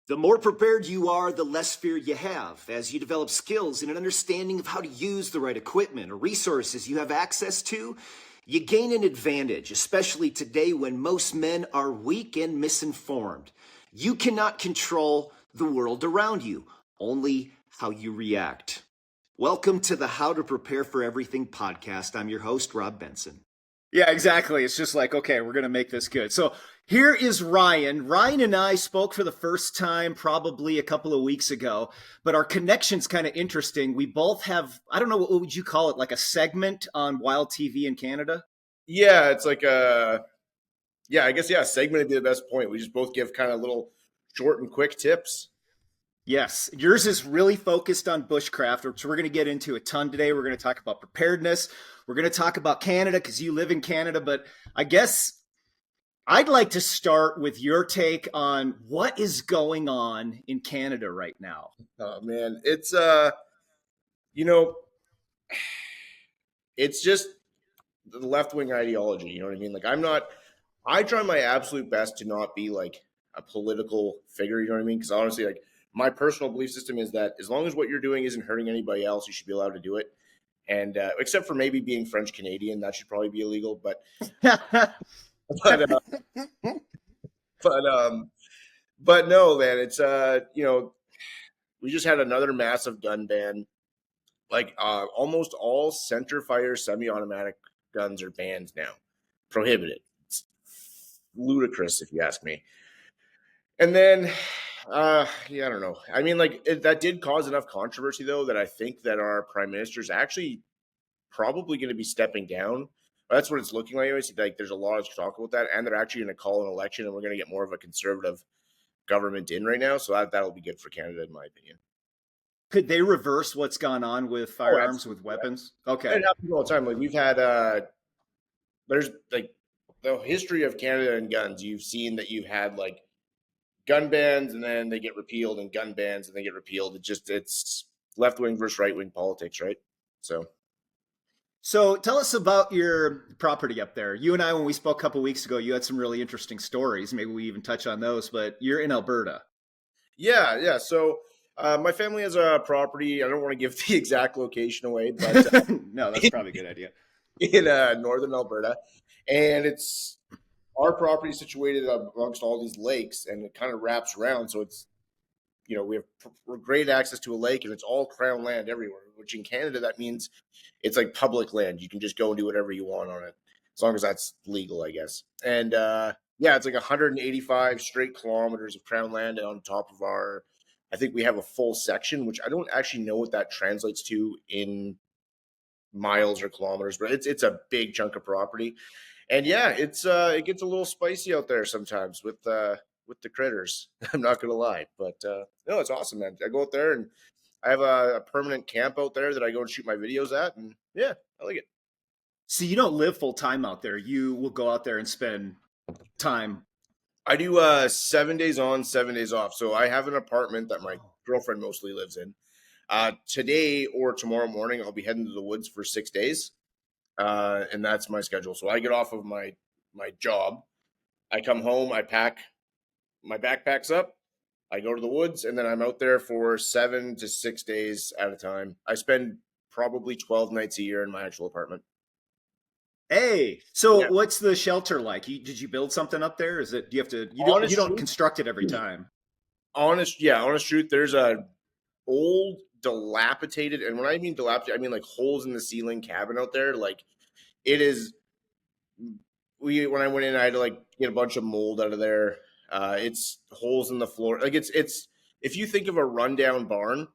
The more prepared you are, the less fear you have. As you develop skills and an understanding of how to use the right equipment or resources you have access to, you gain an advantage, especially today when most men are weak and misinformed. You cannot control the world around you, only how you react. Welcome to the How to Prepare for Everything podcast. I'm your host, Rob Benson. Yeah, exactly. It's just like, okay, we're going to make this good. So here is Ryan. Ryan and I spoke for the first time probably a couple of weeks ago, but our connection's kind of interesting. We both have, I don't know, what would you call it? Like a segment on Wild TV in Canada? Yeah, it's like I guess, segment would be the best point. We just both give kind of little short and quick tips. Yes, yours is really focused on bushcraft, which we're going to get into a ton today. We're going to talk about preparedness. We're going to talk about Canada because you live in Canada, but I guess I'd like to start with your take on what is going on in Canada right now. Oh man, it's it's just the left-wing ideology, you know what I mean? Like I try my absolute best to not be like a political figure, you know what I mean? Because honestly, like my personal belief system is that as long as what you're doing isn't hurting anybody else, you should be allowed to do it. And except for maybe being French Canadian, that should probably be illegal. But but but no, man, it's we just had another massive gun ban. Like almost all center fire semi-automatic guns are banned now, prohibited. It's ludicrous if you ask me. And then I don't know. I mean, like that did cause enough controversy though that I think that our prime minister is actually probably going to be stepping down. That's what it's looking like. Anyways. Like there's a lot of talk about that, and they're actually going to call an election, and we're going to get more of a conservative government in right now. So that'll be good for Canada, in my opinion. Could they reverse what's gone on with firearms, with weapons? Okay. It happens all the time. Like we've had, there's like the history of Canada and guns. You've seen that you've had like gun bans and then they get repealed, and gun bans and they get repealed. It's left wing versus right wing politics, right? So tell us about your property up there. You and I, when we spoke a couple weeks ago, you had some really interesting stories. Maybe we even touch on those, but you're in Alberta. Yeah. So my family has a property. I don't want to give the exact location away, but no, that's probably a good idea. In Northern Alberta, and it's our property situated amongst all these lakes, and it kind of wraps around. So it's we have great access to a lake, and it's all crown land everywhere. Which in Canada that means it's like public land. You can just go and do whatever you want on it, as long as that's legal, I guess. And it's like 185 straight kilometers of crown land on top of our. I think we have a full section, which I don't actually know what that translates to in miles or kilometers, but it's a big chunk of property. And yeah, it gets a little spicy out there sometimes with the critters. I'm not gonna lie, but no, it's awesome, man. I go out there and I have a permanent camp out there that I go and shoot my videos at, and yeah, I like it. So you don't live full time out there. You will go out there and spend time. I do 7 days on, 7 days off. So I have an apartment that my girlfriend mostly lives in. Today or tomorrow morning, I'll be heading to the woods for 6 days. And that's my schedule. So I get off of my job. I come home, I pack my backpacks up, I go to the woods, and then I'm out there for 7 to 6 days at a time. I spend probably 12 nights a year in my actual apartment. Hey, so yeah. What's the shelter like? Did you build something up there? Is it, do you have to, you don't construct it every time? Honest truth, there's a old dilapidated, and when I mean dilapidated, I mean like holes in the ceiling cabin out there. Like it is, when I went in, I had to like get a bunch of mold out of there. It's holes in the floor. Like it's, if you think of a rundown barn,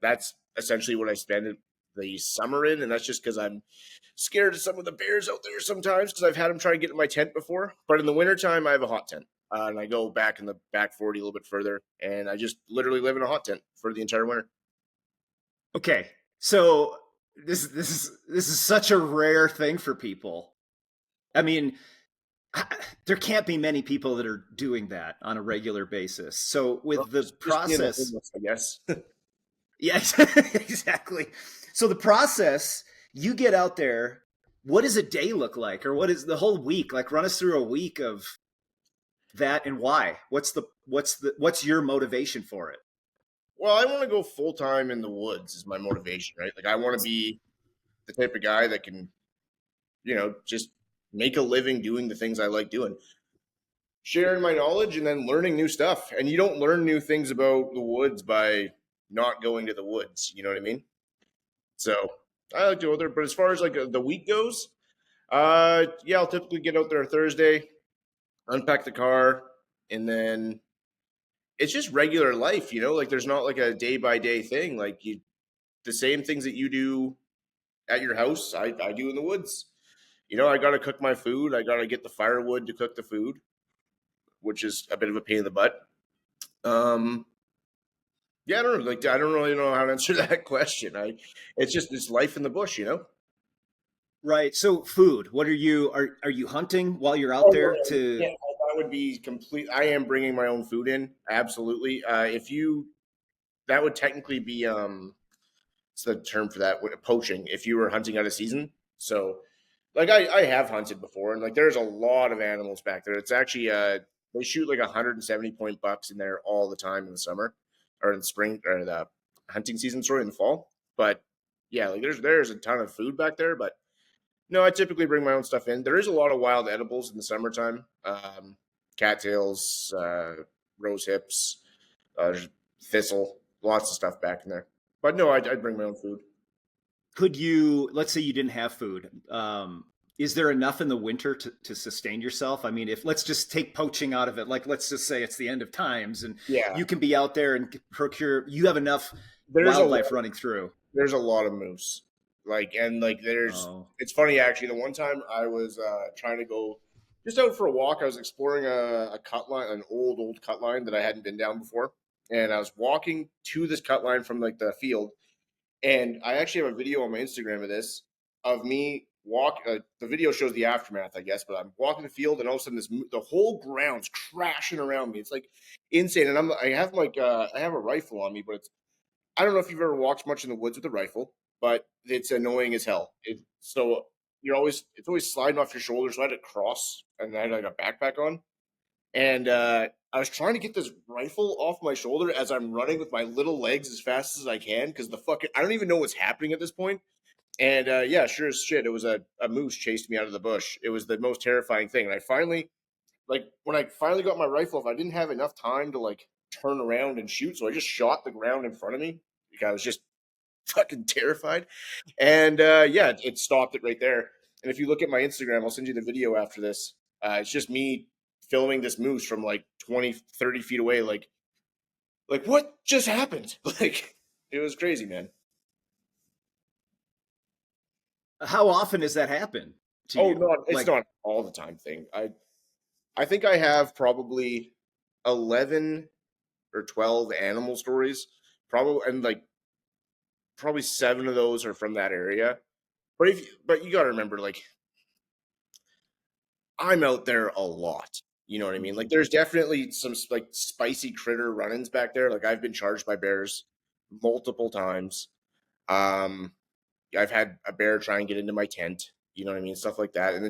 that's essentially what I spend the summer in. And that's just because I'm scared of some of the bears out there sometimes, because I've had them try to get in my tent before. But in the wintertime, I have a hot tent. And I go back in the back 40 a little bit further, and I just literally live in a hot tent for the entire winter. Okay, so this is such a rare thing for people. I mean, there can't be many people that are doing that on a regular basis. So with the process, I guess. Yeah, exactly. So the process, you get out there. What does a day look like, or what is the whole week like? Run us through a week of that, and why? What's your motivation for it? Well, I want to go full time in the woods is my motivation, right? Like I want to be the type of guy that can, just make a living doing the things I like doing, sharing my knowledge and then learning new stuff. And you don't learn new things about the woods by not going to the woods. You know what I mean? So I like to go there. But as far as like the week goes, yeah, I'll typically get out there Thursday, unpack the car, and then it's just regular life. Like there's not like a day by day thing. Like the same things that you do at your house, I do in the woods. I got to cook my food. I got to get the firewood to cook the food, which is a bit of a pain in the butt. Um, yeah, I don't know. Like, I don't really know how to answer that question. It's just this life in the bush. Right. So food. What are you hunting while you're out Oh, there no, to? yeah, that would be complete. I am bringing my own food in. Absolutely. That would technically be, it's the term for that, poaching, if you were hunting out of season. So, like, I have hunted before, and like, there's a lot of animals back there. It's actually, they shoot like 170 point bucks in there all the time in the summer or in the spring or the hunting season, sorry, in the fall. But yeah, like, there's a ton of food back there, but no, I typically bring my own stuff in. There is a lot of wild edibles in the summertime. Cattails, rose hips, there's thistle, lots of stuff back in there. But no, I'd bring my own food. Could you, let's say you didn't have food? Is there enough in the winter to sustain yourself? I mean, if let's just take poaching out of it, like let's just say it's the end of times and Yeah, you can be out there and procure, you have enough there's a lot, wildlife running through. there's a lot of moose. Oh, It's funny actually. The one time I was trying to go just out for a walk, I was exploring a cut line, an old cut line that I hadn't been down before, and I was walking to this cut line from like the field. And I actually have a video on my Instagram of this, of me walk. The video shows the aftermath, I guess. But I'm walking the field, and all of a sudden, the whole ground's crashing around me. It's like insane. And I have a rifle on me, but I don't know if you've ever walked much in the woods with a rifle, but it's annoying as hell. So it's always sliding off your shoulder. So I had to cross, and I had like a backpack on, and I was trying to get this rifle off my shoulder as I'm running with my little legs as fast as I can because I don't even know what's happening at this point. And yeah, sure as shit, it was a moose chased me out of the bush. It was the most terrifying thing. And when I finally got my rifle off, I didn't have enough time to like turn around and shoot. So I just shot the ground in front of me because I was just fucking terrified. And yeah, it stopped it right there. And if you look at my Instagram, I'll send you the video after this. It's just me filming this moose from like 20, 30 feet away. Like what just happened? Like it was crazy, man. how often does that happen to Oh, you? no, it's Like, not all the time thing. I think I have probably 11 or 12 animal stories, probably, and like probably 7 of those are from that area. But you got to remember, like I'm out there a lot. You know what I mean? Like there's definitely some like spicy critter run-ins back there. Like I've been charged by bears multiple times. Um, I've had a bear try and get into my tent. You know what I mean? Stuff like that, and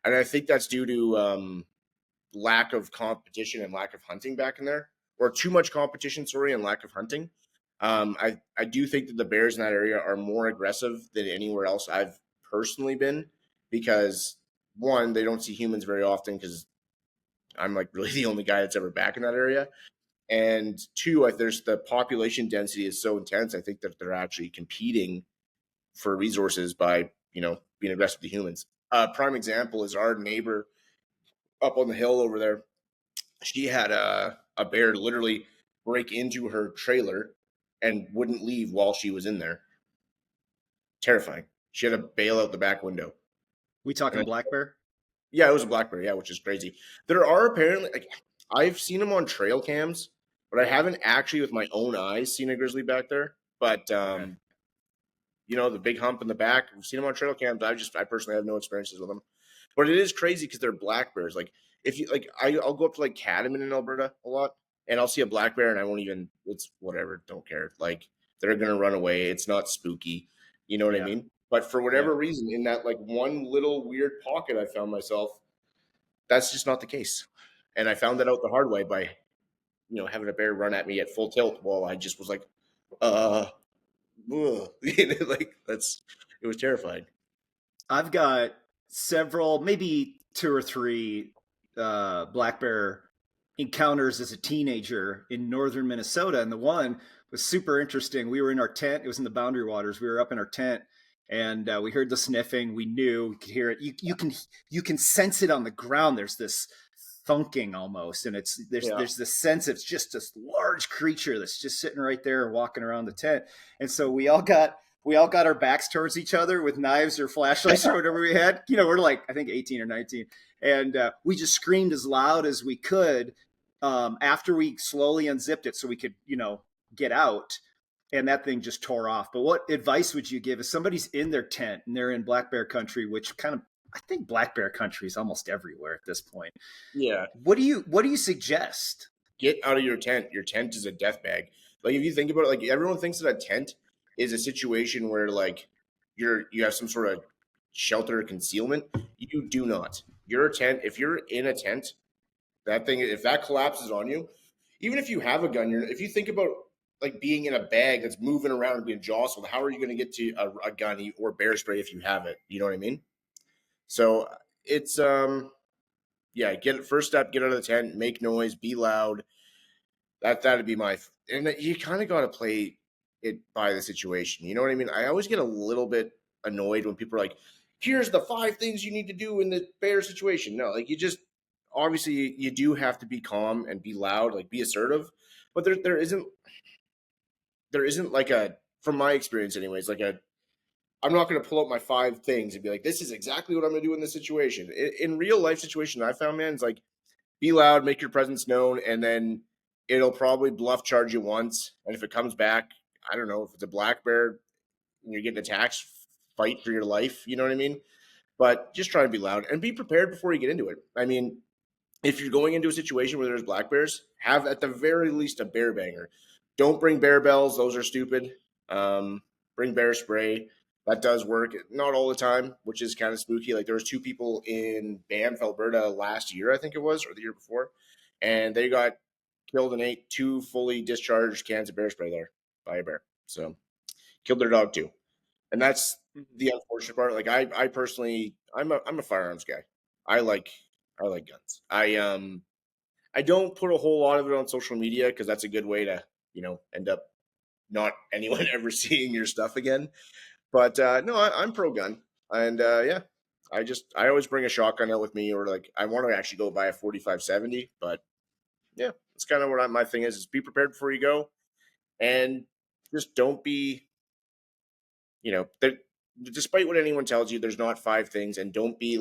I think that's due to lack of competition and lack of hunting back in there, or too much competition, sorry, and lack of hunting. I do think that the bears in that area are more aggressive than anywhere else I've personally been because one, they don't see humans very often because I'm like really the only guy that's ever back in that area. And two, there's the population density is so intense. I think that they're actually competing for resources by being aggressive to humans. Prime example is our neighbor up on the hill over there. She had a bear literally break into her trailer and wouldn't leave while she was in there. Terrifying. She had to bail out the back window. we And talking black bear? yeah, it was a black bear. Yeah, which is crazy. There are apparently like I've seen them on trail cams, but I haven't actually with my own eyes seen a grizzly back there. But Okay. the big hump in the back. I've seen them on trail cams. I personally have no experiences with them. But it is crazy because they're black bears. Like if you like, I'll go up to like Catamount in Alberta a lot, and I'll see a black bear, and I won't even. It's whatever. Don't care. Like they're gonna run away. It's not spooky. You know what I Yeah. mean? But for Yeah. whatever reason, in that like one little weird pocket I found myself, that's just not the case. And I found that out the hard way by, having a bear run at me at full tilt while I just was like, ugh. Like it was terrifying. I've got several, maybe two or three black bear encounters as a teenager in northern Minnesota, and the one was super interesting. We were in our tent; it was in the Boundary Waters. We were up in our tent, and we heard the sniffing. We knew, we could hear it. You can sense it on the ground. There's this thunking almost, and Yeah. there's this sense it's just this large creature that's just sitting right there and walking around the tent. And so we all got our backs towards each other with knives or flashlights or whatever we had. We're like, I think 18 or 19. And we just screamed as loud as we could after we slowly unzipped it so we could, get out. And that thing just tore off. But what advice would you give if somebody's in their tent and they're in black bear country, which kind of, I think black bear country is almost everywhere at this point. Yeah. What do you suggest? Get out of your tent. Your tent is a death bag. Like if you think about it, like everyone thinks that a tent is a situation where like you have some sort of shelter or concealment. You do not. Your tent, if you're in a tent, that thing, if that collapses on you, even if you have a gun, if you think about like being in a bag that's moving around and being jostled, how are you going to get to a gun or bear spray if you have it? You know what I mean? So it's yeah, get it first step, get out of the tent, make noise, be loud. That'd be and you kind of got to play it by the situation. You know what I mean? I always get a little bit annoyed when people are like, "Here's the 5 things you need to do in the bear situation." No, like you just obviously you do have to be calm and be loud, like be assertive, but there isn't like from my experience anyways, like I'm not going to pull up my 5 things and be like, "This is exactly what I'm going to do in this situation." In real life situation, I found, man, it's like be loud, make your presence known, and then it'll probably bluff charge you once. And if it comes back, I don't know if it's a black bear and you're getting attacked, fight for your life. You know what I mean? But just try to be loud and be prepared before you get into it. I mean, if you're going into a situation where there's black bears, have at the very least a bear banger. Don't bring bear bells; those are stupid. Bring bear spray. That does work, not all the time, which is kind of spooky. Like there was 2 people in Banff, Alberta last year, I think it was, or the year before, and they got killed and ate 2 fully discharged cans of bear spray there by a bear. So killed their dog too, and that's the unfortunate part. Like I personally, I'm a firearms guy. I like I like guns. I don't put a whole lot of it on social media because that's a good way to end up not anyone ever seeing your stuff again. But no, I'm pro gun, and yeah, I always bring a shotgun out with me, or like I want to actually go buy a 45-70. But yeah, that's kind of what my thing is be prepared before you go, and just don't be there. Despite what anyone tells you, there's not 5 things, and don't be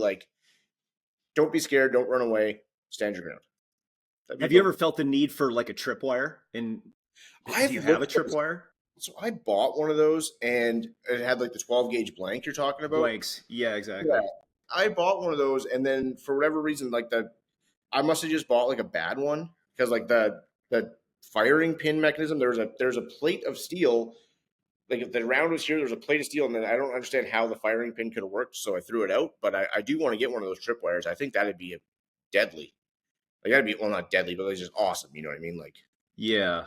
scared, don't run away, stand your ground. That'd be Have you about ever felt the need for like a tripwire? And it. do I've you have a looked at tripwire? So I bought one of those, and it had like the 12-gauge blank you're talking about. Blanks. Yeah, Yeah, exactly. I bought one of those, and then for whatever reason, like I must have just bought like a bad one because like the firing pin mechanism, there's a plate of steel. Like if the round was here, there's a plate of steel, and then I don't understand how the firing pin could have worked, so I threw it out. But I do want to get one of those tripwires. I think that'd be deadly. Like that'd be, well, not deadly, but it's just awesome. You know what I mean? Like Yeah.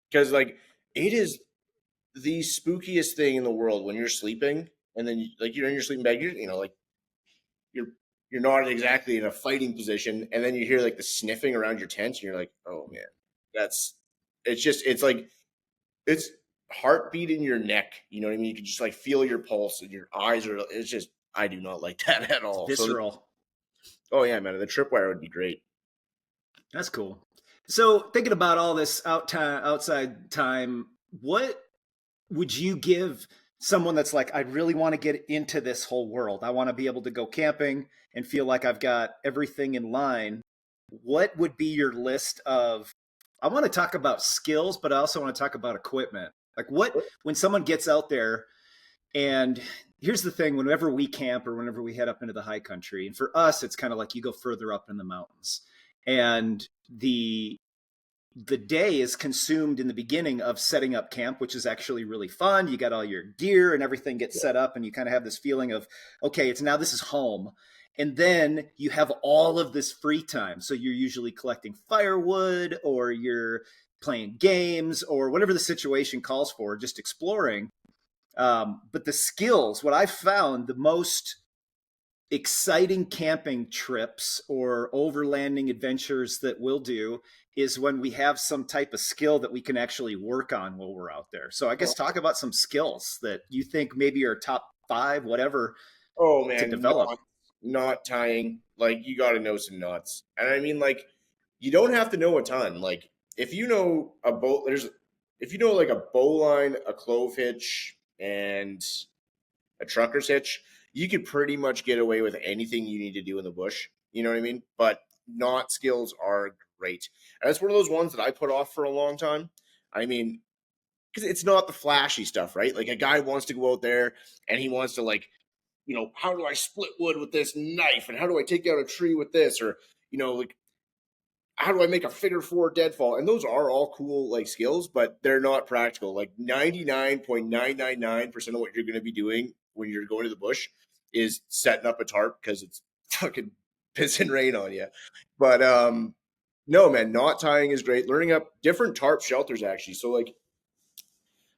because like it is the spookiest thing in the world when you're sleeping, and then like you're in your sleeping bag. Like you're you're not exactly in a fighting position, and then you hear like the sniffing around your tent, and you're like, oh man, that's it's like it's heartbeat in your neck. You know what I mean? You can just like feel your pulse, and your eyes are. It's just I do not like that at It's all. So visceral. oh yeah, man, the tripwire would be great. That's cool. So thinking about all this outside time, what would you give someone that's like, I really want to get into this whole world? I want to be able to go camping and feel like I've got everything in line. What would be your list of? I want to talk about skills, but I also want to talk about equipment. Like when someone gets out there, and here's the thing, whenever we camp or whenever we head up into the high country, and for us, it's kind of like you go further up in the mountains. And the day is consumed in the beginning of setting up camp, which is actually really fun. You got all your gear and everything gets set up, and you kind of have this feeling of, okay, this is home. And then you have all of this free time. So you're usually collecting firewood, or you're playing games, or whatever the situation calls for, just exploring. But the skills, what I found the most exciting camping trips or overlanding adventures that we'll do is when we have some type of skill that we can actually work on while we're out there. So I guess talk about some skills that you think maybe are top 5, whatever, Oh to man, develop. not tying. Like you got to know some knots, and I mean like you don't have to know a ton. Like if you know a boat, if you know like a bowline, a clove hitch, and a trucker's hitch, you could pretty much get away with anything you need to do in the bush. You know what I mean? But knot skills are great, and it's one of those ones that I put off for a long time. I mean, because it's not the flashy stuff, right? Like a guy wants to go out there and he wants to like how do I split wood with this knife? And how do I take down a tree with this? Or, like, how do I make a figure 4 deadfall? And those are all cool, like, skills, but they're not practical. Like, 99.999% of what you're going to be doing when you're going to the bush is setting up a tarp because it's fucking pissing rain on you. But, no, man, knot tying is great. Learning up different tarp shelters, actually. So, like,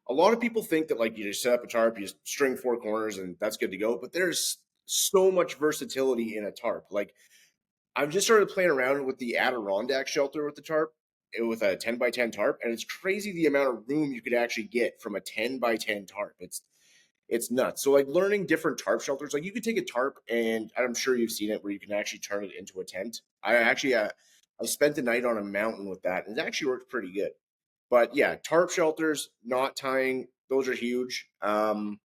a lot of people think that like you just set up a tarp, you just string 4 corners, and that's good to go. But there's so much versatility in a tarp. Like I've just started playing around with the Adirondack shelter with the tarp, with a 10 by 10 tarp, and it's crazy the amount of room you could actually get from a 10 by 10 tarp. It's nuts. So like learning different tarp shelters, like you could take a tarp, and I'm sure you've seen it where you can actually turn it into a tent. I spent the night on a mountain with that, and it actually worked pretty good. But yeah, tarp shelters, knot tying, those are huge. Then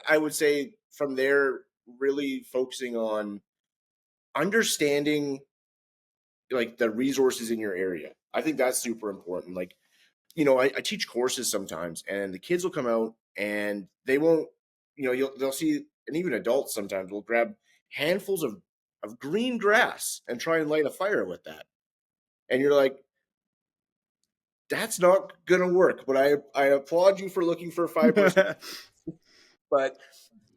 I would say from there, really focusing on understanding like the resources in your area. I think that's super important. Like, I teach courses sometimes, and the kids will come out and they won't, they'll see, and even adults sometimes will grab handfuls of green grass and try and light a fire with that. And you're like, that's not gonna work. But I applaud you for looking for fibers. If But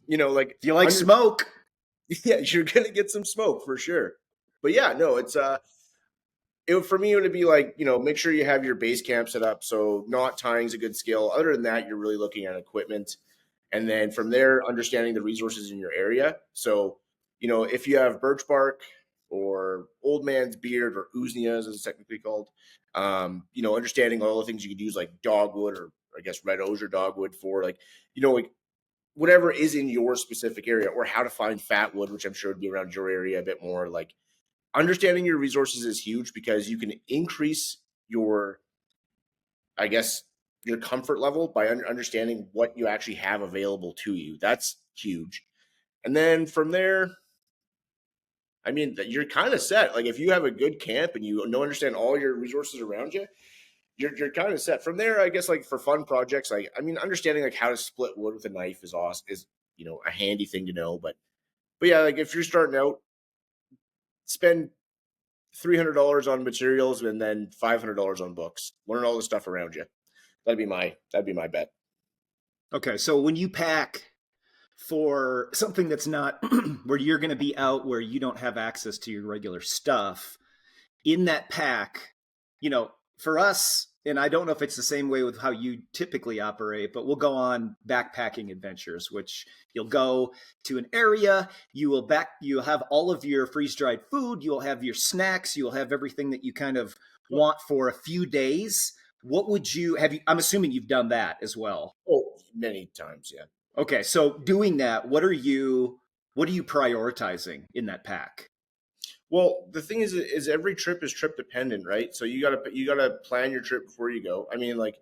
like you like smoke. yeah, you're gonna get some smoke for sure. But yeah, no, for me it would be like make sure you have your base camp set up. So knot tying is a good skill. Other than that, you're really looking at equipment, and then from there, understanding the resources in your area. So if you have birch bark or old man's beard or usnias as it's technically called, understanding all the things you could use like dogwood or I guess red osier dogwood for like whatever is in your specific area, or how to find fat wood, which I'm sure would be around your area a bit more. Like understanding your resources is huge because you can increase your, I guess, your comfort level by understanding what you actually have available to you. That's huge. And then from there, I mean, you're kind of set. Like if you have a good camp and you understand all your resources around you, you're kind of set. From there, I guess like for fun projects, like I mean, understanding like how to split wood with a knife is awesome, is a handy thing to know. But yeah, like if you're starting out, spend $300 on materials and then $500 on books. Learn all the stuff around you. That'd be my bet. Okay, so when you pack for something that's not where you're going to be out where you don't have access to your regular stuff, in that pack, for us, and I don't know if it's the same way with how you typically operate, but we'll go on backpacking adventures, which you'll go to an area, you'll have all of your freeze-dried food, you'll have your snacks, you'll have everything that you kind of want for a few days. What would you have you I'm assuming you've done that as well. Oh, many times, yeah. Okay, so doing that, what are you prioritizing in that pack? Well, the thing is every trip is trip dependent, right? So you gotta plan your trip before you go. I mean, like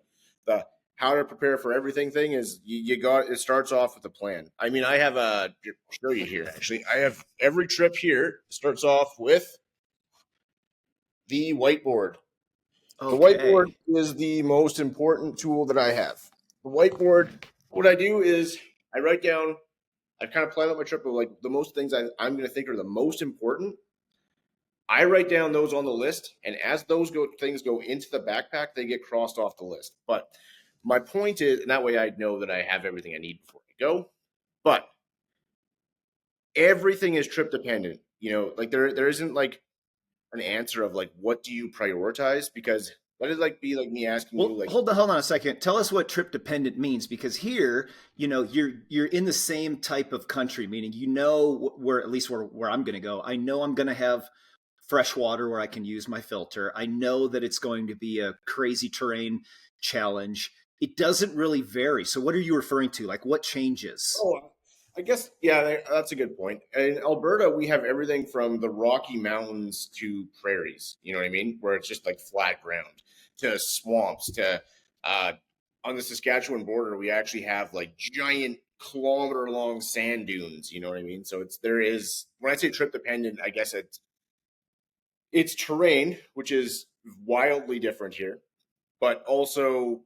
the how to prepare for everything thing is you got it starts off with a plan. I mean, I have I'll show you here actually. I have every trip here starts off with the whiteboard. The Okay. whiteboard is the most important tool that I have. The whiteboard, what I do is I write down, I kind of plan out my trip of like the most things I'm going to think are the most important. I write down those on the list, and as things go into the backpack, they get crossed off the list. But my point is, and that way I know that I have everything I need before I go. But everything is trip dependent. You know, like there isn't like an answer of like what do you prioritize, because let it like be like me asking you Well, like, hold on a second. Tell us what trip dependent means, because here, you're in the same type of country, meaning where, at least where I'm going to go. I know I'm going to have fresh water where I can use my filter. I know that it's going to be a crazy terrain challenge. It doesn't really vary. So what are you referring to? Like what changes? oh, I guess, yeah, that's a good point. In Alberta, we have everything from the Rocky Mountains to prairies. You know what I mean? Where it's just like flat ground, to swamps, to uh, on the Saskatchewan border, we actually have like giant kilometer long sand dunes. You know what I mean? So there is, when I say trip dependent, I guess it's terrain, which is wildly different here, but also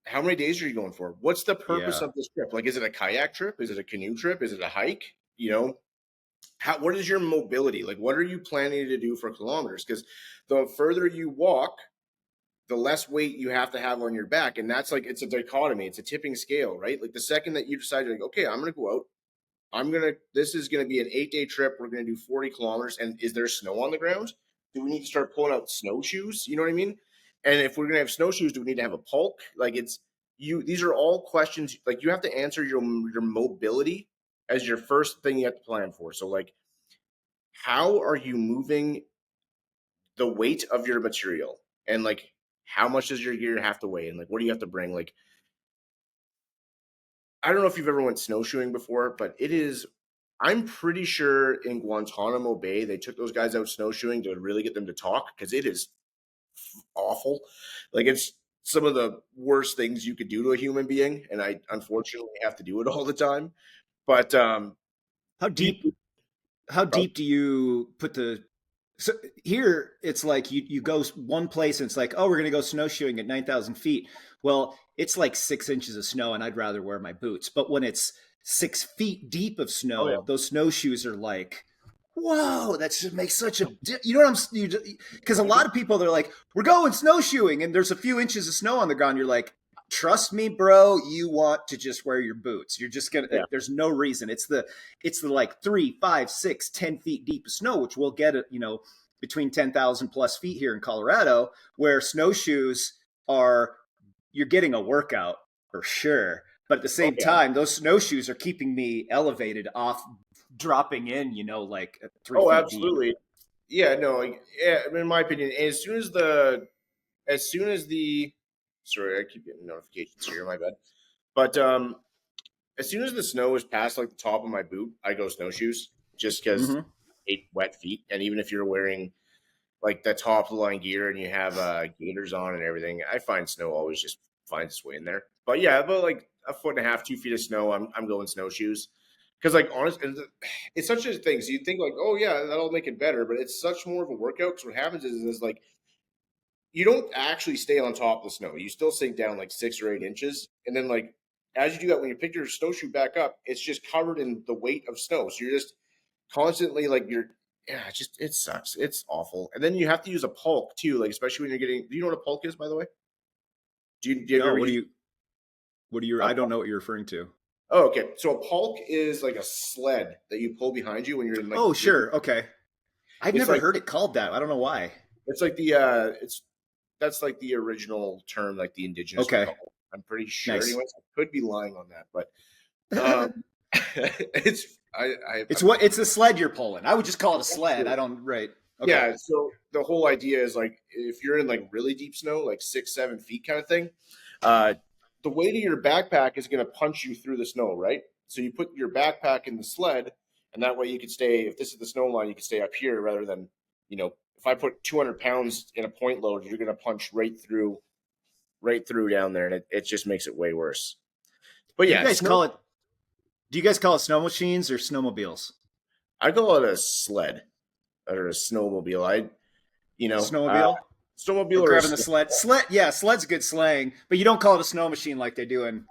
how many days are you going for? What's the purpose Yeah. of this trip? Like, is it a kayak trip? Is it a canoe trip? Is it a hike? You know, what is your mobility? Like, what are you planning to do for kilometers? Because the further you walk, the less weight you have to have on your back. And that's like, it's a dichotomy. It's a tipping scale, right? Like the second that you decide, like, okay, I'm going to go out, this is going to be an 8-day trip. We're going to do 40 kilometers. And is there snow on the ground? Do we need to start pulling out snowshoes? You know what I mean? And if we're going to have snowshoes, do we need to have a pulk? Like these are all questions. Like you have to answer your mobility as your first thing you have to plan for. So like, how are you moving the weight of your material, and like, how much does your gear have to weigh? And like, what do you have to bring? Like, I don't know if you've ever went snowshoeing before, but I'm pretty sure in Guantanamo Bay, they took those guys out snowshoeing to really get them to talk, because it is awful. Like, it's some of the worst things you could do to a human being. And I unfortunately have to do it all the time. But How do you, deep how deep do you put the so here it's like you go one place and it's like, oh, we're going to go snowshoeing at 9,000 feet. Well, it's like 6 inches of snow and I'd rather wear my boots. But when it's 6 feet deep of oh yeah, snow, those snowshoes are like, whoa, that should make such a you know what because a lot of people, they're like, we're going snowshoeing and there's a few inches of snow on the ground. You're like, trust me, bro, you want to just wear your boots. You're just gonna yeah, there's no reason. It's the like 3, 5, 6, 10 feet deep of snow, which we'll get at, between 10,000 plus feet here in Colorado, where snowshoes are, you're getting a workout for sure. But at the oh same yeah, time, those snowshoes are keeping me elevated off dropping in, like 3 oh feet deep. absolutely, yeah. No, like, yeah. In my opinion, as soon as the sorry, I keep getting notifications here. My bad. But as soon as the snow is past like the top of my boot, I go snowshoes, just because Mm-hmm. I hate wet feet. And even if you're wearing like the top of the line gear and you have gaiters on and everything, I find snow always just finds its way in there. But yeah, about like a foot and a half, 2 feet of snow, I'm going snowshoes. Because like honestly, it's such a thing. So you think like, oh yeah, that'll make it better, but it's such more of a workout. Because what happens is like, you don't actually stay on top of the snow. You still sink down like 6 or 8 inches. And then like, as you do that, when you pick your snowshoe back up, it's just covered in the weight of snow. So you're just constantly like, yeah, it sucks. It's awful. And then you have to use a pulk too. Like, especially when you're getting, do you know what a pulk is, by the way? Do you No, ever use a I don't pulk? know what you're referring to. Oh, okay. So a pulk is like a sled that you pull behind you when you're in like, Oh, sure. Okay. I've it's never like, heard it called that. I don't know why. it's like that's like the original term, like the indigenous would Okay. call it. I'm pretty sure. Nice. Anyways, I could be lying on that, but um, it's I'm It's the sled you're pulling. I would just call it a sled. I sure. don't right. Okay. Yeah. So the whole idea is like, if you're in like really deep snow, like 6, 7 feet kind of thing, uh, the weight of your backpack is going to punch you through the snow, right? So you put your backpack in the sled, and that way you can stay. If this is the snow line, you can stay up here rather than, if I put 200 pounds in a point load, you're going to punch right through down there, and it just makes it way worse. But Do you yeah, guys snow. call it do you guys call it snow machines or snowmobiles? I call it a sled or a snowmobile. You know, uh, Snowmobile? snowmobile Or or a grabbing the sled. Sled, yeah, sled's good slang, but you don't call it a snow machine like they do in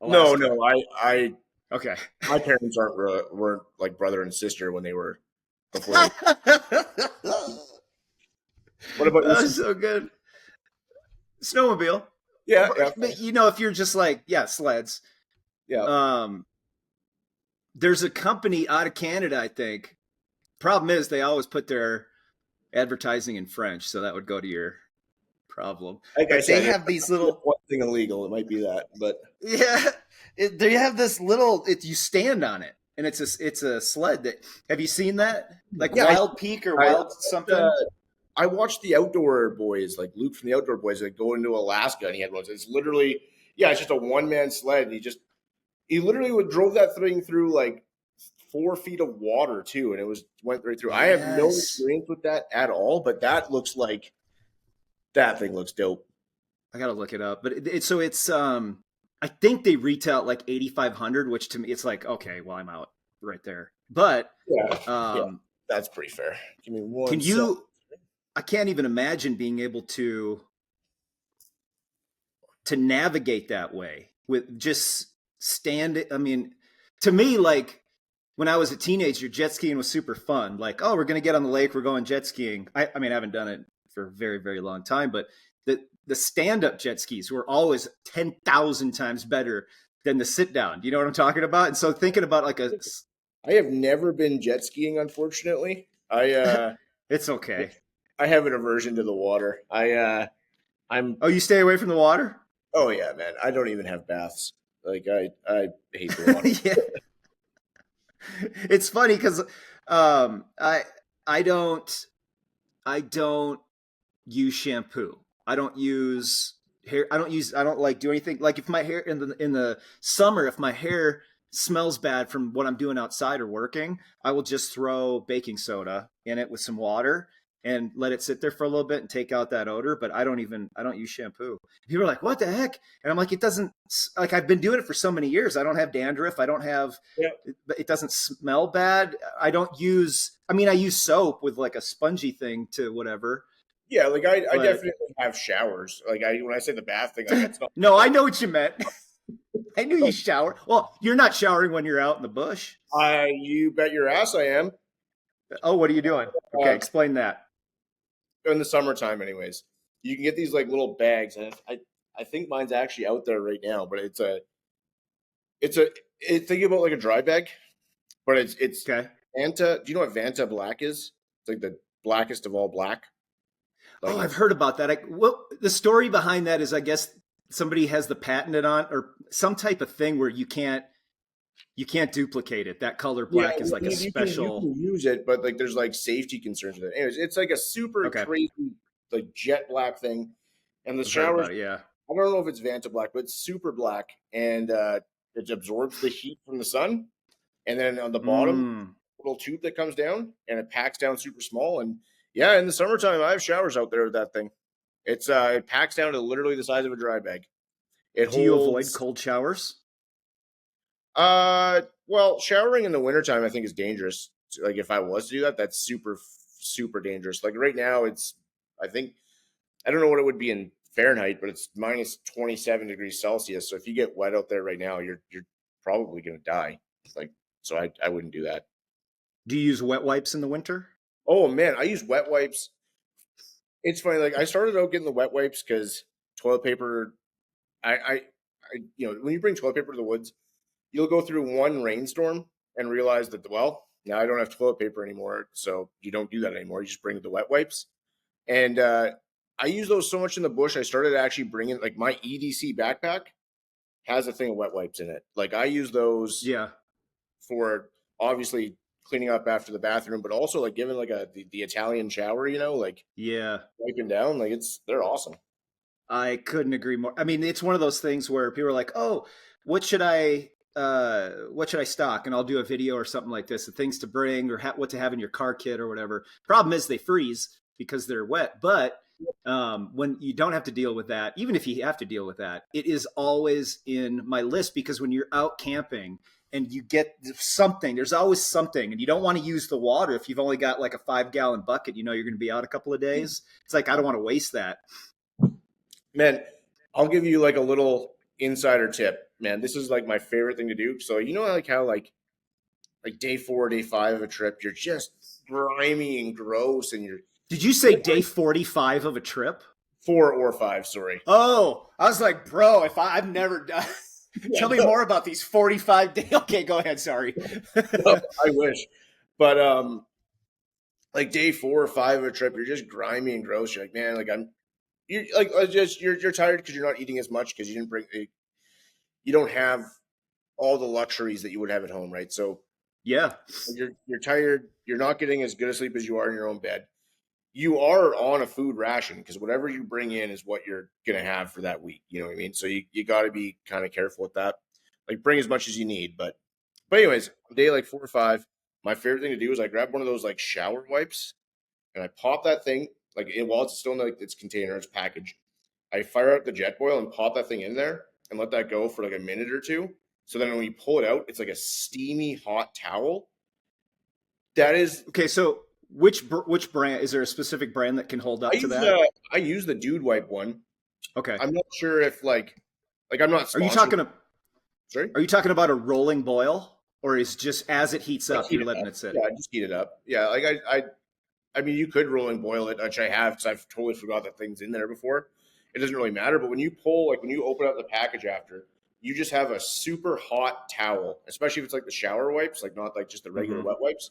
no, Alaska. no. I Okay. my parents weren't like brother and sister when they were before they. What about you? That's so good. Snowmobile. Yeah, yeah, But if you're just like, yeah, sleds. yeah. Um There's a company out of Canada, I think. Problem is, they always put their advertising in French, so that would go to your problem. Like I But they said, if have these that's little, one thing illegal, it might be that. But yeah, they have this little. You stand on it, and it's a sled that. Have you seen that? Like yeah, Wild Peak or I, Wild something? I watched the Outdoor Boys, like Luke from the Outdoor Boys, like go into Alaska, and he had one. It's literally, yeah, it's just a one man sled, and he literally would drove that thing through like 4 feet of water too, and it went right through. I have no Yes. experience with that at all, but that thing looks dope. I gotta look it up. But it's I think they retail at like 8,500, which to me it's like, okay, well I'm out right there. But Yeah, yeah, um, that's pretty fair. Give me can one sec. you? I can't even imagine being able to navigate that way with just stand. I mean, to me, like when I was a teenager, jet skiing was super fun. Like, oh, we're gonna get on the lake, we're going jet skiing. I mean, I haven't done it for a very, very long time, but the stand up jet skis were always 10,000 times better than the sit down. Do you know what I'm talking about? And so thinking about like a, I have never been jet skiing, unfortunately. it's okay. I have an aversion to the water. I'm Oh, you stay away from the water? oh yeah, man. I don't even have baths. Like I hate the water. Yeah. It's funny because um, I I don't I don't use shampoo. I don't use hair. I don't like do anything. Like if my hair in the summer, if my hair smells bad from what I'm doing outside or working, I will just throw baking soda in it with some water and let it sit there for a little bit and take out that odor. But I don't use shampoo. People are like, what the heck? And I'm like, it doesn't, like I've been doing it for so many years. I don't have dandruff. I don't have, Yeah. it doesn't smell bad. I don't use, I mean, I use soap with like a spongy thing to whatever. Yeah, like I But definitely have showers. Like when I say the bath thing, like that's not. no, I know what you meant. I knew you shower. Well, you're not showering when you're out in the bush. You bet your ass I am. Oh, what are you doing? Okay, Uh, explain that. in the summertime, anyways, you can get these like little bags, and I think mine's actually out there right now, but think about like a dry bag, but it's Okay. Vanta. Do you know what Vanta Black is? It's like the blackest of all black. Oh, Like I've it's heard about that. Well, the story behind that is, I guess somebody has the patented on or some type of thing where you can't duplicate it. That color yeah, black is like a you special. can use it, but like there's like safety concerns with it. Anyways, it's like a super Okay, crazy like jet black thing, and the I've heard showers. about it. Yeah. I don't know if it's Vanta Black, but it's super black, and it absorbs the heat from the sun. And then on the bottom, Mm. little tube that comes down, and it packs down super small. And yeah, in the summertime, I have showers out there with that thing. It packs down to literally the size of a dry bag. It Do you avoid holds. cold showers? Well, showering in the wintertime I think is dangerous. Like if I was to do that, that's super super dangerous. Like right now, I think I don't know what it would be in Fahrenheit, but it's minus 27 degrees Celsius. So if you get wet out there right now, you're probably gonna die. Like so, I wouldn't do that. Do you use wet wipes in the winter? Oh man, I use wet wipes. It's funny. Like I started out getting the wet wipes because toilet paper. When you bring toilet paper to the woods, you'll go through one rainstorm and realize that well, now I don't have toilet paper anymore. So you don't do that anymore. You just bring the wet wipes, and I use those so much in the bush. I started actually bringing like my EDC backpack has a thing of wet wipes in it. Like I use those Yeah. for obviously cleaning up after the bathroom, but also like giving like the Italian shower, like Yeah. wiping down. Like they're awesome. I couldn't agree more. I mean, it's one of those things where people are like, "Oh, what should I stock?" And I'll do a video or something like this, the things to bring or what to have in your car kit or whatever. Problem is they freeze because they're wet. But when you don't have to deal with that, even if you have to deal with that, it is always in my list because when you're out camping and you get something, there's always something, and you don't want to use the water if you've only got like a 5-gallon bucket. You know you're going to be out a couple of days. It's like I don't want to waste that. Man, I'll give you like a little insider tip. Man, this is like my favorite thing to do. So like how like day 4, day 5 of a trip, you're just grimy and gross, and you're Did you say day 45 of a trip? 4 or 5, sorry. Oh, I was like, bro, I've never done. Tell me more about these 45-day. Okay, go ahead. Sorry. No, I wish. But like day 4 or 5 of a trip, you're just grimy and gross. You're like, man, like you're like just you're tired because you're not eating as much because you don't have all the luxuries that you would have at home, right? So Yeah. you're tired. You're not getting as good a sleep as you are in your own bed. You are on a food ration because whatever you bring in is what you're gonna have for that week. You know what I mean? So you got to be kind of careful with that. Like bring as much as you need, but anyways, on day like 4 or 5, my favorite thing to do is I grab one of those like shower wipes and I pop that thing while it's still in like its container, its package. I fire out the jet boil and pop that thing in there and let that go for like a minute or two. So then when you pull it out, it's like a steamy hot towel. That is Okay, so which brand is there a specific brand that can hold up to that? I use the Dude Wipe one. Okay. I'm not sure if I'm not Are you sponsored. talking Sorry? are you talking about a rolling boil, or is just as it heats Like up heat you're it letting up. it sit? Yeah, just heat it up. Yeah, like I mean, you could roll and boil it, which I have because I've totally forgot that thing's in there before. It doesn't really matter, but when you when you open up the package after, you just have a super hot towel, especially if it's like the shower wipes, like not like just the regular Mhm. wet wipes.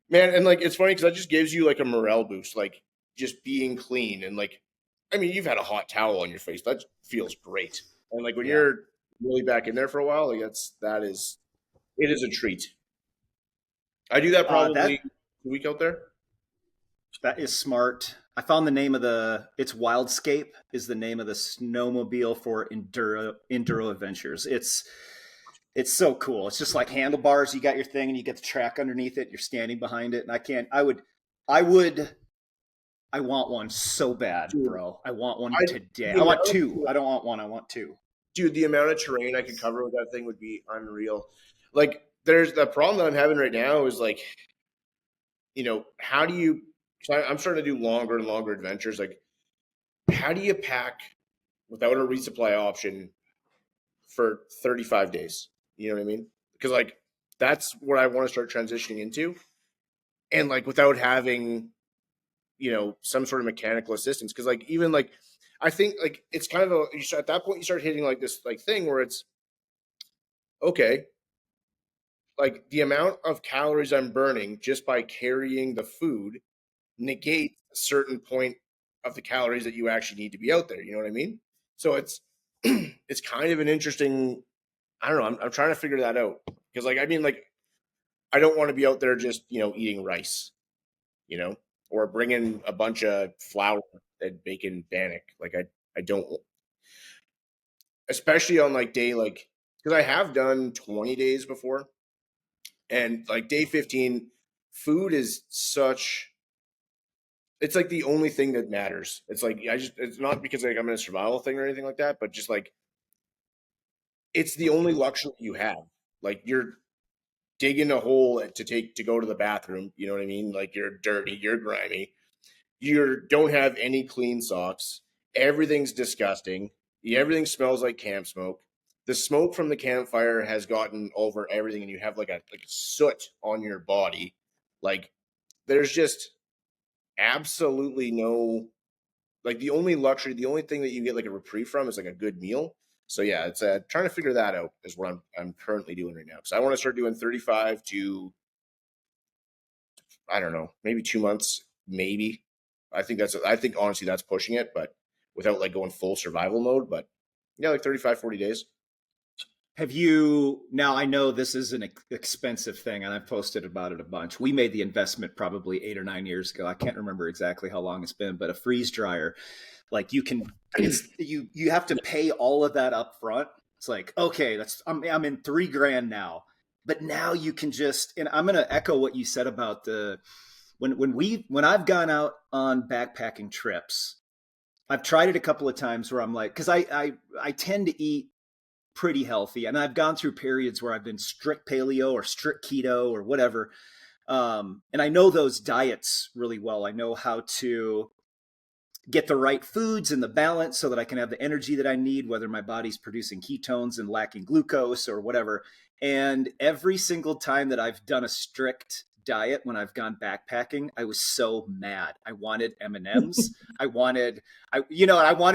Man, and like it's funny because that just gives you like a morale boost, like just being clean and like, I mean, you've had a hot towel on your face, that feels great. And like when Yeah. you're really back in there for a while, like it is a treat. I do that probably That a week out there. that is smart. I found the name of it's Wildscape is the name of the snowmobile for enduro adventures. It's so cool. It's just like handlebars. You got your thing and you get the track underneath it. You're standing behind it. And I would, I want one so bad, Dude, bro. I want one I today. the I want amount two. I don't want one. I want two. dude, the amount of terrain I could cover with that thing would be unreal. Like, there's the problem that I'm having right now is like, how do you? So I'm starting to do longer and longer adventures. Like, how do you pack without a resupply option for 35 days? You know what I mean? Because like that's what I want to start transitioning into, and like without having some sort of mechanical assistance. Because like even like I think like it's kind of at that point you start hitting like this like thing where it's okay, like the amount of calories I'm burning just by carrying the food negates a certain point of the calories that you actually need to be out there. You know what I mean? So it's it's kind of an interesting. I don't know. I'm trying to figure that out because like I mean like I don't want to be out there just eating rice, you know, or bringing a bunch of flour and bacon bannock. Like I don't, especially on like day like because I have done 20 days before. And like day 15, food is it's like the only thing that matters. It's like, it's not because like I'm in a survival thing or anything like that, but just like, it's the only luxury you have. Like you're digging a hole to go to the bathroom. You know what I mean? Like you're dirty, you're grimy. You don't have any clean socks. Everything's disgusting. Everything smells like camp smoke. The smoke from the campfire has gotten over everything, and you have like a soot on your body. Like there's just absolutely no like the only luxury, the only thing that you get like a reprieve from is like a good meal. So yeah, it's trying to figure that out is what I'm currently doing right now because I want to start doing 35 to I don't know, maybe 2 months, maybe. I think honestly that's pushing it, but without like going full survival mode. But yeah, like 35, 40 days. Have you now? I know this is an expensive thing, and I've posted about it a bunch. We made the investment probably 8 or 9 years ago. I can't remember exactly how long it's been, but a freeze dryer, like you have to pay all of that up front. It's like okay, I'm in $3,000 now, but now you can just and I'm gonna echo what you said about the when I've gone out on backpacking trips. I've tried it a couple of times where I'm like, because I tend to eat pretty healthy. And I've gone through periods where I've been strict paleo or strict keto or whatever. And I know those diets really well. I know how to get the right foods and the balance so that I can have the energy that I need, whether my body's producing ketones and lacking glucose or whatever. And every single time that I've done a strict diet when I've gone backpacking, I was so mad. I wanted M&Ms. I wanted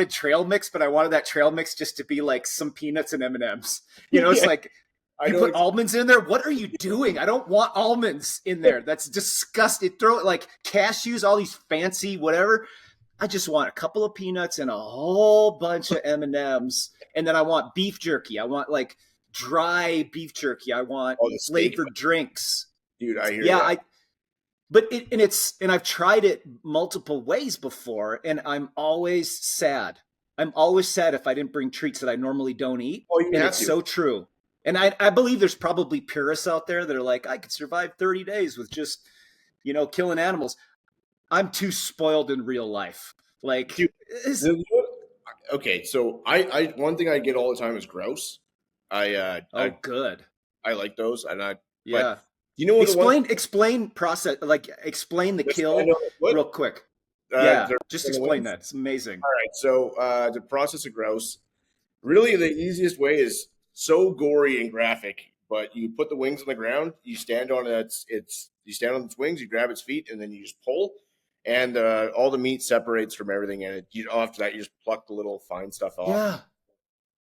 trail mix, but I wanted that trail mix just to be like some peanuts and M&Ms. It's Yeah, like, I you know. put almonds in there. What are you doing? I don't want almonds in there. That's disgusting. Throw it like cashews, all these fancy whatever. I just want a couple of peanuts and a whole bunch of M&Ms. And then I want beef jerky. I want like dry beef jerky. I want Oh, the steak, flavored drinks. dude. I hear Yeah, you. and I've tried it multiple ways before, and I'm always sad. I'm always sad if I didn't bring treats that I normally don't eat. Oh, you And have it's to. so true. And I believe there's probably purists out there that are like, I could survive 30 days with just, killing animals. I'm too spoiled in real life. Like, Dude, okay, so I one thing I get all the time is grouse. I oh, good. I like those, and but Yeah. you know what the one Explain process, like explain the this I kill know what real quick. Yeah, they're just in the explain wings. that. It's amazing. All right, so the process of grouse, really the easiest way is so gory and graphic. But you put the wings on the ground, you stand on you stand on its wings, you grab its feet, and then you just pull, and all the meat separates from everything, and after that you just pluck the little fine stuff off. Yeah.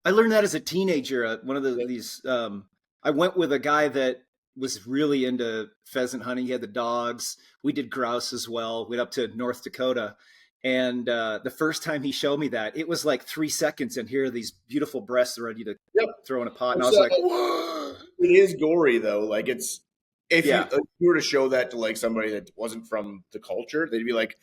I learned that as a teenager. One of these, I went with a guy that was really into pheasant hunting. He had the dogs. We did grouse as well. Went up to North Dakota. And the first time he showed me that, it was like 3 seconds. And here are these beautiful breasts ready to Yep. throw in a pot. And I was like, whoa. It is gory though. Like if you were to show that to like somebody that wasn't from the culture, they'd be like,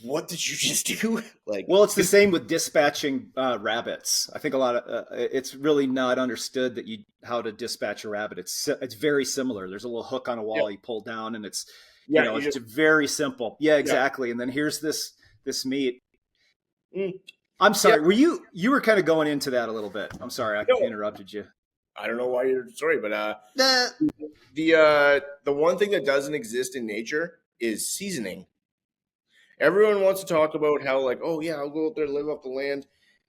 what did you just do? Like, well, it's the same with dispatching rabbits. I think a lot of it's really not understood how to dispatch a rabbit. It's very similar. There's a little hook on a wall you pull down, and it's it's very simple. Yeah, exactly. And then here's this meat. I'm sorry. You were kind of going into that a little bit. I'm sorry, I interrupted you. I don't know why you're sorry, but the one thing that doesn't exist in nature is seasoning. Everyone wants to talk about how like, oh yeah, I'll go out there and live off the land.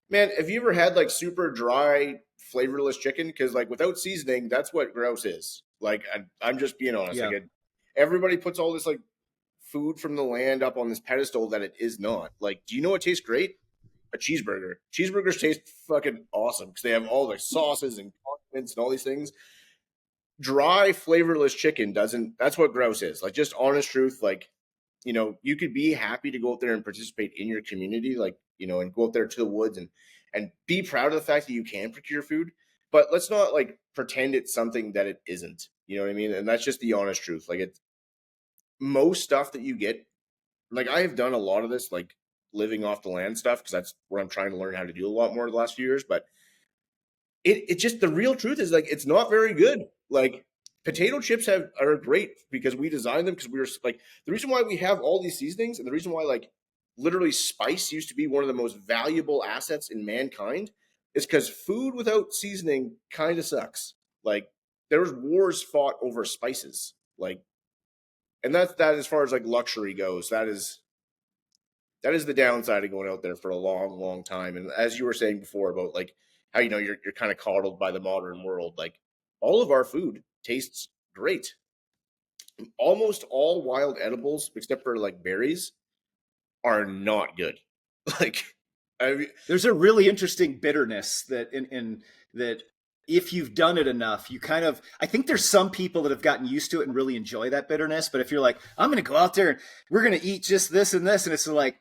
Man, have you ever had like super dry, flavorless chicken? Because like without seasoning, that's what grouse is. Like I'm just being honest. Yeah. Like everybody puts all this like food from the land up on this pedestal that it is not. Like, do you know what tastes great? A cheeseburger. Cheeseburgers taste fucking awesome because they have all the sauces and condiments and all these things. Dry, flavorless chicken doesn't. That's what grouse is. Like, just honest truth. Like, you could be happy to go out there and participate in your community, like, and go out there to the woods and be proud of the fact that you can procure food. But let's not like pretend it's something that it isn't. You know what I mean? And that's just the honest truth. Like, it's most stuff that you get. Like, I have done a lot of this, like living off the land stuff, because that's where I'm trying to learn how to do a lot more the last few years. But it just, the real truth is like, it's not very good. Like, potato chips are great because we designed them, because we were like, the reason why we have all these seasonings, and the reason why like literally spice used to be one of the most valuable assets in mankind, is because food without seasoning kind of sucks. Like, there was wars fought over spices. Like, and that as far as like luxury goes, that is the downside of going out there for a long, long time. And as you were saying before about like how you're kind of coddled by the modern world, like all of our food tastes great. Almost all wild edibles, except for like berries, are not good. Like, there's a really interesting bitterness that in that if you've done it enough, you kind of, I think there's some people that have gotten used to it and really enjoy that bitterness. But if you're like, I'm going to go out there and we're going to eat just this and this, and it's like,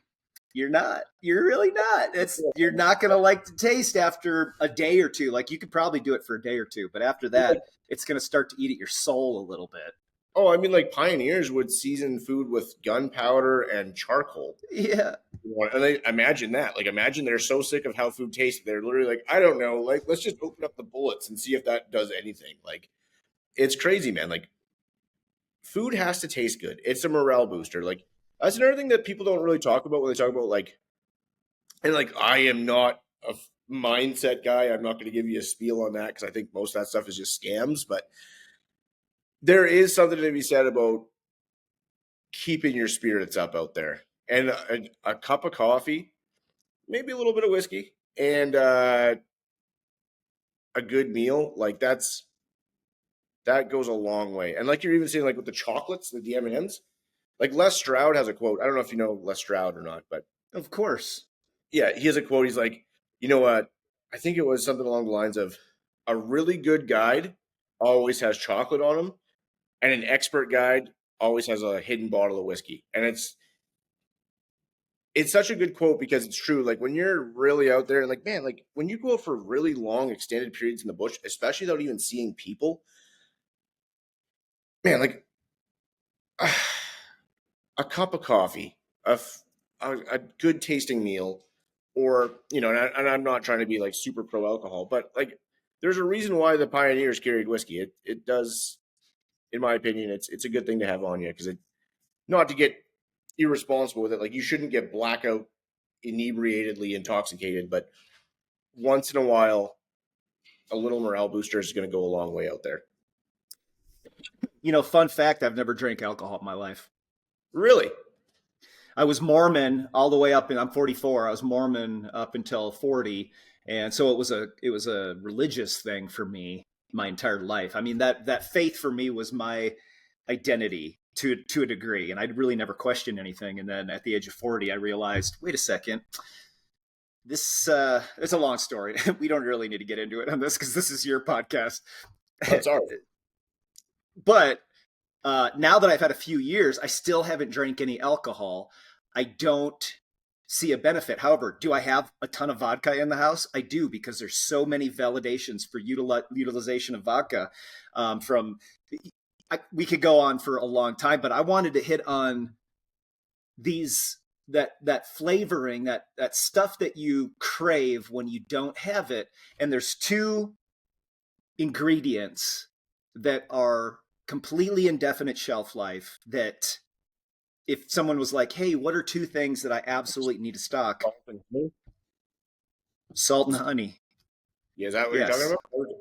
you're really not. You're not going to like the taste after a day or two. Like, you could probably do it for a day or two, but after that, it's going to start to eat at your soul a little bit. Oh, I mean, like pioneers would season food with gunpowder and charcoal. Yeah. And they imagine that. Like, imagine they're so sick of how food tastes. They're literally like, I don't know. Like, let's just open up the bullets and see if that does anything. Like, it's crazy, man. Like, food has to taste good. It's a morale booster. Like, that's another thing that people don't really talk about when they talk about like, and like, I am not a mindset guy. I'm not going to give you a spiel on that because I think most of that stuff is just scams. But there is something to be said about keeping your spirits up out there, and a cup of coffee, maybe a little bit of whiskey, and a good meal. Like, that's that goes a long way. And like you're even saying, like with the chocolates, the M&Ms, like Les Stroud has a quote. I don't know if you know Les Stroud or not, but Of course. yeah, he has a quote. He's like, you know what? I think it was something along the lines of, a really good guide always has chocolate on him, and an expert guide always has a hidden bottle of whiskey. And it's such a good quote because it's true. Like when you're really out there, like man, like when you go out for really long, extended periods in the bush, especially without even seeing people, man, like a cup of coffee, a good tasting meal, or and I'm not trying to be like super pro alcohol, but like there's a reason why the pioneers carried whiskey. It does, in my opinion, it's a good thing to have on you because it not to get irresponsible with it. Like you shouldn't get blackout, inebriatedly intoxicated, but once in a while, a little morale booster is going to go a long way out there. Fun fact, I've never drank alcohol in my life. Really? I was Mormon all the way up, and I'm 44. I was Mormon up until 40, and so it was a religious thing for me my entire life. I mean, that faith for me was my identity to a degree, and I'd really never questioned anything. And then at the age of 40, I realized, wait a second, this it's a long story. We don't really need to get into it on this because this is your podcast. That's all right. But now that I've had a few years, I still haven't drank any alcohol. I don't see a benefit. However, do I have a ton of vodka in the house? I do, because there's so many validations for utilization of vodka. We could go on for a long time, but I wanted to hit on that flavoring, that stuff that you crave when you don't have it. And there's two ingredients that are completely indefinite shelf life that if someone was like, hey, what are two things that I absolutely need to stock? Salt and honey. Yeah, is that what you're talking about?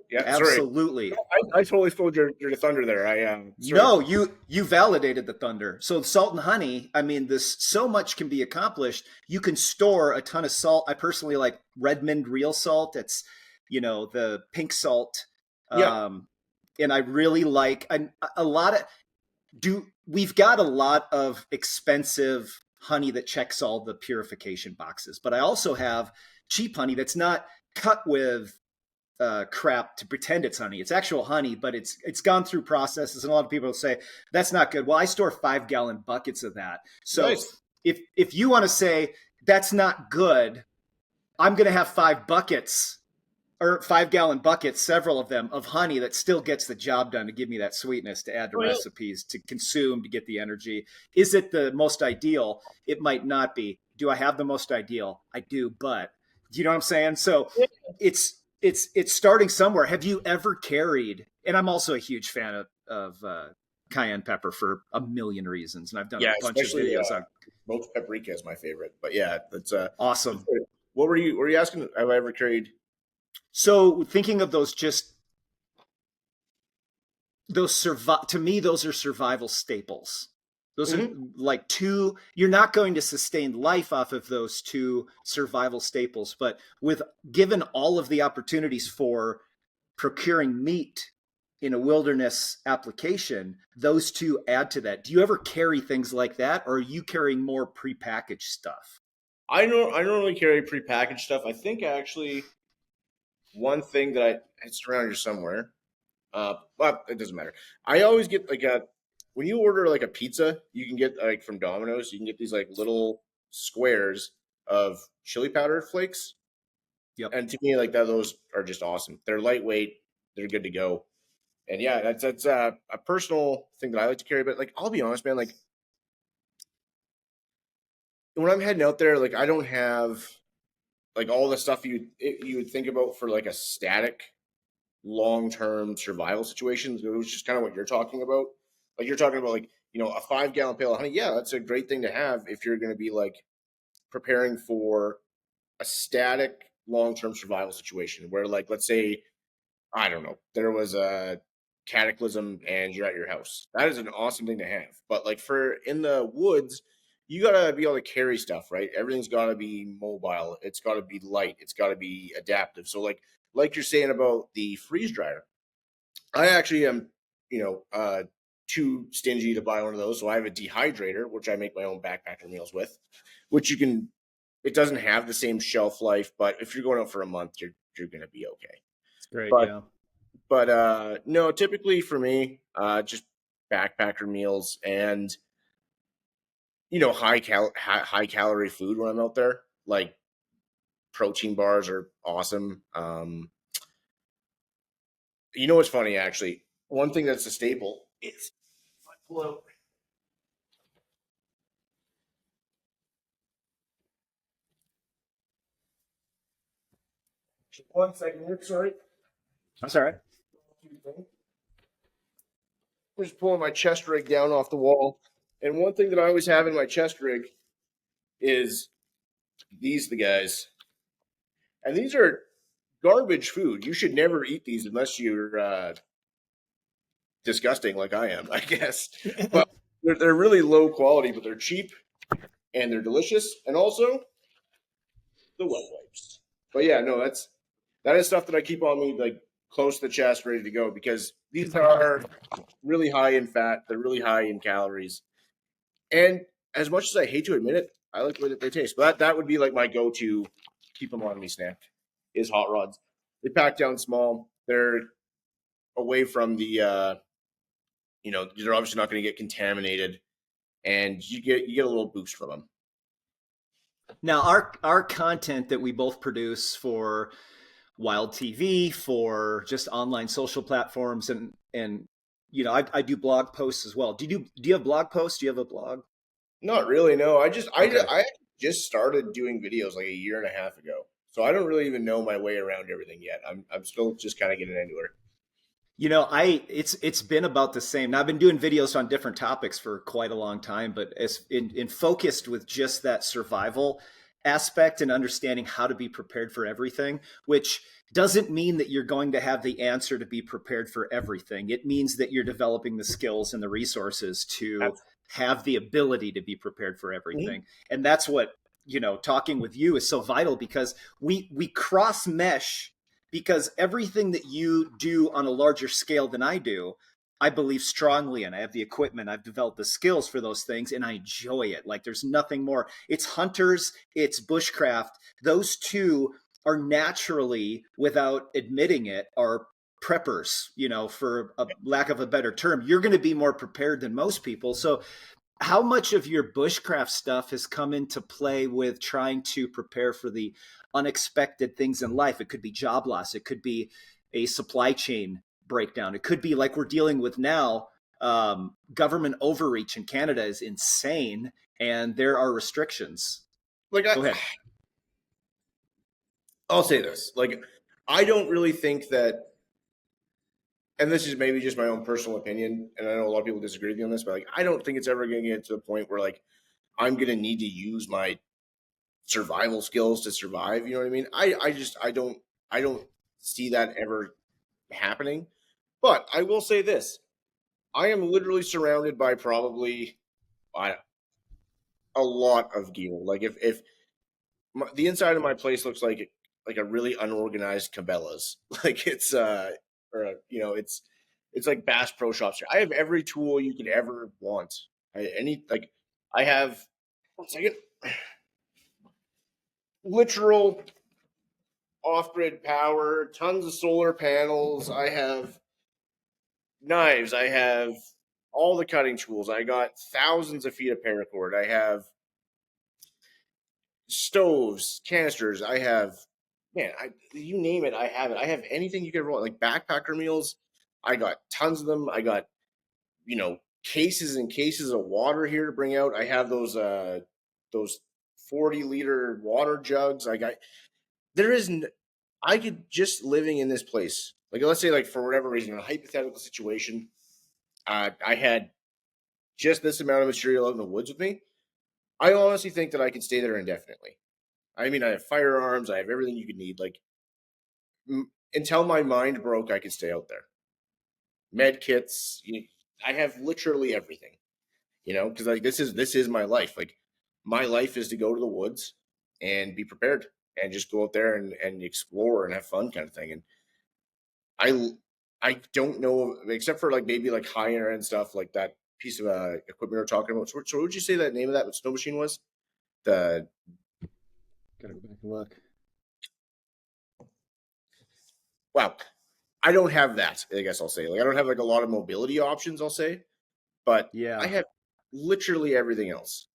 Yeah, absolutely. Sorry. I totally stole your thunder there. No, you validated the thunder. So salt and honey, I mean, so much can be accomplished. You can store a ton of salt. I personally like Redmond real salt. It's the pink salt. Yeah. And I really like we've got a lot of expensive honey that checks all the purification boxes, but I also have cheap honey that's not cut with crap to pretend it's honey. It's actual honey, but it's gone through processes, and a lot of people say that's not good. Well, I store 5-gallon buckets of that. So nice. if you want to say that's not good, I'm going to have 5 buckets or 5-gallon buckets, several of them, of honey that still gets the job done to give me that sweetness to add to recipes, to consume, to get the energy. Is it the most ideal? It might not be. Do I have the most ideal? I do, but do you know what I'm saying? So it's starting somewhere. Have you ever carried, and I'm also a huge fan of cayenne pepper for a million reasons, and I've done a bunch of videos on smoked paprika is my favorite. But yeah, that's awesome. What were you asking? Have I ever carried? So thinking of those to me, those are survival staples. Those are like two, you're not going to sustain life off of those two survival staples, but given all of the opportunities for procuring meat in a wilderness application, those two add to that. Do you ever carry things like that, or are you carrying more prepackaged stuff? I don't really carry prepackaged stuff. I think actually one thing that it's around here somewhere, but it doesn't matter. I always get like when you order like a pizza, you can get like from Domino's, you can get these like little squares of chili powder flakes. Yep. And to me, like those are just awesome. They're lightweight. They're good to go. And yeah, that's a personal thing that I like to carry. But like, I'll be honest, man, like when I'm heading out there, like I don't have like all the stuff you would think about for like a static long-term survival situation, which is kind of what you're talking about. Like you're talking about like, a 5-gallon pail of honey. Yeah, that's a great thing to have if you're going to be like preparing for a static long-term survival situation where like, let's say, I don't know, there was a cataclysm and you're at your house. That is an awesome thing to have. But like for in the woods, you got to be able to carry stuff, right? Everything's got to be mobile. It's got to be light. It's got to be adaptive. So like you're saying about the freeze dryer, I actually am too stingy to buy one of those. So I have a dehydrator, which I make my own backpacker meals with, which it doesn't have the same shelf life, but if you're going out for a month, you're going to be okay. It's great. But, Yeah. no, typically for me, just backpacker meals and, high calorie food when I'm out there, like protein bars are awesome. What's funny, actually? One thing that's a staple is if I pull out. Just 1 second here, sorry. That's all right. I'm just pulling my chest rig down off the wall. And one thing that I always have in my chest rig is the guys. And these are garbage food. You should never eat these unless you're disgusting like I am, I guess. But they're really low quality, but they're cheap and they're delicious. And also the wet wipes. But yeah, no, that is stuff that I keep on me, like close to the chest, ready to go, because these are really high in fat. They're really high in calories. And as much as I hate to admit it, I like the way that they taste. But that would be like my go-to keep them on me snack is hot rods. They pack down small. They're away from the they're obviously not going to get contaminated, and you get a little boost from them. Now, our content that we both produce for Wild TV, for just online social platforms, and I do blog posts as well. Do you have blog posts? Do you have a blog? Not really. No, I Okay. just started doing videos like a year and a half ago, so I don't really even know my way around everything yet. I'm still just kind of getting into it. It's been about the same. Now, I've been doing videos on different topics for quite a long time, but as in focused with just that survival aspect and understanding how to be prepared for everything, which doesn't mean that you're going to have the answer to be prepared for everything. It means that you're developing the skills and the resources to have the ability to be prepared for everything. And that's what, talking with you is so vital, because we cross mesh, because everything that you do on a larger scale than I do, I believe strongly in. I have the equipment, I've developed the skills for those things, and I enjoy it. Like, there's nothing more. It's hunters, it's bushcraft. Those two are naturally, without admitting it, are preppers, for a lack of a better term. You're going to be more prepared than most people. So how much of your bushcraft stuff has come into play with trying to prepare for the unexpected things in life? It could be job loss. It could be a supply chain breakdown. It could be like we're dealing with now. Government overreach in Canada is insane, and there are restrictions. Go ahead. I'll say this. Like, I don't really think that, and this is maybe just my own personal opinion, and I know a lot of people disagree with me on this, but like, I don't think it's ever going to get to the point where like I'm going to need to use my survival skills to survive. You know what I mean? I don't see that ever happening. But I will say this: I am literally surrounded by probably a lot of gear. Like if the inside of my place looks like a really unorganized Cabela's, like it's it's like Bass Pro Shops here. I have every tool you could ever want. I have 1 second. Literal off-grid power, tons of solar panels. I have knives. I have all the cutting tools. I got thousands of feet of paracord. I have stoves, canisters. I have, you name it, I have it. I have anything you could ever want, like backpacker meals. I got tons of them. I got, cases and cases of water here to bring out. I have those 40-liter water jugs. I could just living in this place. Like, let's say, like, for whatever reason, in a hypothetical situation, I had just this amount of material out in the woods with me. I honestly think that I could stay there indefinitely. I mean, I have firearms. I have everything you could need. Like, until my mind broke, I could stay out there. Med kits. I have literally everything. Because like this is my life. Like, my life is to go to the woods and be prepared and just go out there and explore and have fun, kind of thing. And I don't know, except for like maybe like higher end stuff like that piece of equipment we were talking about. So what would you say that name of that snow machine was? The Gotta go back and look. Wow, I don't have that. I guess I'll say like I don't have like a lot of mobility options. I'll say, but I Yeah. have literally everything else.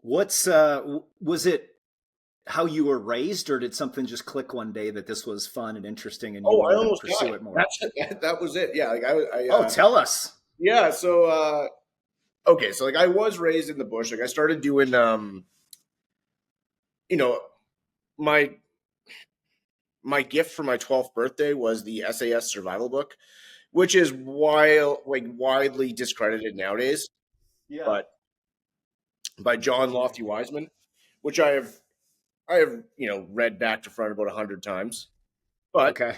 What's was it how you were raised, or did something just click one day that this was fun and interesting and you Oh, I wanted to almost pursue died. it more? That was it. Yeah, like Oh, tell us. yeah. So okay, so like I was raised in the bush. Like I started doing you know, my my gift for my 12th birthday was the SAS survival book, which is widely discredited nowadays, Yeah. but by John Lofty Wiseman, which I have read back to front about 100 times. But Okay.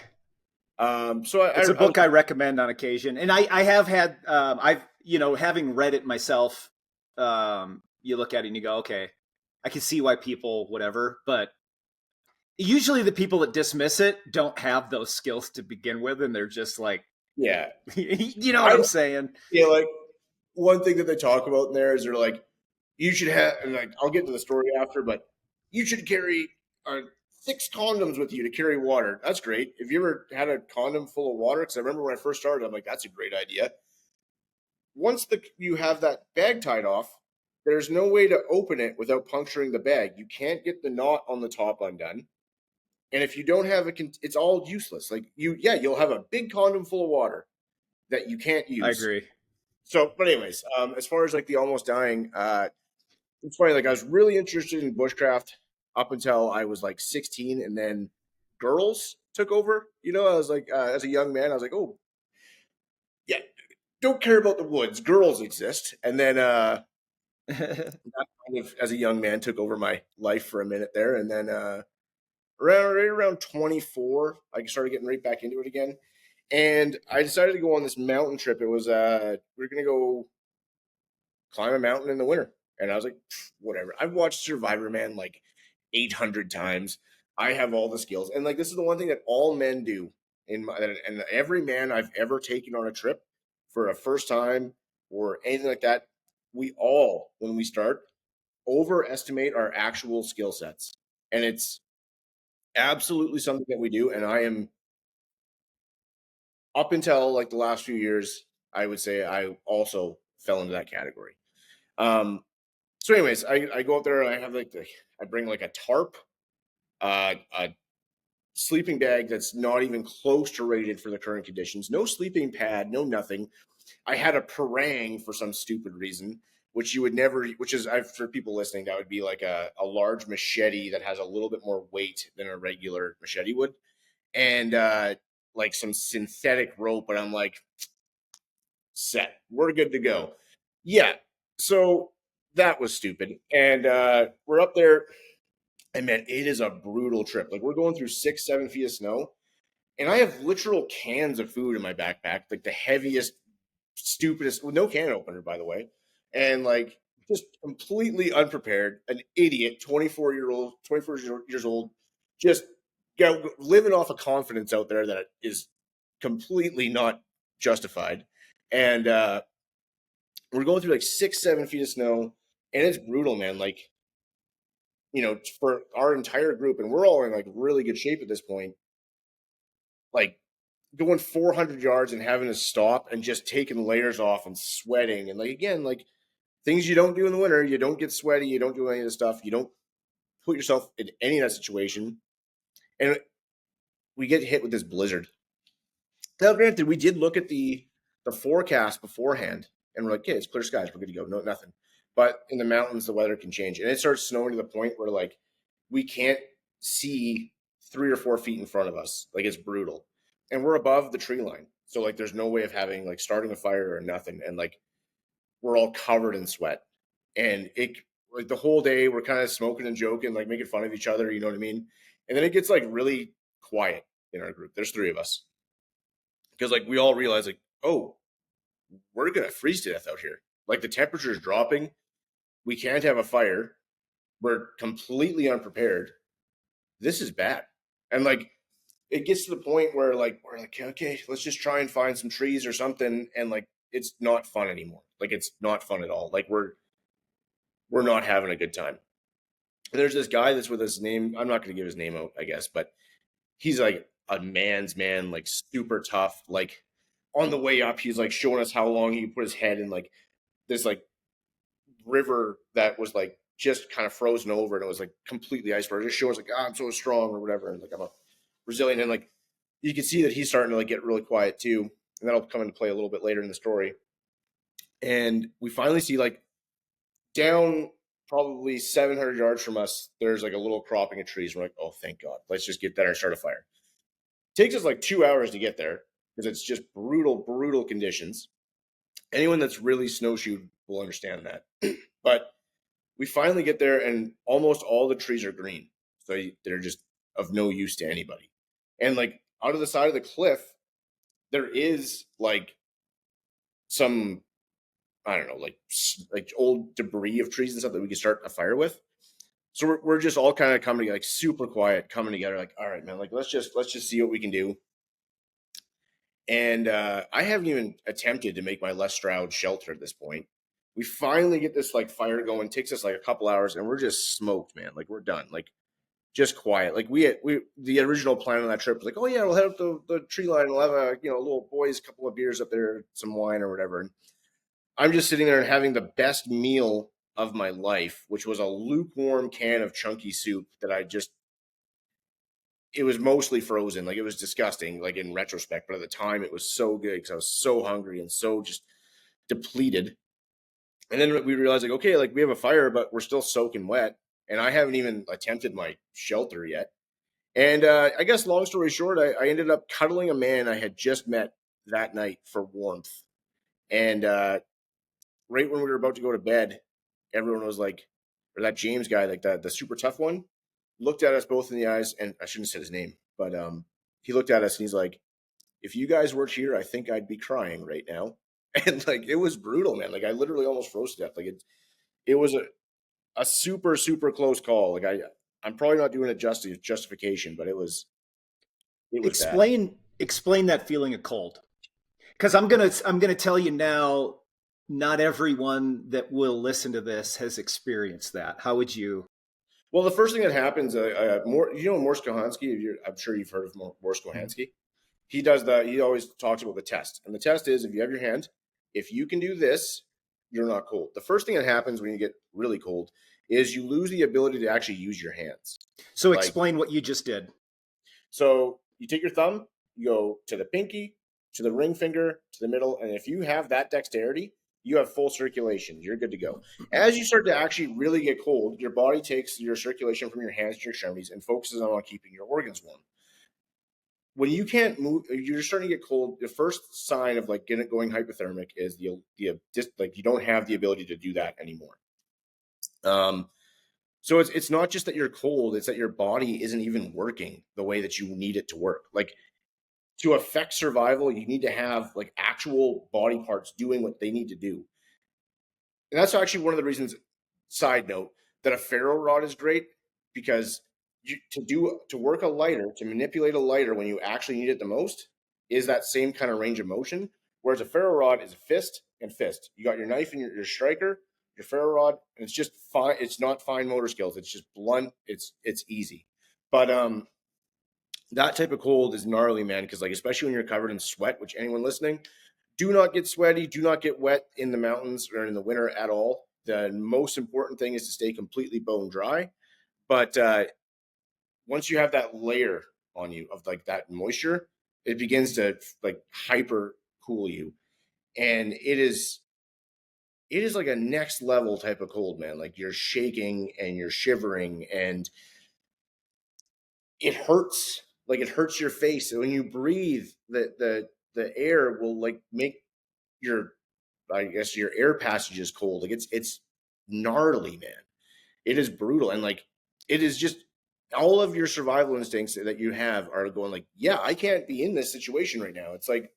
so It's a I was book I recommend on occasion, and I have had I've having read it myself. You look at it and you go, okay, I can see why people whatever, but usually the people that dismiss it don't have those skills to begin with, and they're just like, yeah you know what I I'm saying? yeah like one thing that they talk about in there is they're like you should have, and like I'll get to the story after, but you should carry 6 condoms with you to carry water. That's great. If you ever had a condom full of water, because I remember when I first started, I'm like, that's a great idea. Once you have that bag tied off, there's no way to open it without puncturing the bag. You can't get the knot on the top undone. And if you don't have it's all useless. Like you'll have a big condom full of water that you can't I use. agree. So, but anyways, as far as like the almost dying, it's funny. Like I was really interested in bushcraft up until I was like 16, and then girls took over. I was like, as a young man, I was like, oh yeah, don't care about the woods. Girls exist, and then that kind of, as a young man, took over my life for a minute there, and then right around 24, I started getting right back into it again, and I decided to go on this mountain trip. It was we are gonna go climb a mountain in the winter. And I was like, whatever. I've watched Survivor Man like 800 times. I have all the skills. And like, this is the one thing that all men do and every man I've ever taken on a trip for a first time or anything like that, we all, when we start, overestimate our actual skill sets. And it's absolutely something that we do. And I am, up until like the last few years, I would say I also fell into that category. Um, So, anyways, I go up there and I have I bring like a tarp, a sleeping bag that's not even close to rated for the current conditions, no sleeping pad, no nothing. I had a parang for some stupid reason, which you would never, which is for people listening, that would be like a large machete that has a little bit more weight than a regular machete would, and like some synthetic rope. And I'm like, set, we're good to go. Yeah. So that was stupid. And we're up there, and man, it is a brutal trip. Like we're going through 6, 7 feet of snow, and I have literal cans of food in my backpack, like the heaviest, stupidest, with no can opener, by the way, and like just completely unprepared, an idiot, 24 years old, just living off a confidence out there that is completely not justified. And we're going through like 6, 7 feet of snow, and it's brutal, man. Like, for our entire group, and we're all in like really good shape at this point, like going 400 yards and having to stop and just taking layers off and sweating. And like, again, like things you don't do in the winter, you don't get sweaty, you don't do any of this stuff, you don't put yourself in any of that situation. And we get hit with this blizzard. Now, granted, we did look at the forecast beforehand, and we're like, okay, it's clear skies, we're good to go, no nothing. But in the mountains, the weather can change, and it starts snowing to the point where like we can't see 3 or 4 feet in front of us. Like it's brutal, and we're above the tree line, so like there's no way of having like starting a fire or nothing, and like we're all covered in sweat, and it like the whole day we're kind of smoking and joking, like making fun of each other, you know what I mean? And then it gets like really quiet in our group. There's 3 of us because like we all realize like, oh, we're gonna freeze to death out here. Like the temperature is dropping. We can't have a fire. We're completely unprepared. This is bad. And like it gets to the point where like we're like, okay, let's just try and find some trees or something, and like it's not fun anymore. Like it's not fun at all. Like we're not having a good time. And there's this guy that's with us. Name I'm not going to give his name out, I guess, but he's like a man's man, like super tough. Like on the way up, he's like showing us how long he could put his head in like this like river that was like just kind of frozen over, and it was like completely iceberg. Just showing us like, I'm so strong or whatever, and like I'm a Brazilian, and like you can see that he's starting to like get really quiet too, and that'll come into play a little bit later in the story. And we finally see like down probably 700 yards from us, there's like a little cropping of trees. We're like, oh, thank God. Let's just get there and start a fire. Takes us like 2 hours to get there because it's just brutal conditions. Anyone that's really snowshoed will understand that. But we finally get there, and almost all the trees are green. So they're just of no use to anybody. And like out of the side of the cliff, there is like some, I don't know, like old debris of trees and stuff that we could start a fire with. So we're just all kind of coming like super quiet, coming together. Like, all right, man, like let's just see what we can do. And I haven't even attempted to make my Les Stroud shelter at this point. We finally get this like fire going. Takes us like a couple hours, and we're just smoked, man. Like we're done. Like just quiet. Like the original plan on that trip was like, oh yeah, we'll head up the tree line. We'll have a little boys, couple of beers up there, some wine or whatever. And I'm just sitting there and having the best meal of my life, which was a lukewarm can of chunky soup that it was mostly frozen. Like it was disgusting, like in retrospect, but at the time it was so good because I was so hungry and so just depleted. And then we realized like, okay, like we have a fire, but we're still soaking wet. And I haven't even attempted my shelter yet. And I guess long story short, I ended up cuddling a man I had just met that night for warmth. And right when we were about to go to bed, everyone was like, or that James guy, like the super tough one, looked at us both in the eyes, and I shouldn't have said his name, but he looked at us and he's like, if you guys weren't here, I think I'd be crying right now. And like it was brutal, man. Like I literally almost froze to death. Like it was a super close call. Like I'm probably not doing a justification, but it was bad. Explain that feeling of cold. Because I'm gonna tell you now, not everyone that will listen to this has experienced that. How would you? Well, the first thing that happens, Morse Kohansky. I'm sure you've heard of Morse Kohansky. He does that. He always talks about the test, and the test is if you have your hand, if you can do this, you're not cold. The first thing that happens when you get really cold is you lose the ability to actually use your hands. So explain what you just did. So you take your thumb, you go to the pinky, to the ring finger, to the middle, and if you have that dexterity, you have full circulation. You're good to go. As you start to actually really get cold, your body takes your circulation from your hands to your extremities and focuses on keeping your organs warm. When you can't move, you're starting to get cold. The first sign of like going hypothermic is like you don't have the ability to do that anymore. So it's not just that you're cold; it's that your body isn't even working the way that you need it to work. Like to affect survival, you need to have like actual body parts doing what they need to do. And that's actually one of the reasons, side note, that a ferro rod is great because to work a lighter, to manipulate a lighter when you actually need it the most is that same kind of range of motion. Whereas a ferro rod is a fist and fist. You got your knife and your striker, your ferro rod, and it's just fine. It's not fine motor skills. It's just blunt. It's easy. But that type of cold is gnarly, man, because like especially when you're covered in sweat, which anyone listening, do not get sweaty, do not get wet in the mountains or in the winter at all. The most important thing is to stay completely bone dry. But once you have that layer on you of like that moisture, it begins to like hyper cool you. And it is like a next level type of cold, man. Like you're shaking and you're shivering and it hurts. Like it hurts your face. And when you breathe, the air will like make your air passages cold. Like it's gnarly, man. It is brutal. And like it is just all of your survival instincts that you have are going like, yeah, I can't be in this situation right now. It's like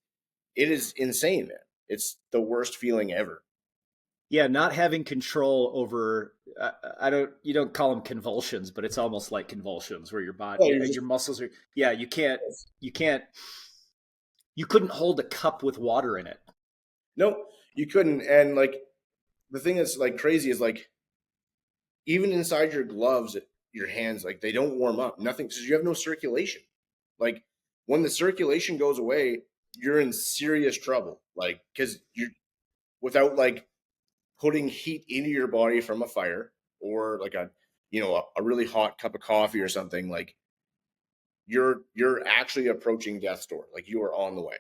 it is insane, man. It's the worst feeling ever. Yeah, not having control over I don't you don't call them convulsions, but it's almost like convulsions where your Yeah, body you're just your muscles are yeah, you can't you couldn't hold a cup with water in it. no, you couldn't. And like the thing that's like crazy is like even inside your gloves, your hands, like they don't warm up. Nothing, because you have no circulation. Like when the circulation goes away, you're in serious trouble. Like because you without like putting heat into your body from a fire or like a really hot cup of coffee or something, like you're actually approaching death's door. Like you are on the way.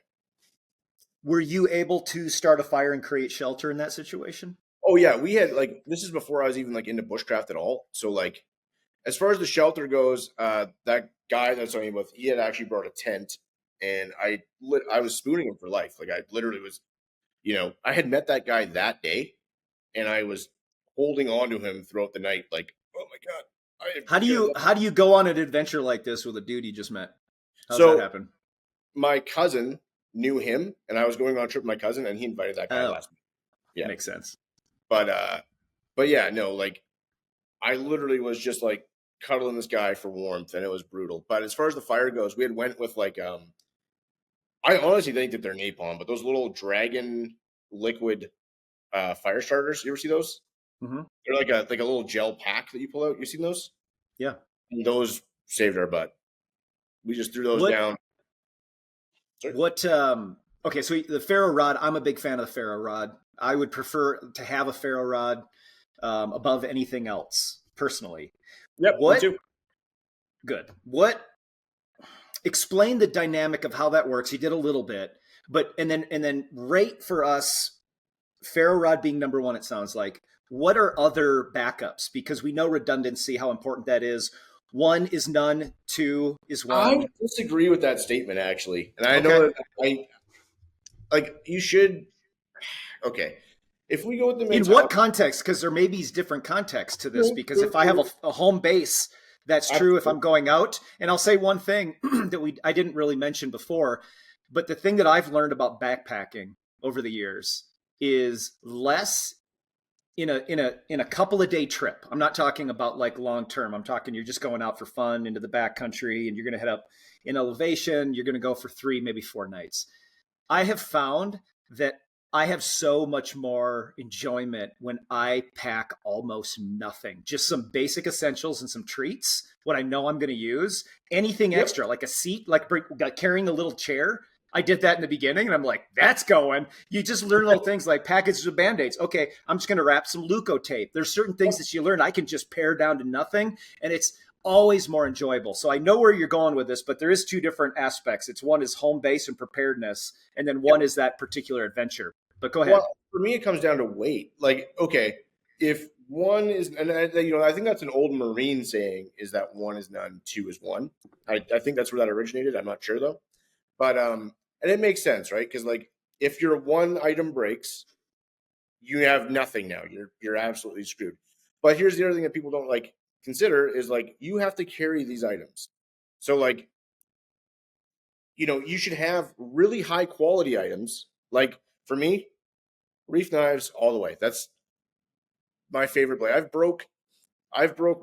Were you able to start a fire and create shelter in that situation? Oh yeah, we had like this is before I was even like into bushcraft at all. So like as far as the shelter goes, that guy that's talking about, he had actually brought a tent, and I was spooning him for life. Like I literally was, I had met that guy that day, and I was holding on to him throughout the night. Like, oh my god, How do you go on an adventure like this with a dude you just met? How's that So happen? my cousin knew him, and I was going on a trip with my cousin, and he invited that guy Oh, last week. Yeah, makes sense. but yeah, no, like I literally was just like cuddling this guy for warmth, and it was brutal. But as far as the fire goes, we had went with like I honestly think that they're napalm, but those little dragon liquid fire starters, you ever see those? Hmm. They're like a little gel pack that you pull out. You seen those? Yeah. And those saved our butt. We just threw those What down. Sorry? what okay, so the ferro rod, I'm a big fan of the ferro rod. I would prefer to have a ferro rod above anything else personally. Yep, me What too. good. What explain the dynamic of how that works. He did a little bit, but and then rate for us ferro rod being number one. It sounds like what are other backups because we know redundancy how important that is. One is none. Two is I one. disagree with that statement actually, and I know Okay. that I like you should. Okay, if we go with the In what mentality, context? Because there may be different contexts to this. Because if I have a home base, that's true. If I'm going out, and I'll say one thing that I didn't really mention before, but the thing that I've learned about backpacking over the years is less in a couple of day trip. I'm not talking about like long term. I'm talking you're just going out for fun into the backcountry, and you're going to head up in elevation. You're going to go for 3, maybe 4 nights. I have found that I have so much more enjoyment when I pack almost nothing, just some basic essentials and some treats, what I know I'm going to use. Anything yep. extra, like a seat, like carrying a little chair. I did that in the beginning and I'm like, that's going. You just learn little things like packages of band-aids. Okay, I'm just going to wrap some Leuco tape. There's certain things that you learn I can just pare down to nothing. And it's always more enjoyable. So I know where you're going with this, but there is 2 different aspects. It's one is home base and preparedness, and then one is that particular adventure. But go ahead. Well, for me, it comes down to weight. Like, okay, if one is, and I think that's an old Marine saying is that one is none, two is one. I think that's where that originated. I'm not sure though, but and it makes sense, right? Because like, if your one item breaks, you have nothing now. You're absolutely screwed. But here's the other thing that people don't like consider is like you have to carry these items. So like, you should have really high quality items. Like for me, reef knives all the way. That's my favorite blade. I've broke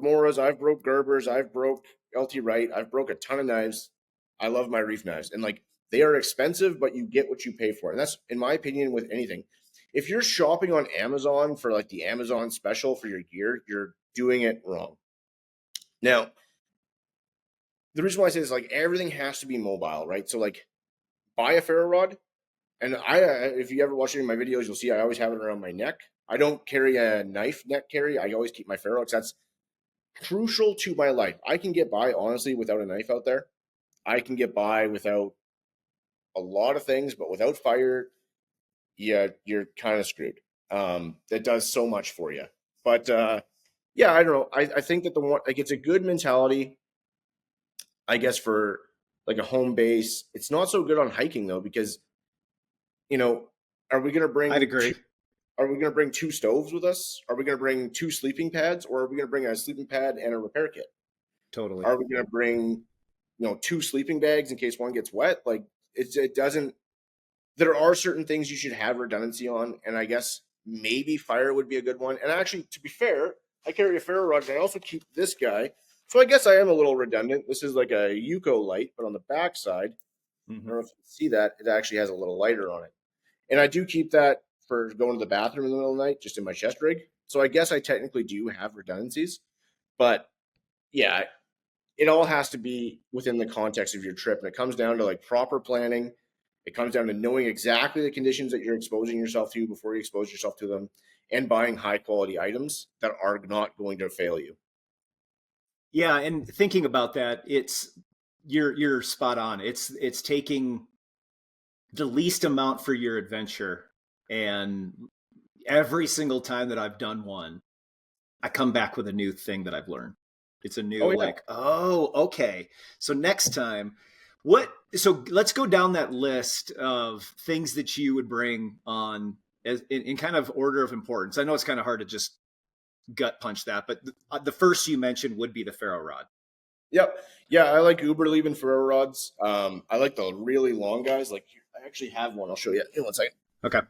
Moras, I've broke Gerbers, I've broke LT Wright, I've broke a ton of knives. I love my reef knives. And like they are expensive, but you get what you pay for. And that's in my opinion with anything. If you're shopping on Amazon for like the Amazon special for your gear, you're doing it wrong. Now, the reason why I say this, like everything has to be mobile, right? So like buy a ferro rod. And if you ever watch any of my videos, you'll see I always have it around my neck. I don't carry a knife neck carry. I always keep my ferro because that's crucial to my life. I can get by honestly without a knife out there. I can get by without a lot of things, but without fire, yeah, you're kind of screwed. That does so much for you. But yeah, I don't know. I think that the one like it's a good mentality, I guess, for like a home base. It's not so good on hiking though, because you know, are we gonna I'd bring agree. Are we going to bring 2 stoves with us? Are we going to bring 2 sleeping pads, or are we going to bring a sleeping pad and a repair kit? Totally. Are we going to bring, 2 sleeping bags in case one gets wet? Like it doesn't. There are certain things you should have redundancy on, and I guess maybe fire would be a good one. And actually, to be fair, I carry a ferro rod, and I also keep this guy. So I guess I am a little redundant. This is like a Yuko light, but on the back side, I don't know if you can see that, it actually has a little lighter on it. And I do keep that for going to the bathroom in the middle of the night, just in my chest rig. So I guess I technically do have redundancies. But yeah, it all has to be within the context of your trip. And it comes down to like proper planning. It comes down to knowing exactly the conditions that you're exposing yourself to before you expose yourself to them, and buying high quality items that are not going to fail you. Yeah, and thinking about that, you're spot on. It's taking the least amount for your adventure, and every single time that I've done one, I come back with a new thing that I've learned. It's a new okay. So next time, so let's go down that list of things that you would bring on as in kind of order of importance. I know it's kind of hard to just gut punch that, but the first you mentioned would be the ferro rod. Yep. Yeah, I like Uberleben ferro rods. I like the really long guys. Like, I actually have one. I'll show you in one second. Okay.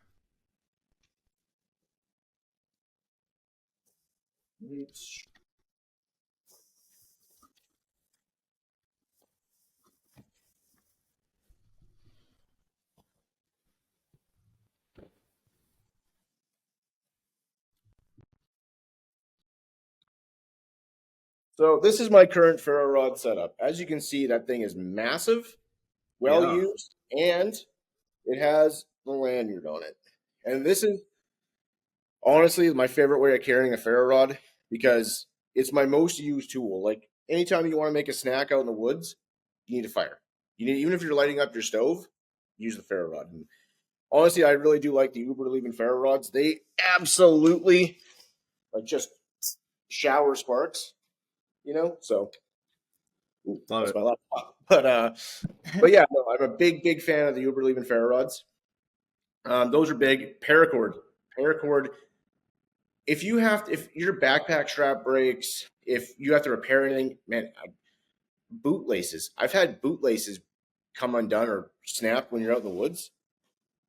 So this is my current ferro rod setup. As you can see, that thing is massive, well used, and it has the lanyard on it. And this is honestly my favorite way of carrying a ferro rod, because it's my most used tool. Like, anytime you want to make a snack out in the woods, you need a fire. You need, even if you're lighting up your stove, use the ferro rod. And honestly, I really do like the Uberleben ferro rods. They absolutely like just shower sparks, you know. So that's my laptop. But yeah, no, I'm a big fan of the Uberleben ferro rods. Those are big. Paracord. If your backpack strap breaks, if you have to repair anything, man, boot laces. I've had boot laces come undone or snap when you're out in the woods.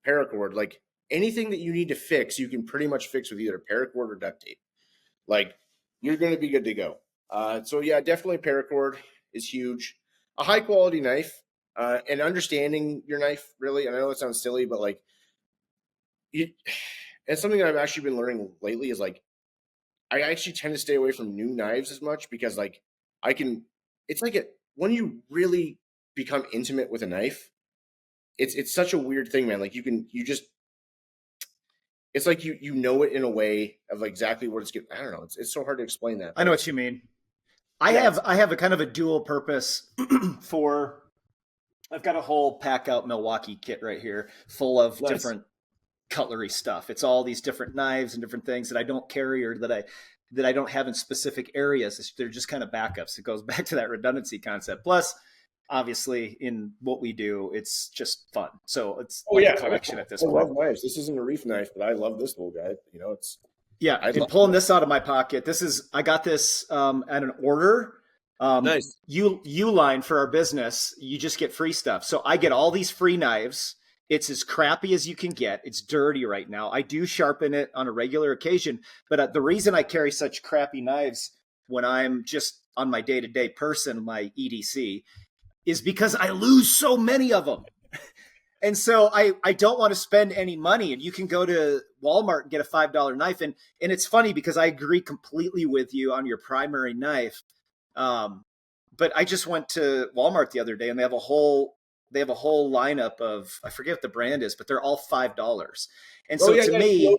Paracord, like anything that you need to fix, you can pretty much fix with either paracord or duct tape. Like, you're going to be good to go. So yeah, definitely paracord is huge. A high quality knife, and understanding your knife, really. And I know it sounds silly, but like, and something that I've actually been learning lately is like, I actually tend to stay away from new knives as much, because like it's like when you really become intimate with a knife, it's such a weird thing, man. Like, it's like you know it in a way of exactly what it's getting. I don't know. It's so hard to explain that. I know what you mean. I have a kind of a dual purpose for. I've got a whole pack out Milwaukee kit right here, full of different cutlery stuff. It's all these different knives and different things that I don't carry, or that I don't have in specific areas. They're just kind of backups. It goes back to that redundancy concept. Plus, obviously, in what we do, it's just fun. So it's a collection at this point. I love knives. This isn't a reef knife, but I love this little guy. You know, and pulling this out of my pocket. I got this at an order. Nice. Uline for our business. You just get free stuff. So I get all these free knives. It's as crappy as you can get. It's dirty right now. I do sharpen it on a regular occasion, but the reason I carry such crappy knives when I'm just on my day-to-day person, my EDC, is because I lose so many of them. And so I don't want to spend any money. And you can go to Walmart and get a $5 knife. And it's funny because I agree completely with you on your primary knife. But I just went to Walmart the other day, and they have a whole lineup of, I forget what the brand is, but they're all $5. And so to me,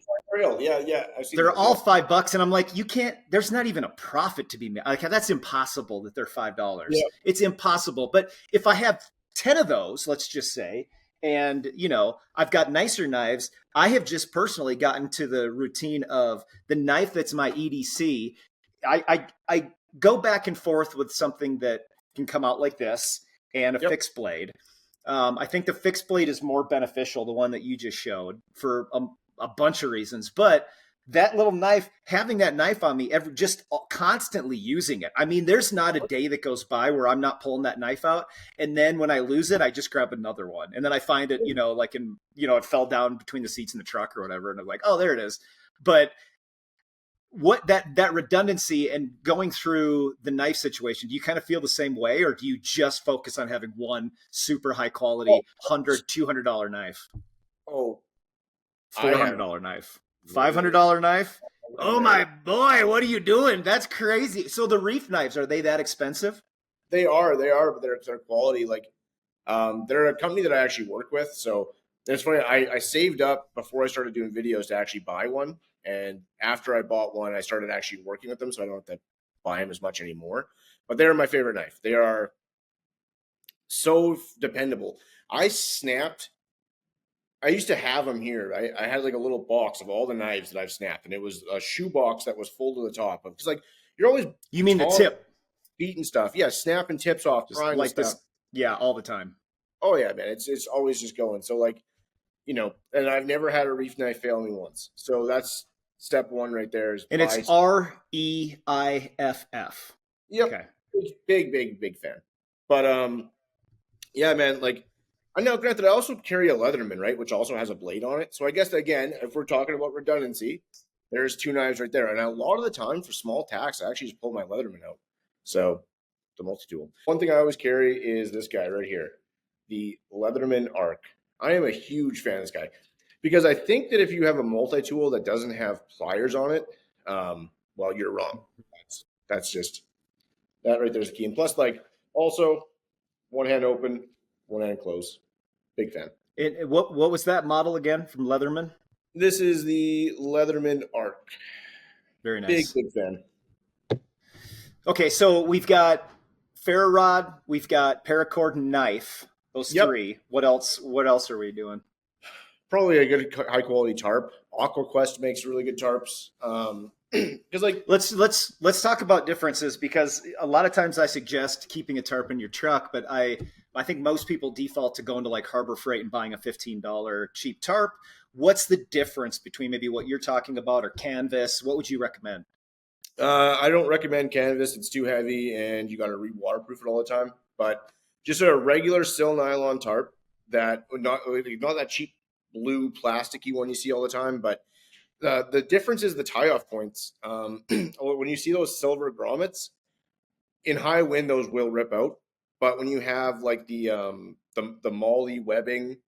they're all $5. And I'm like, you can't, there's not even a profit to be made. Like, that's impossible that they're $5. Yeah. It's impossible. But if I have 10 of those, let's just say, and I've got nicer knives, I have just personally gotten to the routine of the knife that's my EDC. I go back and forth with something that can come out like this and a fixed blade. I think the fixed blade is more beneficial, the one that you just showed, for a bunch of reasons. But that little knife, having that knife on me, just constantly using it. I mean, there's not a day that goes by where I'm not pulling that knife out. And then when I lose it, I just grab another one. And then I find it, it fell down between the seats in the truck or whatever. And I'm like, oh, there it is. But what that redundancy and going through the knife situation, do you kind of feel the same way, or do you just focus on having one super high quality $100-$200 knife, Oh, I have $400 knife, really $500 knife? in Oh there. my boy, what are you doing? That's crazy. So the reef knives, are they that expensive? They are, but their quality, like, they're a company that I actually work with. So it's funny. I saved up before I started doing videos to actually buy one, and after I bought one, I started actually working with them, so I don't have to buy them as much anymore. But they're my favorite knife. They are so dependable. I snapped. I used to have them here. I had like a little box of all the knives that I've snapped, and it was a shoe box that was full to the top. Because like you're always You mean the taught, tip? beating stuff. Yeah, snapping tips off, Just prying the like stuff. this, yeah, all the time. Oh yeah, man. It's always just going. So like, and I've never had a reef knife fail me once. So that's step one right there is And it's buy. REIFF. Yep. Okay. Big fan. But yeah, man, like I know granted I also carry a Leatherman, right, which also has a blade on it. So I guess again, if we're talking about redundancy, there's two knives right there. And a lot of the time for small tacks, I actually just pull my Leatherman out. So the multi-tool. One thing I always carry is this guy right here, the Leatherman Arc. I am a huge fan of this guy because I think that if you have a multi-tool that doesn't have pliers on it, well, you're wrong. That's just that right there's the key. And plus, like, also one hand open, one hand closed. Big fan. What was that model again from Leatherman? This is the Leatherman Arc. Very nice. Big fan. Okay, so we've got ferro rod, we've got paracord and knife. Those Yep. three. What else? What else are we doing? Probably a good high quality tarp. AquaQuest makes really good tarps. Because like Let's talk about differences, because a lot of times I suggest keeping a tarp in your truck, but I think most people default to going to like Harbor Freight and buying a $15 cheap tarp. What's the difference between maybe what you're talking about or canvas? What would you recommend? I don't recommend canvas. It's too heavy and you got to re-waterproof it all the time. But just a regular sil nylon tarp that not that cheap blue plasticky one you see all the time. But the difference is the tie-off points. When you see those silver grommets, in high wind, those will rip out. But when you have like the molly webbing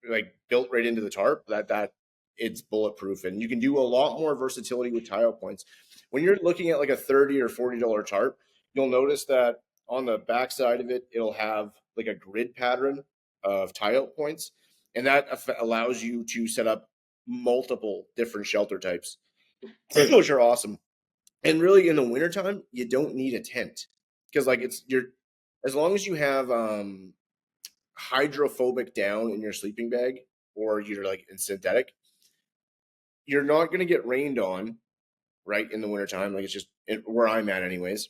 like built right into the tarp, that it's bulletproof, and you can do a lot more versatility with tie-out points. When you're looking at like a $30 or $40 tarp, you'll notice that on the back side of it, it'll have like a grid pattern of tie-out points, and that allows you to set up multiple different shelter types, which are awesome. And really, in the wintertime, you don't need a tent because like as long as you have hydrophobic down in your sleeping bag or you're like in synthetic, you're not going to get rained on, right, in the wintertime. Like it's just where I'm at anyways.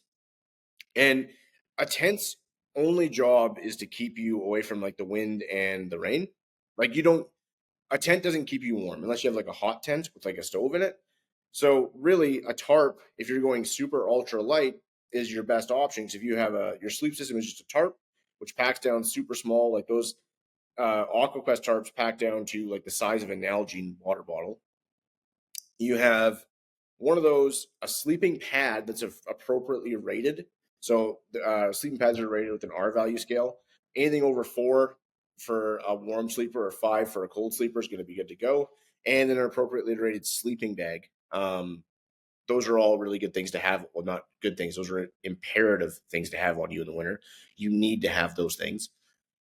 And a tent's only job is to keep you away from like the wind and the rain. Like a tent doesn't keep you warm unless you have like a hot tent with like a stove in it. So really a tarp, if you're going super ultra light, is your best option. Because if you have your sleep system is just a tarp, which packs down super small, like those AquaQuest tarps pack down to like the size of an Nalgene water bottle. You have one of those, a sleeping pad that's appropriately rated. So sleeping pads are rated with an R value scale. Anything over 4 for a warm sleeper or 5 for a cold sleeper is going to be good to go. And then an appropriately rated sleeping bag. Those are all really good things to have. Well, not good things. Those are imperative things to have on you in the winter. You need to have those things.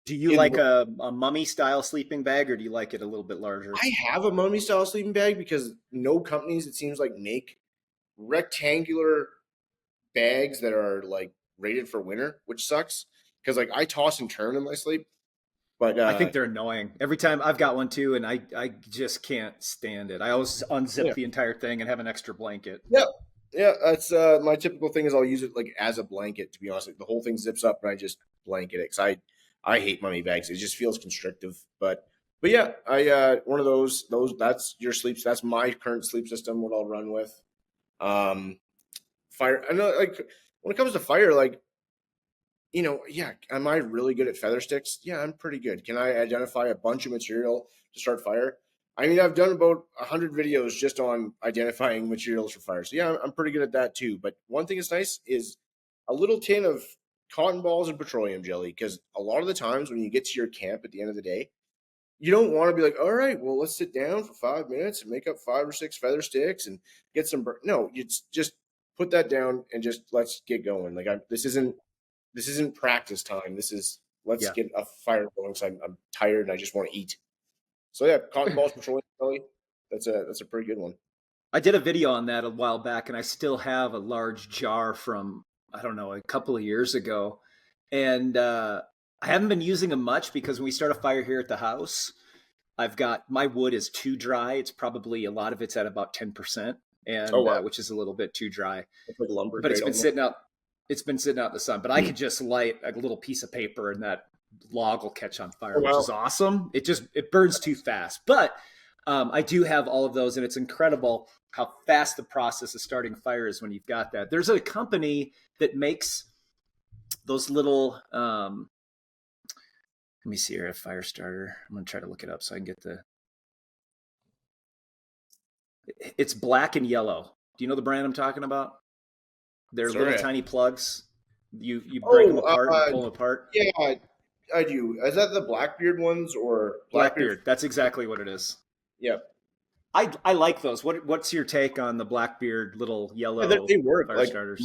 Do you like a mummy style sleeping bag, or do you like it a little bit larger? I have a mummy style sleeping bag because no companies, it seems like, make rectangular bags that are like rated for winter, which sucks because like I toss and turn in my sleep. But I think they're annoying. Every time I've got one too, and I just can't stand it. I always unzip the entire thing and have an extra blanket. Yeah, that's my typical thing is I'll use it like as a blanket. To be honest, like, the whole thing zips up and I just blanket it because I hate mummy bags. It just feels constrictive. But yeah, I one of those that's your sleep. That's my current sleep system. What I'll run with. Fire. I know, like when it comes to fire, like yeah, am I really good at feather sticks? Yeah, I'm pretty good. Can I identify a bunch of material to start fire? I mean, I've done about 100 videos just on identifying materials for fire. So yeah, I'm pretty good at that too. But one thing that's nice is a little tin of cotton balls and petroleum jelly, because a lot of the times when you get to your camp at the end of the day, you don't want to be like, all right, well, let's sit down for 5 minutes and make up 5 or 6 feather sticks and get some. No, you just put that down and just let's get going. Like this isn't practice time. This is let's Yeah. get a fire going. So I'm tired and I just want to eat. So yeah, cotton balls, petroleum jelly. That's a pretty good one. I did a video on that a while back, and I still have a large jar from, I don't know, a couple of years ago. And I haven't been using them much because when we start a fire here at the house, I've got my wood is too dry. It's probably a lot of it's at about 10%, Oh and wow, which is a little bit too dry. that's like lumber But it's grade been almost. sitting out. It's been sitting out in the sun. But I could just light a little piece of paper, and that log will catch on fire, Oh which wow, is awesome. It burns too fast, but I do have all of those, and it's incredible how fast the process of starting fire is when you've got that. There's a company that makes those little. Let me see here, a fire starter. I'm gonna try to look it up so I can get the. It's black and yellow. Do you know the brand I'm talking about? They're little sorry. tiny plugs. You break them Oh, apart and pull them apart. yeah, I do. Is that the Blackbeard ones or Blackbeard? Blackbeard. That's exactly what it is. Yeah, I like those. What's your take on the Blackbeard little yeah, yellow they work. fire Like starters?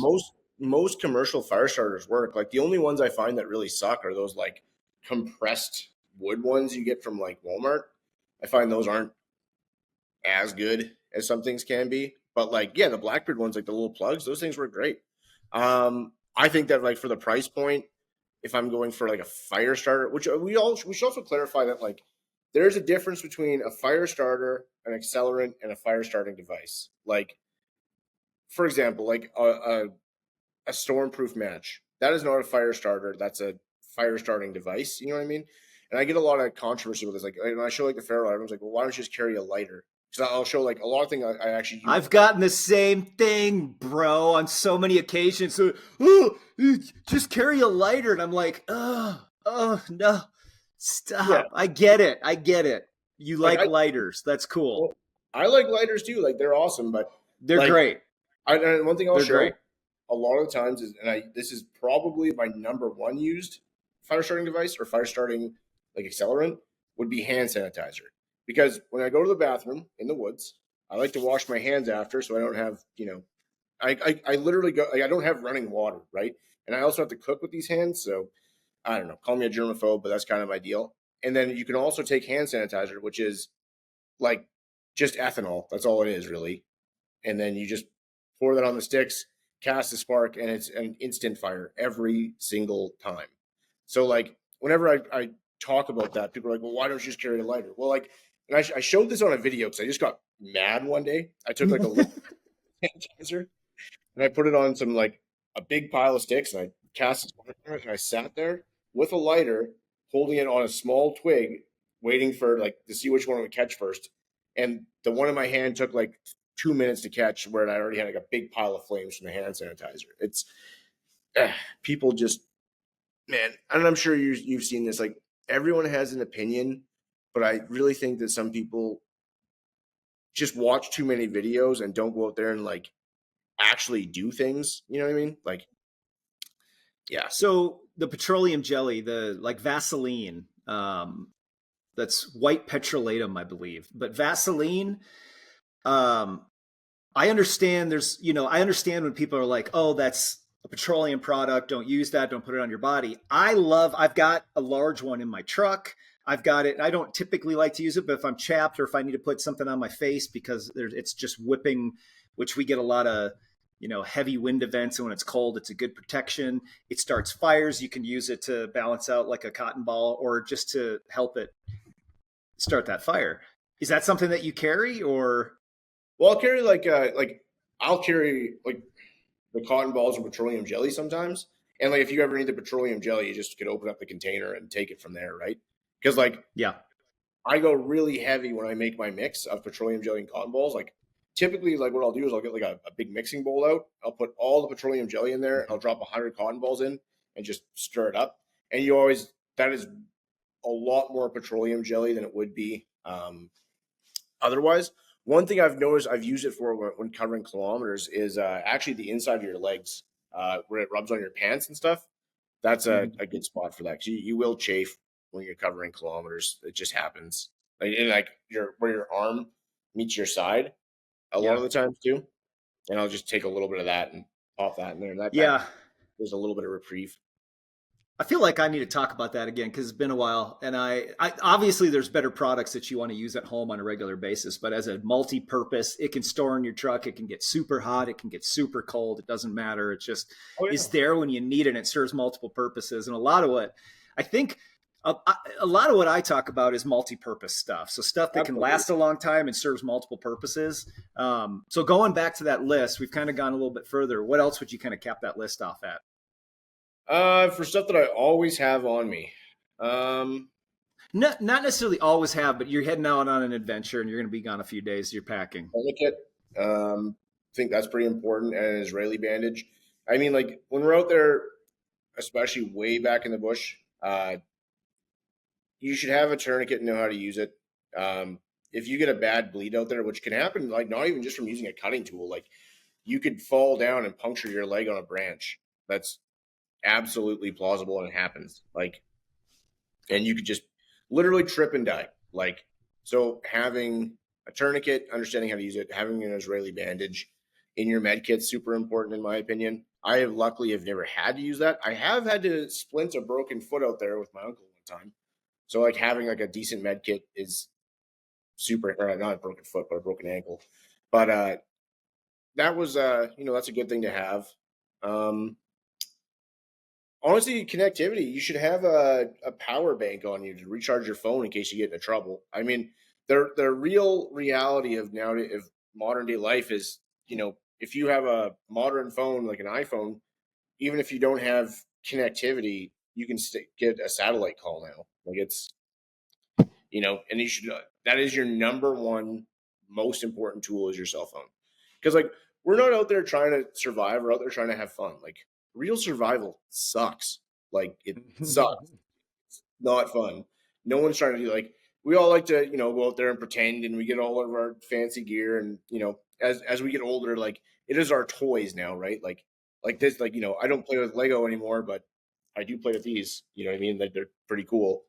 most commercial fire starters work. Like the only ones I find that really suck are those like compressed wood ones you get from like Walmart. I find those aren't as good as some things can be. But like, yeah, the Blackbeard ones, like the little plugs, those things work great. I think that like for the price point, if I'm going for like a fire starter, which we should also clarify that like there's a difference between a fire starter, an accelerant, and a fire starting device. Like, for example, like a stormproof match. That is not a fire starter. That's a fire starting device. You know what I mean? And I get a lot of controversy with this. Like, when I show like the Ferrite, everyone's like, "Well, why don't you just carry a lighter?" Because I'll show like a lot of things I actually use. I've gotten the same thing, bro, on so many occasions. So, oh, just carry a lighter, and I'm like, oh no, Yeah, stop. I get it. I get it. You like like lighters. That's cool. well, I like lighters too. Like they're awesome, but They're like great. and one thing I'll They're show great. a lot of the times is, and this is probably my number one used fire starting device or fire starting like accelerant would be hand sanitizer. Because when I go to the bathroom in the woods, I like to wash my hands after, so I don't have I literally go like I don't have running water, right? And I also have to cook with these hands, so I don't know. Call me a germaphobe, but that's kind of my deal. And then you can also take hand sanitizer, which is like just ethanol. That's all it is, really. And then you just pour that on the sticks, cast a spark, and it's an instant fire every single time. So like whenever I talk about that, people are like, "Well, why don't you just carry a lighter?" Well, like, and I showed this on a video because I just got mad one day. I took like a liquid sanitizer and I put it on some like a big pile of sticks and I cast a spark on it and I sat there with a lighter, holding it on a small twig, waiting for like to see which one would catch first. And the one in my hand took like 2 minutes to catch, where I already had like a big pile of flames from the hand sanitizer. It's people just man, and I'm sure you've seen this. Like everyone has an opinion, but I really think that some people just watch too many videos and don't go out there and like actually do things. You know what I mean? Like, yeah. So the petroleum jelly, the like Vaseline, that's white petrolatum, I believe. But Vaseline, um, I understand I understand when people are like, oh, that's a petroleum product. Don't use that. Don't put it on your body. I've got a large one in my truck. I've got it. I don't typically like to use it, but if I'm chapped or if I need to put something on my face because it's just whipping, which we get a lot of, heavy wind events. And when it's cold, it's a good protection. It starts fires. You can use it to balance out like a cotton ball or just to help it start that fire. Is that something that you carry or? Well, I'll carry like I'll carry like the cotton balls and petroleum jelly sometimes. And like if you ever need the petroleum jelly, you just could open up the container and take it from there, right? Because like Yeah. I go really heavy when I make my mix of petroleum jelly and cotton balls. Like typically, like what I'll do is I'll get like a big mixing bowl out. I'll put all the petroleum jelly in there. I'll drop 100 cotton balls in and just stir it up. And that is a lot more petroleum jelly than it would be otherwise. One thing I've noticed I've used it for when covering kilometers is actually the inside of your legs, where it rubs on your pants and stuff. That's a good spot for that, because you will chafe when you're covering kilometers. It just happens. Like where your arm meets your side a lot Yeah. of the times too. And I'll just take a little bit of that and pop that in there. And that Yeah. there's a little bit of reprieve. I feel like I need to talk about that again because it's been a while, and I obviously there's better products that you want to use at home on a regular basis, but as a multi-purpose, it can store in your truck. It can get super hot. It can get super cold. It doesn't matter. It just Oh yeah. is there when you need it. And it serves multiple purposes, and a lot of what I think. A lot of what I talk about is multi-purpose stuff. So stuff that can Absolutely. last a long time and serves multiple purposes. So going back to that list, we've kind of gone a little bit further. What else would you kind of cap that list off at? For stuff that I always have on me. Not necessarily always have, but you're heading out on an adventure and you're going to be gone a few days. You're packing. Tourniquet. I think that's pretty important, and an Israeli bandage. I mean, like when we're out there, especially way back in the bush, you should have a tourniquet and know how to use it. If you get a bad bleed out there, which can happen, like not even just from using a cutting tool, like you could fall down and puncture your leg on a branch. That's absolutely plausible, and it happens. Like, and you could just literally trip and die. Like, so having a tourniquet, understanding how to use it, having an Israeli bandage in your med kit, super important in my opinion. I have luckily have never had to use that. I have had to splint a broken foot out there with my uncle one time. So like having like a decent med kit is super, or not a broken foot, but a broken ankle. But that was that's a good thing to have. Um, Honestly, connectivity. You should have a power bank on you to recharge your phone in case you get into trouble. I mean, the real reality of of modern day life is, if you have a modern phone like an iPhone, even if you don't have connectivity, you can get a satellite call now. Like it's, and you should, that is your number one most important tool is your cell phone. Because like we're not out there trying to survive, we're out there trying to have fun. Like real survival sucks. Like it sucks. It's not fun. No one's trying to do, like, we all like to, go out there and pretend, and we get all of our fancy gear, and as we get older, like it is our toys now, right? Like this, like, I don't play with Lego anymore, but I do play with these. You know what I mean? Like they're pretty cool.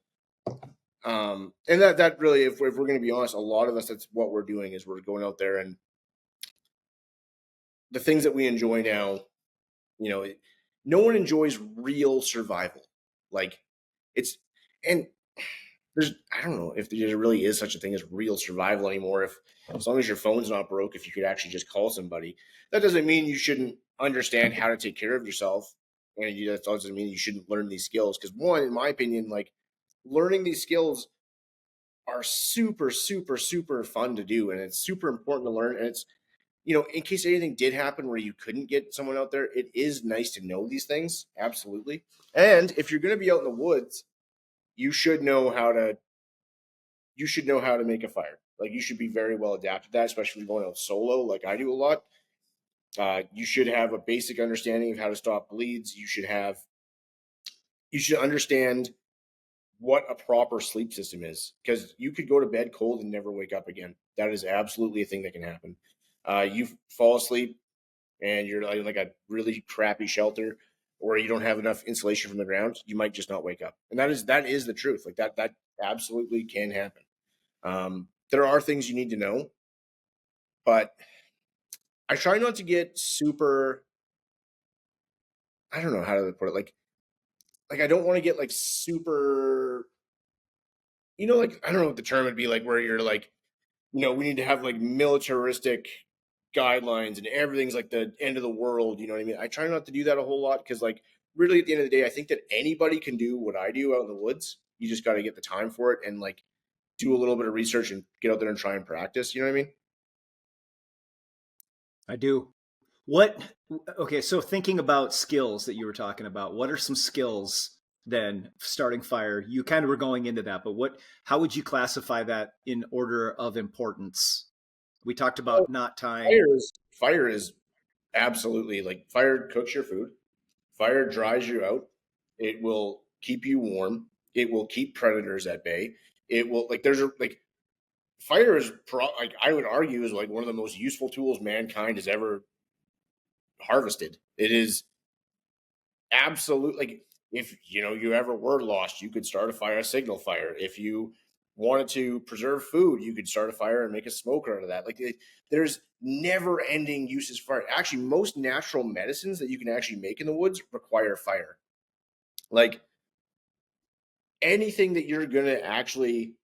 And that really, if we're going to be honest, a lot of us, that's what we're doing, is we're going out there, and the things that we enjoy now, no one enjoys real survival. Like it's, and I don't know if there really is such a thing as real survival anymore. If, as long as your phone's not broke, if you could actually just call somebody, that doesn't mean you shouldn't understand how to take care of yourself. And that doesn't mean you shouldn't learn these skills. Because one, in my opinion, like learning these skills are super, super, super fun to do. And it's super important to learn. And it's, in case anything did happen where you couldn't get someone out there, it is nice to know these things. Absolutely. And if you're going to be out in the woods, you should know how to make a fire. Like you should be very well adapted to that, especially if you're going out solo, like I do a lot. You should have a basic understanding of how to stop bleeds. You should understand what a proper sleep system is, because you could go to bed cold and never wake up again. That is absolutely a thing that can happen. You fall asleep and you're like a really crappy shelter, or you don't have enough insulation from the ground, you might just not wake up. And that is the truth. Like that absolutely can happen. There are things you need to know, but I try not to get super. I don't know how to put it. Like I don't want to get like super. Like I don't know what the term would be. Like where you're like, we need to have like militaristic guidelines and everything's like the end of the world. You know what I mean? I try not to do that a whole lot, because like really at the end of the day, I think that anybody can do what I do out in the woods. You just got to get the time for it and like do a little bit of research and get out there and try and practice. You know what I mean? I do. What? Okay, so thinking about skills that you were talking about, what are some skills then starting fire? You kind of were going into that, but how would you classify that in order of importance? We talked Well, about not tying. fire is absolutely, like, fire cooks your food. Fire dries you out. It will keep you warm. It will keep predators at bay. It will, like, there's a, like, fire is like I would argue is like one of the most useful tools mankind has ever harvested. It is absolute. Like if you ever were lost, you could start a fire, a signal fire. If you wanted to preserve food, you could start a fire and make a smoker out of that. Like there's never ending uses for fire. Actually, most natural medicines that you can actually make in the woods require fire. Like anything that you're gonna actually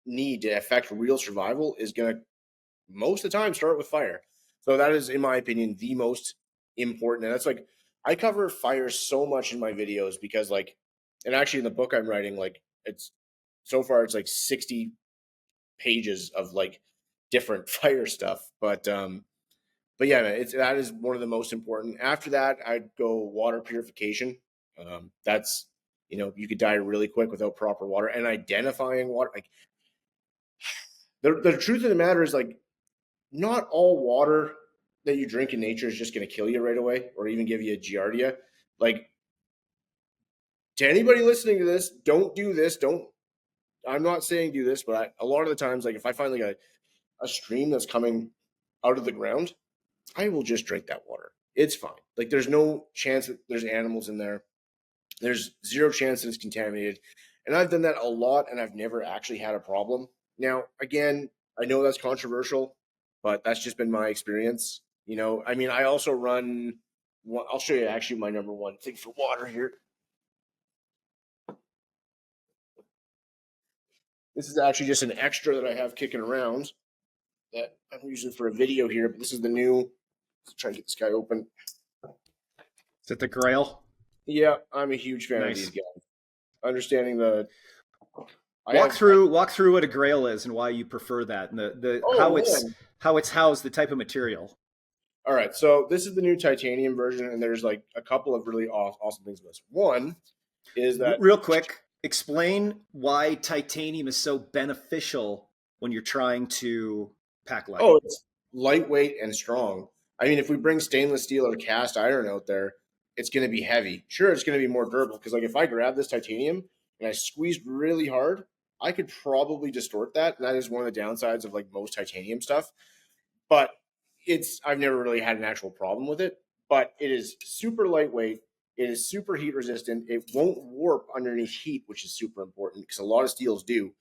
need to affect real survival is gonna most of the time start with fire. So that is, in my opinion, the most important. And that's like I cover fire so much in my videos because like, and actually in the book I'm writing, like it's so far it's like 60 pages of like different fire stuff. But yeah, man, that is one of the most important. After that, I'd go water purification. That's you could die really quick without proper water and identifying water. Like the truth of the matter is like not all water that you drink in nature is just going to kill you right away or even give you a giardia. Like to anybody listening to this, don't do this. I'm not saying do this, but a lot of the times, like if I find like a stream that's coming out of the ground, I will just drink that water. It's fine. Like there's no chance that there's animals in there. There's zero chance that it's contaminated. And I've done that a lot and I've never actually had a problem. Now, again, I know that's controversial, but that's just been my experience. I mean, I also run, I'll show you actually my number one thing for water here. This is actually just an extra that I have kicking around that I'm using for a video here, but this is the new, let's try and get this guy open. Is it the Grail? Yeah, I'm a huge fan of these guys. Understanding walk through what a Grail is and why you prefer that, and how it's housed, the type of material. All right, so this is the new titanium version, and there's like a couple of really awesome things about this. One is that real quick, explain why titanium is so beneficial when you're trying to pack light. Oh, it's lightweight and strong. I mean, if we bring stainless steel or cast iron out there, it's going to be heavy. Sure, it's going to be more durable because like if I grab this titanium and I squeezed really hard, I could probably distort that. And that is one of the downsides of like most titanium stuff. But I've never really had an actual problem with it, but it is super lightweight. It is super heat resistant. It won't warp underneath heat, which is super important because a lot of steels do.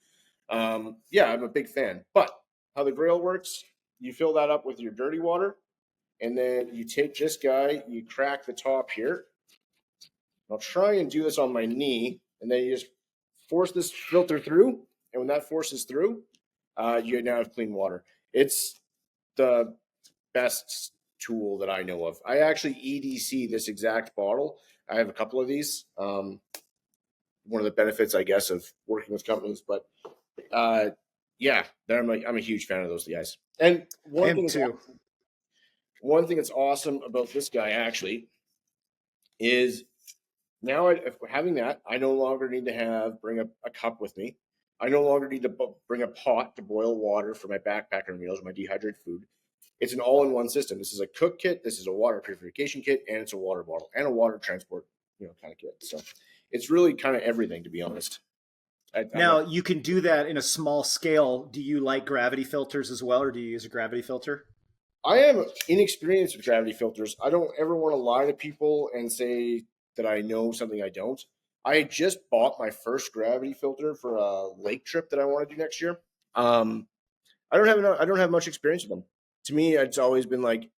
Yeah, I'm a big fan. But how the Grail works, you fill that up with your dirty water, and then you take this guy, you crack the top here. I'll try and do this on my knee, and then you just force this filter through, and when that forces through, you now have clean water. It's the best tool that I know of. I actually EDC this exact bottle. I have a couple of these. One of the benefits, I guess, of working with companies, but yeah, I'm a huge fan of those guys. And one thing that's awesome about this guy actually is now having that, I no longer need to bring a cup with me. I no longer need to bring a pot to boil water for my backpacker meals, my dehydrated food. It's an all-in-one system. This is a cook kit, this is a water purification kit, and it's a water bottle and a water transport, kind of kit. So it's really kind of everything, to be honest. Now you can do that in a small scale. Do you like gravity filters as well, or do you use a gravity filter? I am inexperienced with gravity filters. I don't ever want to lie to people and say that I know something I don't. I just bought my first gravity filter for a lake trip that I want to do next year. I don't have much experience with them. To me, it's always been like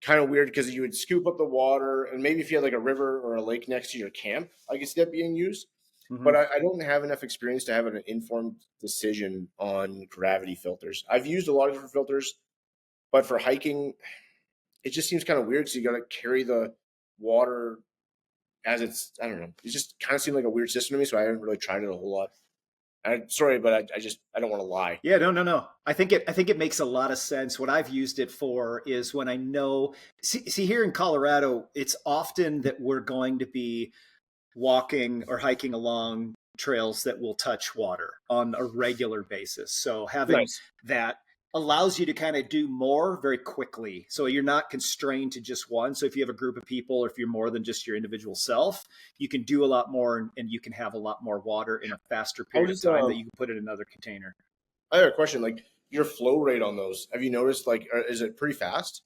kind of weird because you would scoop up the water, and maybe if you had like a river or a lake next to your camp, I could see that being used. Mm-hmm. But I don't have enough experience to have an informed decision on gravity filters. I've used a lot of different filters, but for hiking, it just seems kind of weird because you got to carry the water as it's, I don't know. It just kind of seemed like a weird system to me, so I haven't really tried it a whole lot. Sorry, but I don't want to lie. Yeah, no. I think it makes a lot of sense. What I've used it for is when I know, see here in Colorado, it's often that we're going to be walking or hiking along trails that will touch water on a regular basis. So having that allows you to kind of do more very quickly. So you're not constrained to just one. So if you have a group of people, or if you're more than just your individual self, you can do a lot more, and you can have a lot more water in a faster period of time that you can put in another container. I have a question. Like your flow rate on those, have you noticed? Like, is it pretty fast?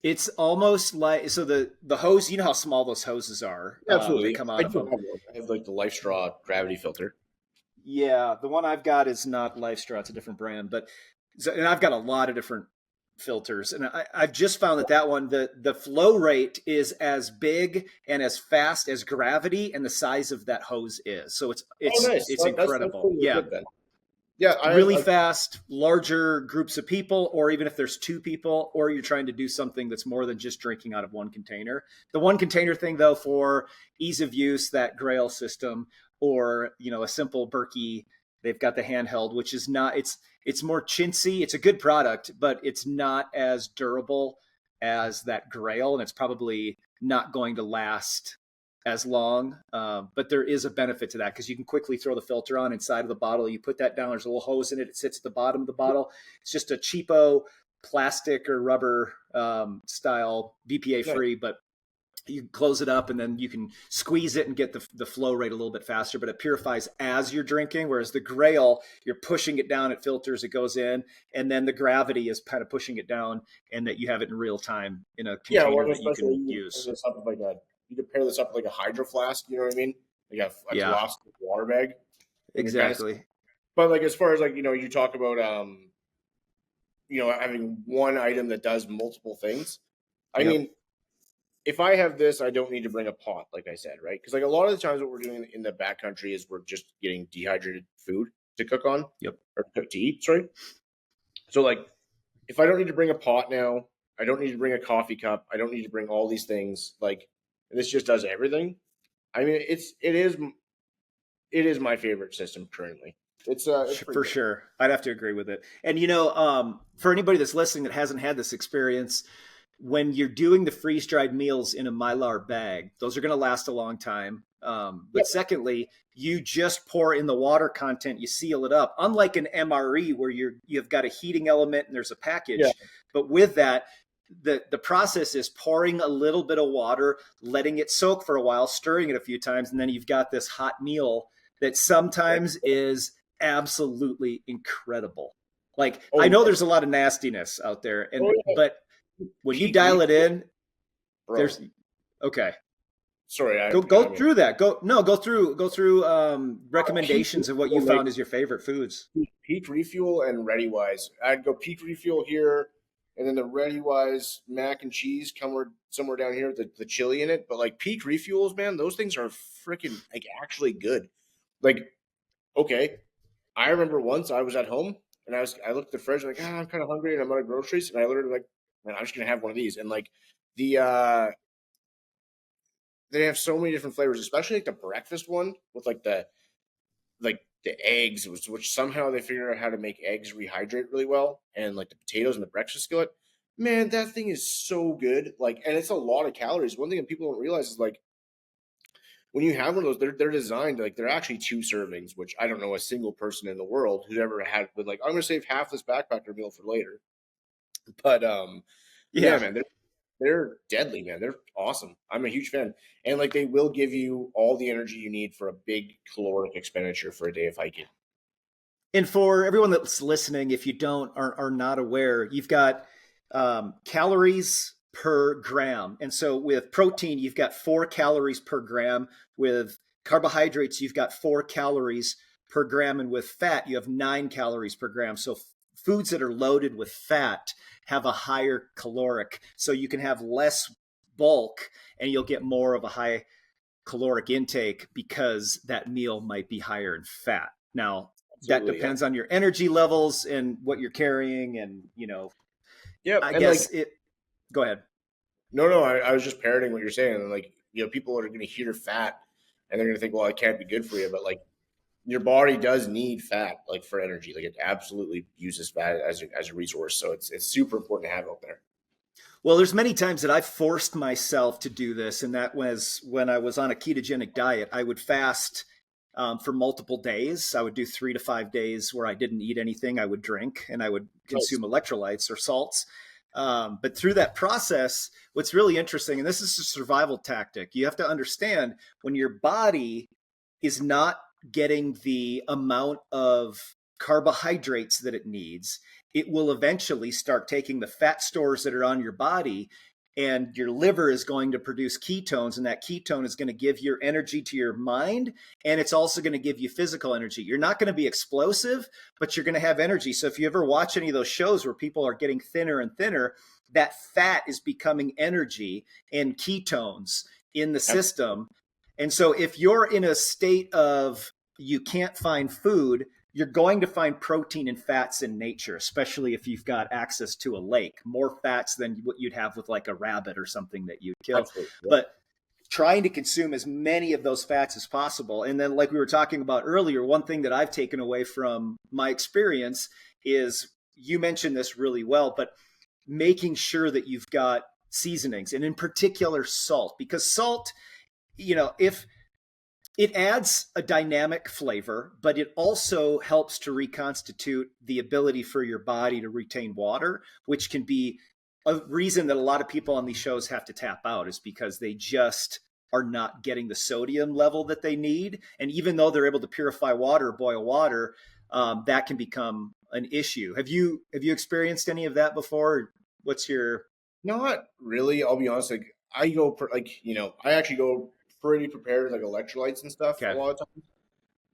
It's almost like, so the hose, you know how small those hoses are. Yeah, absolutely. They come I out of do them. have one. I have like the Life Straw gravity filter. Yeah, the one I've got is not LifeStraw; it's a different brand. But and I've got a lot of different filters, and I've just found that one, the flow rate is as big and as fast as gravity, and the size of that hose is. So it's Oh, it's nice. it's That's incredible. pretty Yeah, legit then. Yeah, really fast, larger groups of people, or even if there's two people, or you're trying to do something that's more than just drinking out of one container. The one container thing, though, for ease of use, that Grail system, or a simple Berkey, they've got the handheld, which is not, it's more chintzy. It's a good product, but it's not as durable as that Grail, and it's probably not going to last as long. But there is a benefit to that, because you can quickly throw the filter on inside of the bottle. You put that down, there's a little hose in it. It sits at the bottom of the bottle. It's just a cheapo plastic or rubber style, BPA free, but you can close it up and then you can squeeze it and get the flow rate a little bit faster, but it purifies as you're drinking. Whereas the Grail, you're pushing it down, it filters, it goes in, and then the gravity is kind of pushing it down, and that you have it in real time in a container that you can use. You could pair this up with like a hydro flask. You know what I mean? Like a Yeah, glass water bag. exactly. But like as far as like you talk about having one item that does multiple things. I Yep. mean, if I have this, I don't need to bring a pot, like I said, right? Because like a lot of the times, what we're doing in the backcountry is we're just getting dehydrated food to cook on, Yep. or cook to eat. Sorry. So like, if I don't need to bring a pot now, I don't need to bring a coffee cup. I don't need to bring all these things. Like, this just does everything. I mean, it is my favorite system currently. It's For pretty good. sure. I'd have to agree with it. And for anybody that's listening that hasn't had this experience, when you're doing the freeze dried meals in a Mylar bag, those are going to last a long time. But Yep. secondly, you just pour in the water content, you seal it up, unlike an MRE where you've got a heating element and there's a package. Yeah. But with that, the process is pouring a little bit of water, letting it soak for a while, stirring it a few times, and then you've got this hot meal that sometimes is absolutely incredible. Like, I know there's a lot of nastiness out there, but when you dial it in, bro. there's okay. Sorry, Go through that. Go through recommendations of what you found as your favorite foods. Peak Refuel and Ready Wise. I'd go Peak Refuel here, and then the Ready Wise mac and cheese somewhere down here with the chili in it. But like Peak Refuels, man, those things are freaking like actually good. Like, okay, I remember once I was at home and I looked at the fridge like, I'm kind of hungry and I'm out of groceries, and I literally like, man, I'm just gonna have one of these. And like the they have so many different flavors, especially like the breakfast one with like the eggs, which somehow they figure out how to make eggs rehydrate really well, and like the potatoes in the breakfast skillet. Man, that thing is so good. Like, and it's a lot of calories. One thing that people don't realize is like when you have one of those, they're designed like they're actually 2 servings, which I don't know a single person in the world who's ever had. But like, I'm gonna save half this backpacker meal for later. But yeah, man, they're deadly, man. They're awesome. I'm a huge fan. And like they will give you all the energy you need for a big caloric expenditure for a day of hiking. And for everyone that's listening, if you are not aware, you've got calories per gram. And so with protein, you've got 4 calories per gram. With carbohydrates, you've got 4 calories per gram. And with fat, you have 9 calories per gram. So foods that are loaded with fat have a higher caloric. So you can have less bulk and you'll get more of a high caloric intake because that meal might be higher in fat. Now, that depends on your energy levels and what you're carrying, and yeah, I guess go ahead. No, I was just parroting what you're saying. And like, people are going to hear fat and they're going to think, well, it can't be good for you. But like, your body does need fat, like for energy. Like, it absolutely uses fat as a resource. So it's super important to have out there. Well, there's many times that I've forced myself to do this, and that was when I was on a ketogenic diet. I would fast for multiple days. I would do 3 to 5 days where I didn't eat anything. I would drink and I would consume electrolytes or salts. But through that process, what's really interesting, and this is a survival tactic, you have to understand when your body is not getting the amount of carbohydrates that it needs, it will eventually start taking the fat stores that are on your body, and your liver is going to produce ketones, and that ketone is going to give your energy to your mind, and it's also going to give you physical energy. You're not going to be explosive, but you're going to have energy. So if you ever watch any of those shows where people are getting thinner and thinner, that fat is becoming energy and ketones in the system. And so if you're in a state of you can't find food, you're going to find protein and fats in nature, especially if you've got access to a lake, more fats than what you'd have with like a rabbit or something that you'd kill. Absolutely, yeah. But trying to consume as many of those fats as possible. And then like we were talking about earlier, one thing that I've taken away from my experience is, you mentioned this really well, but making sure that you've got seasonings, and in particular salt, because salt, if it adds a dynamic flavor, but it also helps to reconstitute the ability for your body to retain water, which can be a reason that a lot of people on these shows have to tap out, is because they just are not getting the sodium level that they need. And even though they're able to purify water, boil water, that can become an issue. Have you experienced any of that before? What's your... Not really. I'll be honest. Like I actually go pretty prepared with like electrolytes and stuff a lot of times.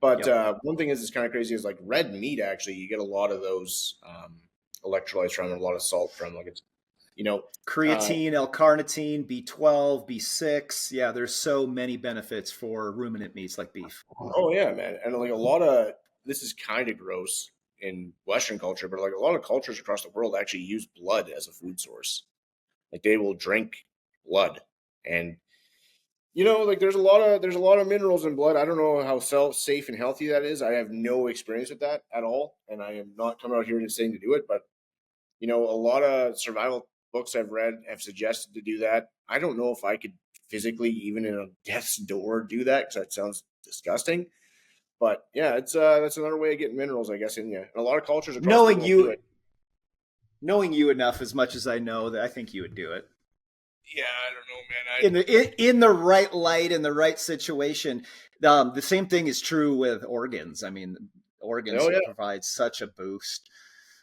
But one thing is kind of crazy is like red meat. Actually, you get a lot of those electrolytes from, and a lot of salt from. Like it's creatine, L-carnitine, B12, B6. Yeah, there's so many benefits for ruminant meats like beef. Oh yeah, man. And like a lot of this is kind of gross in Western culture, but like a lot of cultures across the world actually use blood as a food source. Like they will drink blood, and like there's a lot of minerals in blood. I don't know how safe and healthy that is. I have no experience with that at all, and I am not coming out here to saying to do it. But a lot of survival books I've read have suggested to do that. I don't know if I could physically, even in a death's door, do that, because that sounds disgusting. But yeah, it's that's another way of getting minerals, I guess, in you. And a lot of cultures across the world do it. Knowing you enough, as much as I know, that I think you would do it. Yeah, I don't know, man. In the right light, in the right situation. The same thing is true with organs. I mean, organs provide such a boost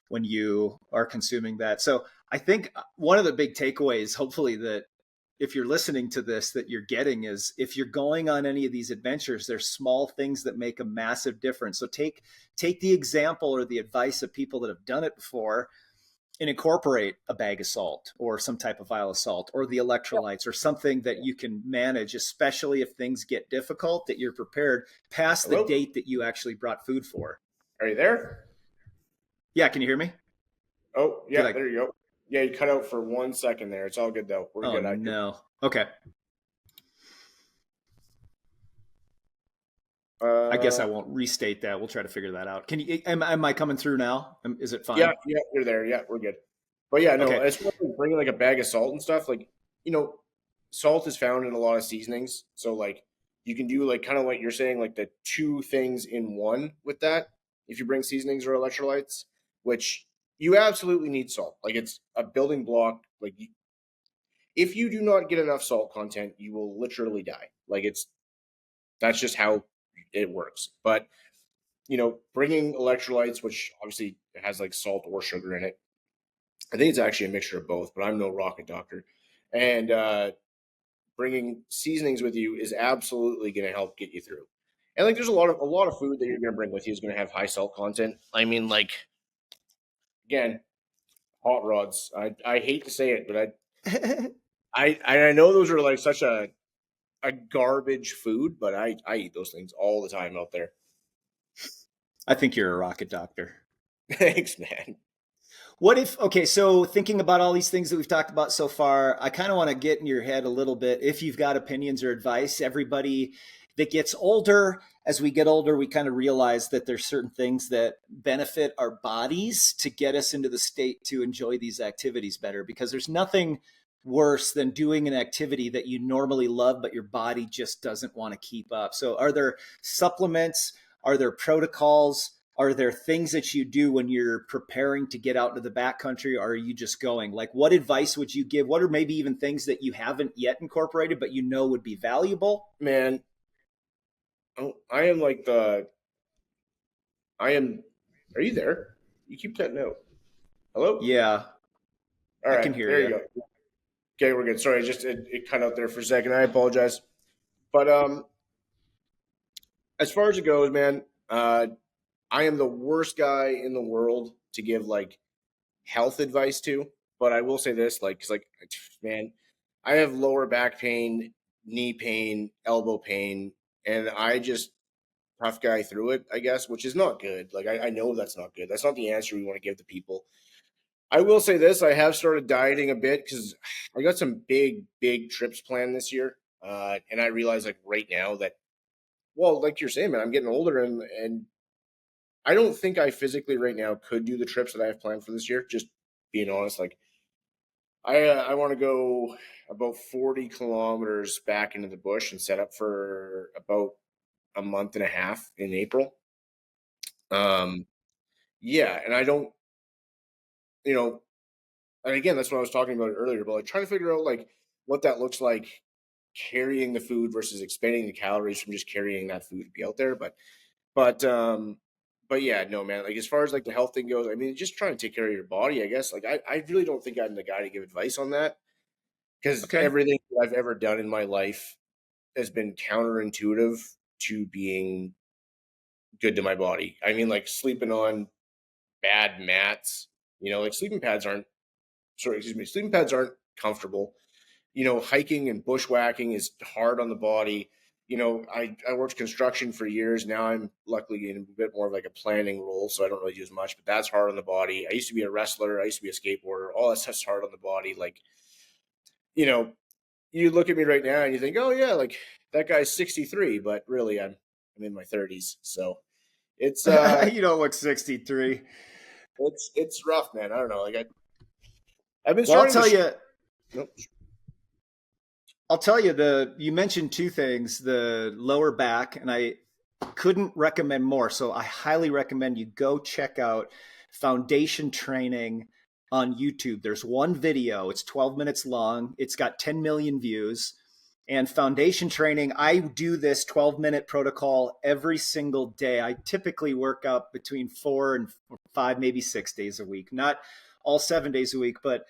when you are consuming that. So I think one of the big takeaways, hopefully, that if you're listening to this, that you're getting is, if you're going on any of these adventures, there's small things that make a massive difference. So take the example or the advice of people that have done it before, and incorporate a bag of salt or some type of vial of salt or the electrolytes or something that you can manage, especially if things get difficult, that you're prepared past the date that you actually brought food for. Are you there? Yeah. Can you hear me? Oh, yeah. There you go. Yeah, you cut out for 1 second there. It's all good, though. We're good. Oh, no. Okay. I guess I won't restate that. We'll try to figure that out. Can you? Am I coming through now? Is it fine? Yeah, you're there. Yeah, we're good. But yeah, no, as far as bringing like a bag of salt and stuff, like salt is found in a lot of seasonings. So like you can do like kind of like you're saying, like the two things in one with that. If you bring seasonings or electrolytes, which you absolutely need salt. Like it's a building block. Like if you do not get enough salt content, you will literally die. Like that's just how it works. But bringing electrolytes, which obviously has like salt or sugar in it, I think it's actually a mixture of both, but I'm no rocket doctor, and bringing seasonings with you is absolutely going to help get you through. And like there's a lot of food that you're going to bring with you is going to have high salt content. I mean, like, again, hot rods, I hate to say it, but I know those are like such a garbage food, but I eat those things all the time out there. I think you're a rocket doctor. Thanks, man. So thinking about all these things that we've talked about so far, I kind of want to get in your head a little bit. If you've got opinions or advice, everybody that gets older, as we get older, we kind of realize that there's certain things that benefit our bodies to get us into the state to enjoy these activities better, because there's nothing worse than doing an activity that you normally love, but your body just doesn't want to keep up. So are there supplements? Are there protocols? Are there things that you do when you're preparing to get out into the backcountry? Or are you just going? Like, what advice would you give? What are maybe even things that you haven't yet incorporated, but you know would be valuable? Man, I am like I am. Are you there? You keep cutting out. Hello? Yeah, All I can right, hear there you you. go. Okay, we're good. Sorry, just it cut out there for a second. I apologize. But as far as it goes, man, I am the worst guy in the world to give like health advice to. But I will say this, like, cause like, man, I have lower back pain, knee pain, elbow pain, and I just tough guy through it, I guess, which is not good. Like, I know that's not good. That's not the answer we want to give to people. I will say this: I have started dieting a bit because I got some big trips planned this year, and I realize like right now that, well, like you're saying, man, I'm getting older, and I don't think I physically right now could do the trips that I have planned for this year. Just being honest, like I want to go about 40 kilometers back into the bush and set up for about a month and a half in April. Um, yeah, and I don't, you know, and again, that's what I was talking about earlier, but like trying to figure out like what that looks like carrying the food versus expending the calories from just carrying that food to be out there. But but yeah, no man, like as far as like the health thing goes, I mean just trying to take care of your body, I guess. Like I really don't think I'm the guy to give advice on that because Okay. everything that I've ever done in my life has been counterintuitive to being good to my body. I mean like sleeping on bad mats, like sleeping pads aren't comfortable. Hiking and bushwhacking is hard on the body. I worked construction for years. Now I'm luckily in a bit more of like a planning role, so I don't really do as much, but that's hard on the body. I used to be a wrestler. I used to be a skateboarder. All that stuff's hard on the body. Like, you know, you look at me right now and you think, oh yeah, like that guy's 63, but really I'm in my 30s. So it's You don't look 63. it's rough, man. I don't know. Like I've been Well, starting to nope. I'll tell you you mentioned two things, the lower back, and I couldn't recommend more. So I highly recommend you go check out foundation training on YouTube. There's one video, it's 12 minutes long. It's got 10 million views. And foundation training, I do this 12-minute protocol every single day. I typically work out between 4 and 5, maybe 6 days a week. Not all 7 days a week, but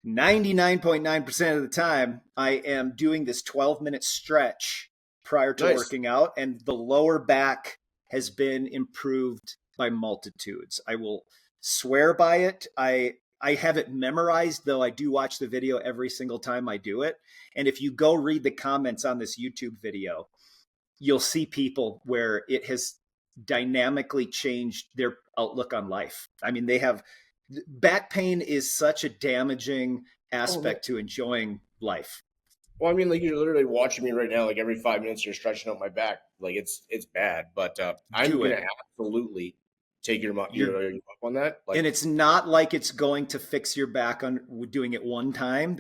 99.9% of the time, I am doing this 12-minute stretch prior to Nice. working out, and the lower back has been improved by multitudes. I will swear by it. I have it memorized, though I do watch the video every single time I do it. And if you go read the comments on this YouTube video, you'll see people where it has dynamically changed their outlook on life. I mean, back pain is such a damaging Oh man. aspect to enjoying life. Well, I mean, like you're literally watching me right now. Like every 5 minutes, you're stretching out my back. Like it's bad. But I'm Do gonna it. absolutely take You're your up on that. and Like, it's not like it's going to fix your back on doing it one time.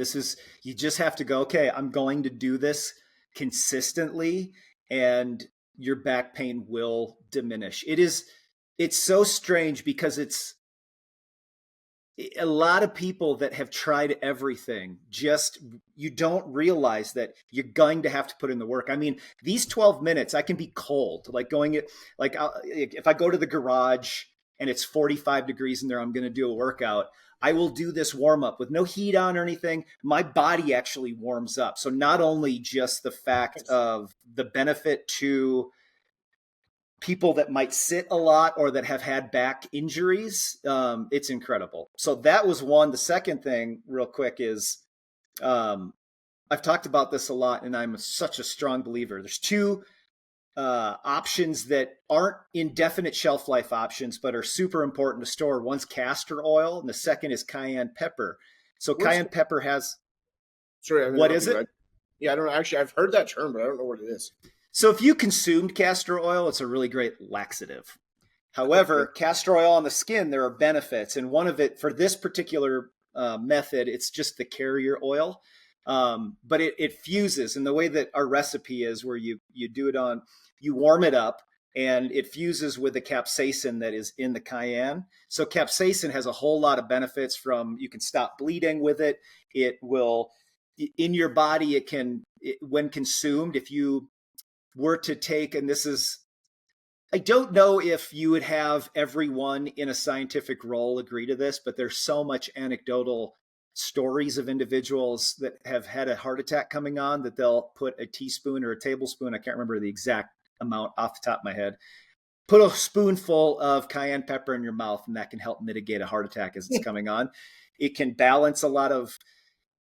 You just have to go, okay, I'm going to do this consistently, and your back pain will diminish. It's so strange because it's a lot of people that have tried everything, just you don't realize that you're going to have to put in the work. I mean, these 12 minutes I can be cold, like if I go to the garage and it's 45 degrees in there, I'm going to do a workout. I will do this warm up with no heat on or anything. My body actually warms up. So not only just the fact of the benefit to people that might sit a lot or that have had back injuries, it's incredible. So that was one. The second thing, real quick, is um, I've talked about this a lot, and I'm such a strong believer. There's two options that aren't indefinite shelf life options, but are super important to store. One's castor oil, and the second is cayenne pepper. So what's cayenne pepper has, sorry, I'm what is interrupting it? you. Yeah, I don't know. Actually, I've heard that term, but I don't know what it is. So if you consumed castor oil, it's a really great laxative. Okay. However, castor oil on the skin, there are benefits. And one of it, for this particular method. It's just the carrier oil. But it fuses. And the way that our recipe is where you do it on, you warm it up and it fuses with the capsaicin that is in the cayenne. So capsaicin has a whole lot of benefits from, you can stop bleeding with it. It will, in your body, when consumed, if you were to take, and this is, I don't know if you would have everyone in a scientific role agree to this, but there's so much anecdotal stories of individuals that have had a heart attack coming on that they'll put a teaspoon or a tablespoon, I can't remember the exact amount off the top of my head, put a spoonful of cayenne pepper in your mouth, and that can help mitigate a heart attack as it's coming on. It can balance a lot of,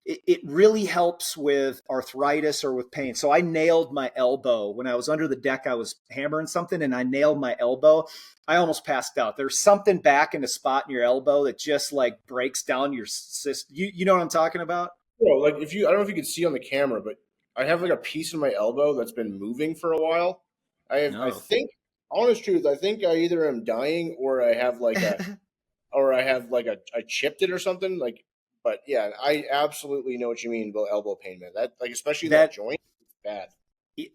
it really helps with arthritis or with pain. So I nailed my elbow when I was under the deck. I was hammering something and I nailed my elbow. I almost passed out. There's something back in the spot in your elbow that just like breaks down your system. You know what I'm talking about? Like I don't know if you can see on the camera, but I have like a piece of my elbow that's been moving for a while. I think, honest truth, I think I either am dying or I have like I chipped it or something. Like, but yeah, I absolutely know what you mean about elbow pain, man. That, like, especially that joint, it's bad.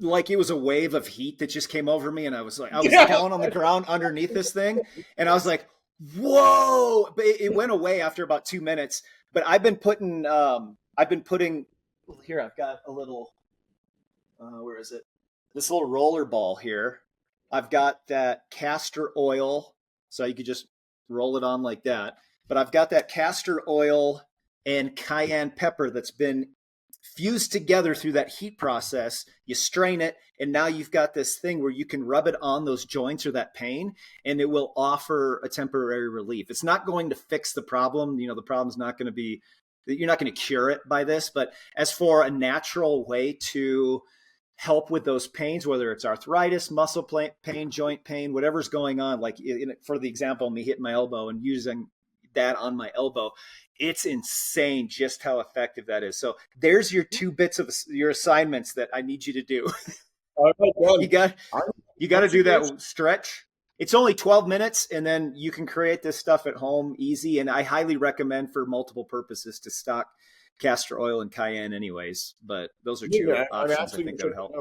Like it was a wave of heat that just came over me, and I was Yeah. down on the ground underneath this thing, and I was like, "Whoa!" But it went away after about 2 minutes. But I've been putting here. I've got a little, where is it? This little roller ball here. I've got that castor oil, so you could just roll it on like that. But I've got that castor oil and cayenne pepper that's been fused together through that heat process. You strain it, and now you've got this thing where you can rub it on those joints or that pain, and it will offer a temporary relief. It's not going to fix the problem. The problem's not going to be, you're not going to cure it by this, but as for a natural way to help with those pains, whether it's arthritis, muscle pain, joint pain, whatever's going on, like for the example, me hitting my elbow and using that on my elbow, it's insane just how effective that is. So there's your 2 bits of your assignments that I need you to do. You got to do that stretch. It's only 12 minutes, and then you can create this stuff at home easy. And I highly recommend for multiple purposes to stock castor oil and cayenne anyways. But those are 2 options I think that would help.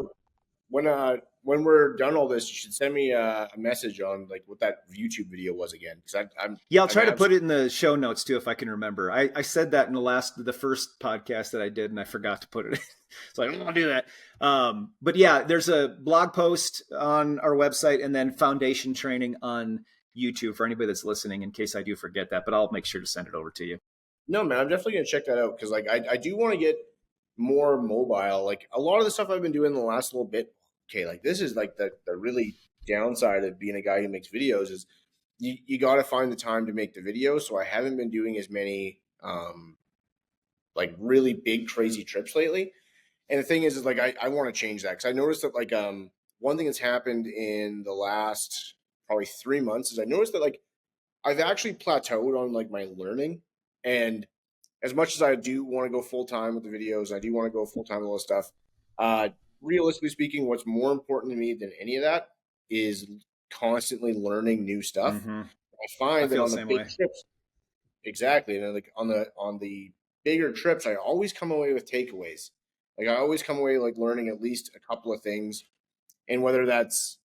When we're done all this, you should send me a message on like what that YouTube video was again. Because I'll try to put it in the show notes too if I can remember. I said that in the first podcast that I did, and I forgot to put it in. So I don't want to do that. But yeah, there's a blog post on our website and then foundation training on YouTube for anybody that's listening, in case I do forget that. But I'll make sure to send it over to you. No, man, I'm definitely gonna check that out because like I do want to get more mobile. Like a lot of the stuff I've been doing the last little bit. Okay, like this is like the really downside of being a guy who makes videos is you got to find the time to make the videos. So I haven't been doing as many like really big crazy trips lately. And the thing is like I want to change that because I noticed that like one thing that's happened in the last probably 3 months is I noticed that like I've actually plateaued on like my learning. And as much as I do want to go full time with the videos, I do want to go full time with all this stuff. Realistically speaking, what's more important to me than any of that is constantly learning new stuff. Mm-hmm. I find that on the big trips, exactly, and like on the bigger trips, I always come away with takeaways. Like I always come away like learning at least a couple of things, and whether that's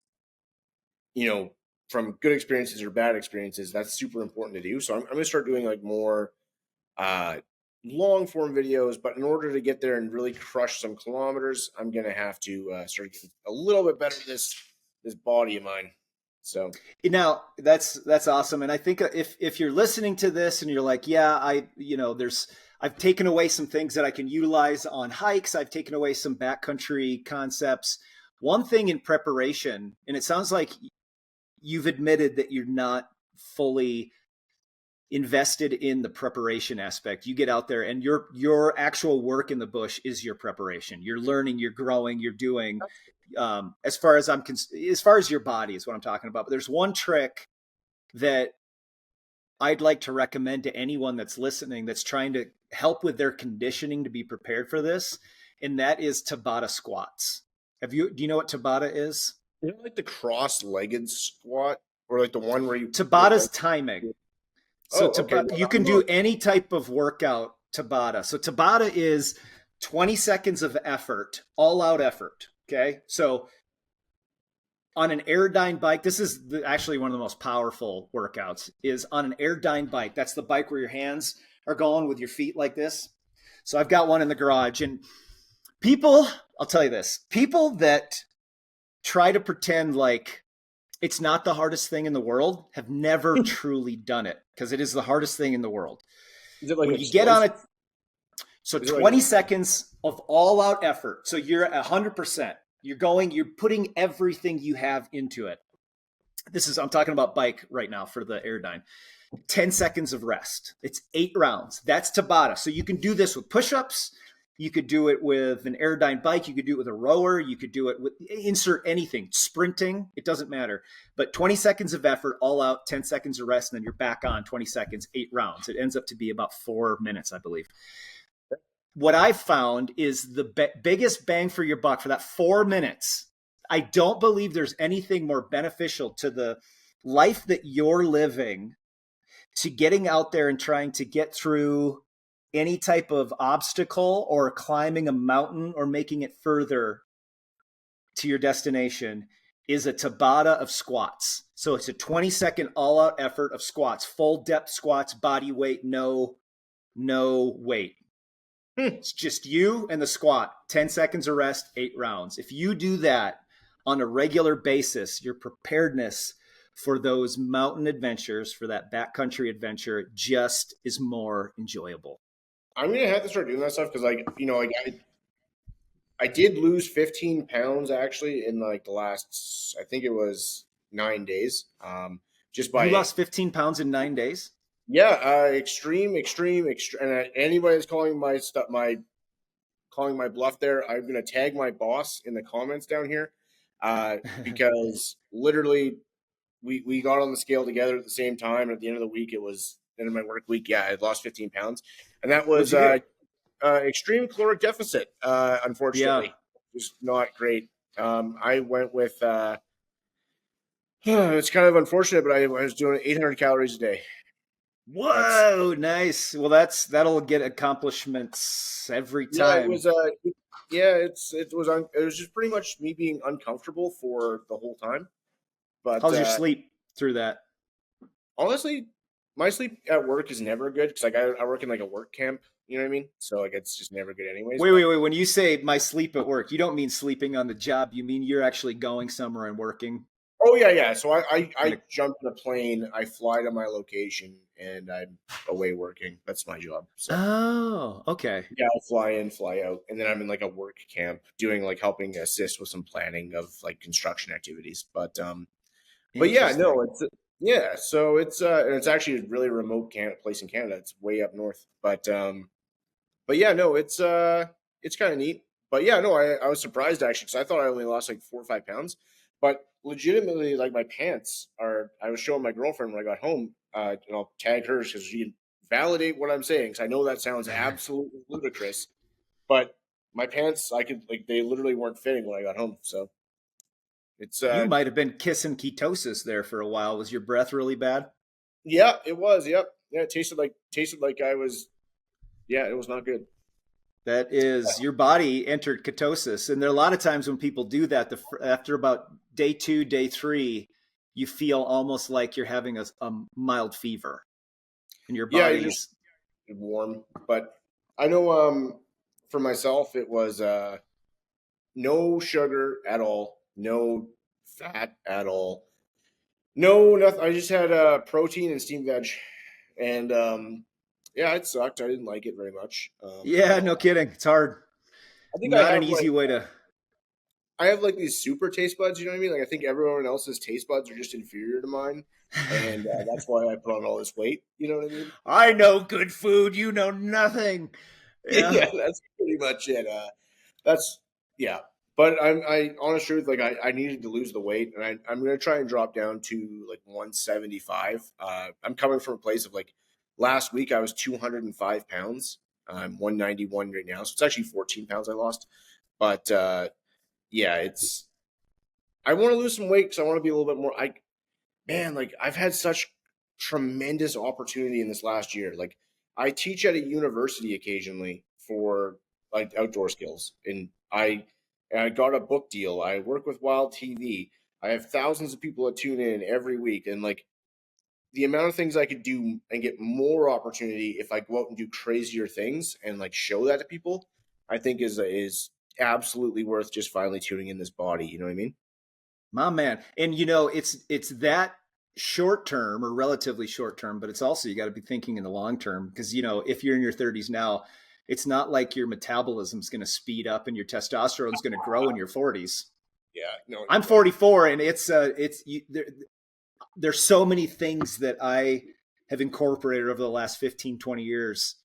from good experiences or bad experiences, that's super important to do. So I'm going to start doing like more long form videos, but in order to get there and really crush some kilometers, I'm going to have to start getting a little bit better at this body of mine. So now that's awesome. And I think if you're listening to this and you're like, yeah, I've taken away some things that I can utilize on hikes. I've taken away some backcountry concepts. One thing in preparation, and it sounds like you've admitted that you're not fully invested in the preparation aspect. You get out there and your actual work in the bush is your preparation. You're learning, you're growing, you're doing, as far as your body is what I'm talking about. But there's one trick that I'd like to recommend to anyone that's listening, that's trying to help with their conditioning to be prepared for this. And that is Tabata squats. Do you know what Tabata is? Like the cross-legged squat or like the one where you Tabata's timing. So Okay. You can do any type of workout Tabata. So Tabata is 20 seconds of effort, all out effort. Okay. So on an Airdyne bike, this is actually one of the most powerful workouts, is on an Airdyne bike. That's the bike where your hands are going with your feet like this. So I've got one in the garage, and people, I'll tell you this, people that try to pretend like it's not the hardest thing in the world have never truly done it, because it is the hardest thing in the world. Is it like When you get on it, so Is it 20 like seconds of all out effort. So you're at 100%. You're putting everything you have into it. I'm talking about bike right now for the Airdyne. 10 seconds of rest. It's 8 rounds. That's Tabata. So you can do this with push-ups. You could do it with an Airdyne bike. You could do it with a rower. You could do it with insert anything, sprinting. It doesn't matter. But 20 seconds of effort, all out, 10 seconds of rest, and then you're back on 20 seconds, 8 rounds. It ends up to be about 4 minutes, I believe. What I've found is the biggest bang for your buck for that 4 minutes. I don't believe there's anything more beneficial to the life that you're living, to getting out there and trying to get through any type of obstacle or climbing a mountain or making it further to your destination, is a Tabata of squats. So it's a 20-second all-out effort of squats, full depth squats, body weight, no weight. It's just you and the squat, 10 seconds of rest, 8 rounds. If you do that on a regular basis, your preparedness for those mountain adventures, for that backcountry adventure, just is more enjoyable. I'm gonna have to start doing that stuff because, I did lose 15 pounds actually in like the last, I think it was 9 days. Just by You lost 15 pounds in 9 days? Yeah, extreme. And anybody that's calling my bluff there, I'm gonna tag my boss in the comments down here, because literally we got on the scale together at the same time, and at the end of the week, it was end of my work week. Yeah, I lost 15 pounds, and that was extreme caloric deficit. Unfortunately, Yeah. it was not great. I went with. It's kind of unfortunate, but I was doing 800 calories a day. Whoa, nice. Well, that'll get accomplishments every Yeah, it time. was. Yeah, it was just pretty much me being uncomfortable for the whole time. But How's your sleep through that? honestly, my sleep at work is never good because I work in like a work camp. You know what I mean? So like it's just never good anyways. Wait. When you say my sleep at work, you don't mean sleeping on the job. You mean you're actually going somewhere and working? Oh yeah. So I In a- jump in a plane, I fly to my location, and I'm away working. That's my job. So Oh, okay. yeah, I fly in, fly out, and then I'm in like a work camp doing like helping assist with some planning of like construction activities. But yeah, Interesting. no, yeah. So and it's actually a really remote place in Canada. It's way up north. But yeah, no, it's kind of neat. But yeah, no, I was surprised actually because I thought I only lost like 4 or 5 pounds, but legitimately, like my pants are. I was showing my girlfriend when I got home, and I'll tag her because she can validate what I'm saying. Because I know that sounds absolutely ludicrous, but my pants, I could like they literally weren't fitting when I got home. So it's You might have been kissing ketosis there for a while. Was your breath really bad? yeah, it was. Yep, yeah, it tasted like I was. Yeah, it was not good. That is, your body entered ketosis. And there are a lot of times when people do that, after about day 2, day 3, you feel almost like you're having a mild fever and your Yeah, you're just body's. warm. But I know for myself it was no sugar at all, no fat at all. No, nothing. I just had protein and steamed veg. And yeah, it sucked. I didn't like it very much at Yeah, no all. kidding. It's hard. I think Not an easy way to. I have like these super taste buds, you know what I mean? Like I think everyone else's taste buds are just inferior to mine. And that's why I put on all this weight, you know what I mean? I know good food. You know nothing. Yeah. Yeah, that's pretty much it. That's yeah. But I honest truth, like I needed to lose the weight, and I'm gonna try and drop down to like 175. I'm coming from a place of like last week I was 205 pounds. I'm 191 right now, so it's actually 14 pounds I lost. But yeah, I want to lose some weight because I want to be a little bit more. Like I've had such tremendous opportunity in this last year. Like I teach at a university occasionally for like outdoor skills, and I got a book deal. I work with Wild TV. I have thousands of people that tune in every week, and like the amount of things I could do and get more opportunity if I go out and do crazier things and like show that to people, I think is absolutely worth just finally tuning in this body. You know what I mean? My man. And you know, it's that short term or relatively short term, but it's also you got to be thinking in the long term because you know, if you're in your 30s now, it's not like your metabolism's going to speed up and your testosterone's going to grow in your 40s. Yeah, no, I'm 44 and there's so many things that I have incorporated over the last 15, 20 years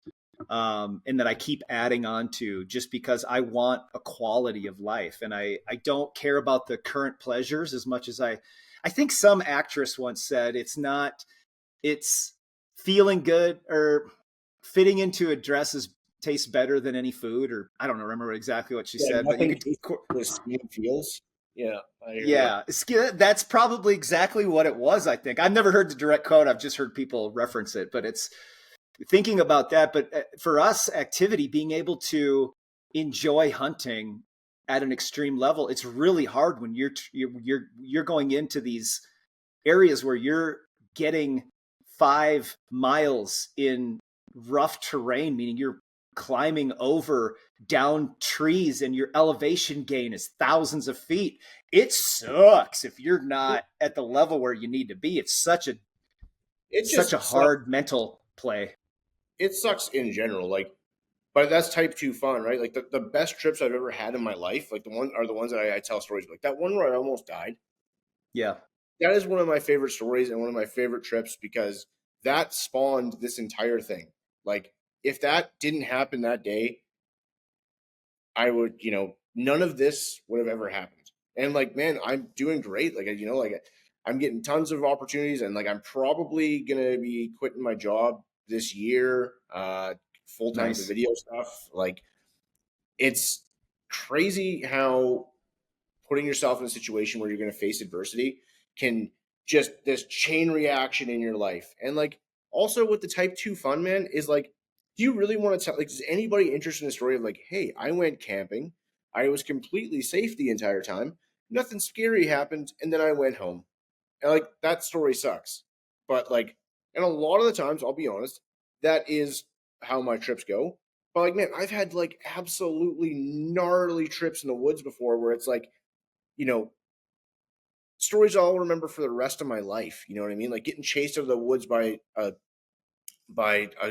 and that I keep adding on to just because I want a quality of life. And I don't care about the current pleasures as much as I think some actress once said, it's feeling good or fitting into a dress tastes better than any food, or I don't remember exactly what she yeah, said, but you nothing could, the skin feels. Yeah, I hear yeah, that's probably exactly what it was. I think I've never heard the direct quote. I've just heard people reference it, but it's thinking about that. But for us, activity, being able to enjoy hunting at an extreme level, it's really hard when you're going into these areas where you're getting 5 miles in rough terrain, meaning you're climbing over down trees and your elevation gain is thousands of feet. It sucks if you're not at the level where you need to be. It's it such a just sucks. hard mental play. It sucks in general. Like, but that's type 2 fun, right? Like the best trips I've ever had in my life, like the ones that I tell stories like that one where I almost died. Yeah. That is one of my favorite stories and one of my favorite trips because that spawned this entire thing. Like, if that didn't happen that day, I would, none of this would have ever happened. And like, man, I'm doing great. Like, I'm getting tons of opportunities, and like, I'm probably gonna be quitting my job this year, full time for Nice. video stuff. Like, it's crazy how putting yourself in a situation where you're going to face adversity can just this chain reaction in your life. And like also with the type 2 fun, man, is like, do you really want to tell, like, is anybody interested in the story of like, hey, I went camping, I was completely safe the entire time, nothing scary happened, and then I went home. And like that story sucks. But like, and a lot of the times, I'll be honest, that is how my trips go. But like, man, I've had like absolutely gnarly trips in the woods before where it's like, you know, stories I'll remember for the rest of my life. You know what I mean? Like getting chased out of the woods by a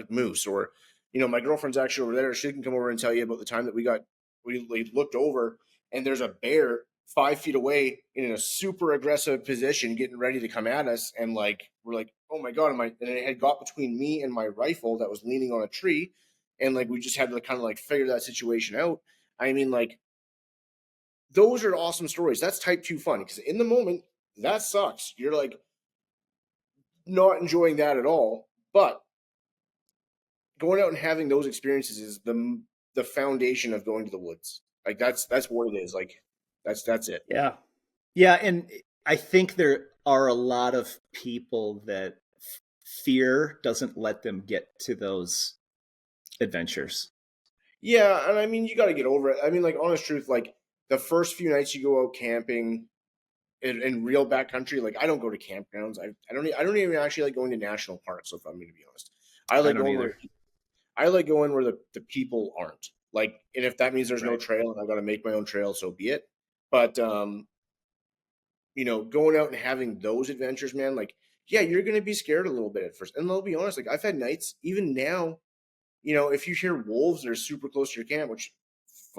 moose, or my girlfriend's actually over there. She can come over and tell you about the time that we looked over and there's a bear 5 feet away in a super aggressive position, getting ready to come at us, and like we're like, oh my god, and it had got between me and my rifle that was leaning on a tree, and like we just had to kind of like figure that situation out. I mean, like those are awesome stories. That's type 2 fun because in the moment that sucks. You're like not enjoying that at all. But going out and having those experiences is the foundation of going to the woods. Like that's what it is. Like that's it. Yeah. Yeah. And I think there are a lot of people that fear doesn't let them get to those adventures. Yeah, and I mean you got to get over it. I mean, like honest truth, like the first few nights you go out camping in real backcountry, like I don't go to campgrounds. I don't even actually like going to national parks. If I'm going to be honest, I I like don't going where either. I like going where the people aren't. Like, and if that means there's no Right. trail and I've got to make my own trail, so be it. But going out and having those adventures, man, like, yeah, you're gonna be scared a little bit at first. And I'll be honest, like I've had nights, even now, if you hear wolves that are super close to your camp, which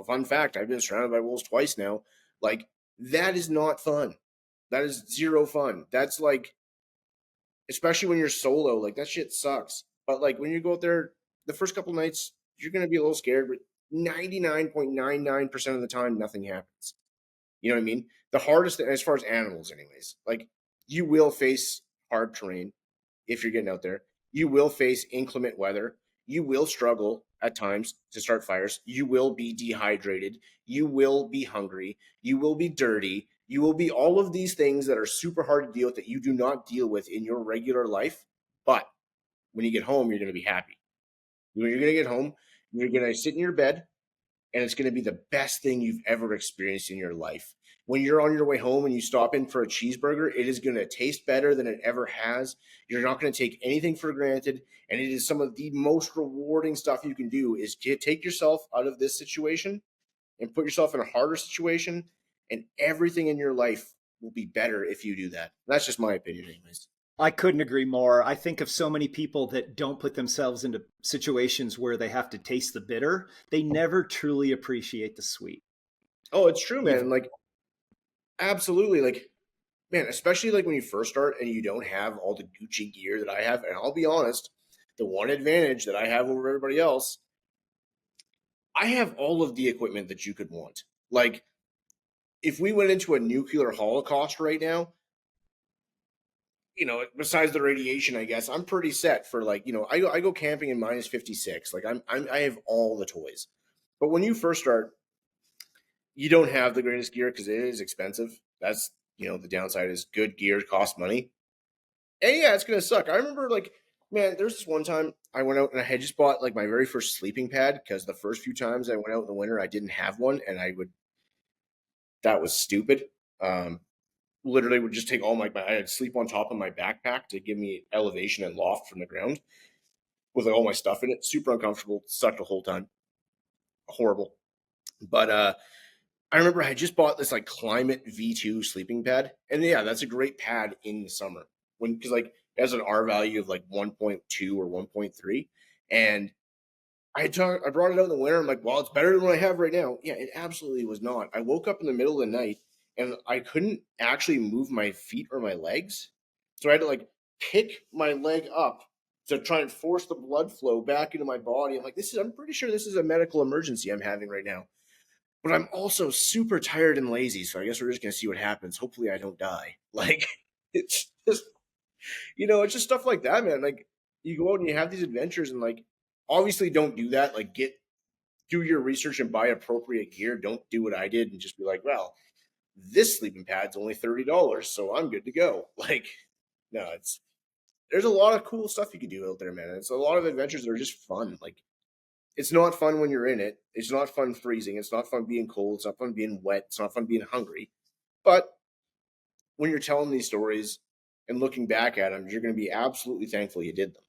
fun fact, I've been surrounded by wolves twice now, like that is not fun. That is zero fun. That's like, especially when you're solo, like that shit sucks. But like when you go out there the first couple nights, you're gonna be a little scared, but 99.99% of the time, nothing happens. You know what I mean? The hardest thing, as far as animals, anyways, like you will face hard terrain if you're getting out there. You will face inclement weather. You will struggle at times to start fires. You will be dehydrated. You will be hungry. You will be dirty. You will be all of these things that are super hard to deal with that you do not deal with in your regular life. But when you get home, you're going to be happy. When you're going to get home, you're going to sit in your bed, and it's going to be the best thing you've ever experienced in your life. When you're on your way home and you stop in for a cheeseburger, it is going to taste better than it ever has. You're not going to take anything for granted, and it is some of the most rewarding stuff you can do is take yourself out of this situation and put yourself in a harder situation, and everything in your life will be better if you do that. That's just my opinion anyways. I couldn't agree more. I think of so many people that don't put themselves into situations where they have to taste the bitter. They never truly appreciate the sweet. Oh, it's true, You've man. Like, absolutely. Like, man, especially like when you first start and you don't have all the Gucci gear that I have. And I'll be honest, the one advantage that I have over everybody else, I have all of the equipment that you could want. Like, if we went into a nuclear holocaust right now, besides the radiation, I guess I'm pretty set for, like, I go camping in minus 56. Like, I have all the toys. But when you first start, you don't have the greatest gear because it is expensive. That's, the downside is good gear costs money. And yeah, it's gonna suck. I remember, like, man, there's this one time I went out and I had just bought like my very first sleeping pad because the first few times I went out in the winter I didn't have one, and that was stupid. Um, Literally would just take I'd sleep on top of my backpack to give me elevation and loft from the ground with like all my stuff in it. Super uncomfortable, sucked the whole time, horrible. But I remember I just bought this like Climate V2 sleeping pad, and yeah, that's a great pad in the summer because like it has an R value of like 1.2 or 1.3, and I brought it out in the winter. I'm like, well, it's better than what I have right now. Yeah, it absolutely was not. I woke up in the middle of the night and I couldn't actually move my feet or my legs, so I had to like pick my leg up to try and force the blood flow back into my body. I'm like, I'm pretty sure this is a medical emergency I'm having right now. But I'm also super tired and lazy, so I guess we're just gonna see what happens. Hopefully, I don't die. Like, it's just, it's just stuff like that, man. Like, you go out and you have these adventures, and like, obviously, don't do that. Like, do your research and buy appropriate gear. Don't do what I did and just be like, well, this sleeping pad's only $30, so I'm good to go. Like, no, there's a lot of cool stuff you can do out there, man. It's a lot of adventures that are just fun. Like, it's not fun when you're in it. It's not fun freezing. It's not fun being cold. It's not fun being wet. It's not fun being hungry. But when you're telling these stories and looking back at them, you're going to be absolutely thankful you did them.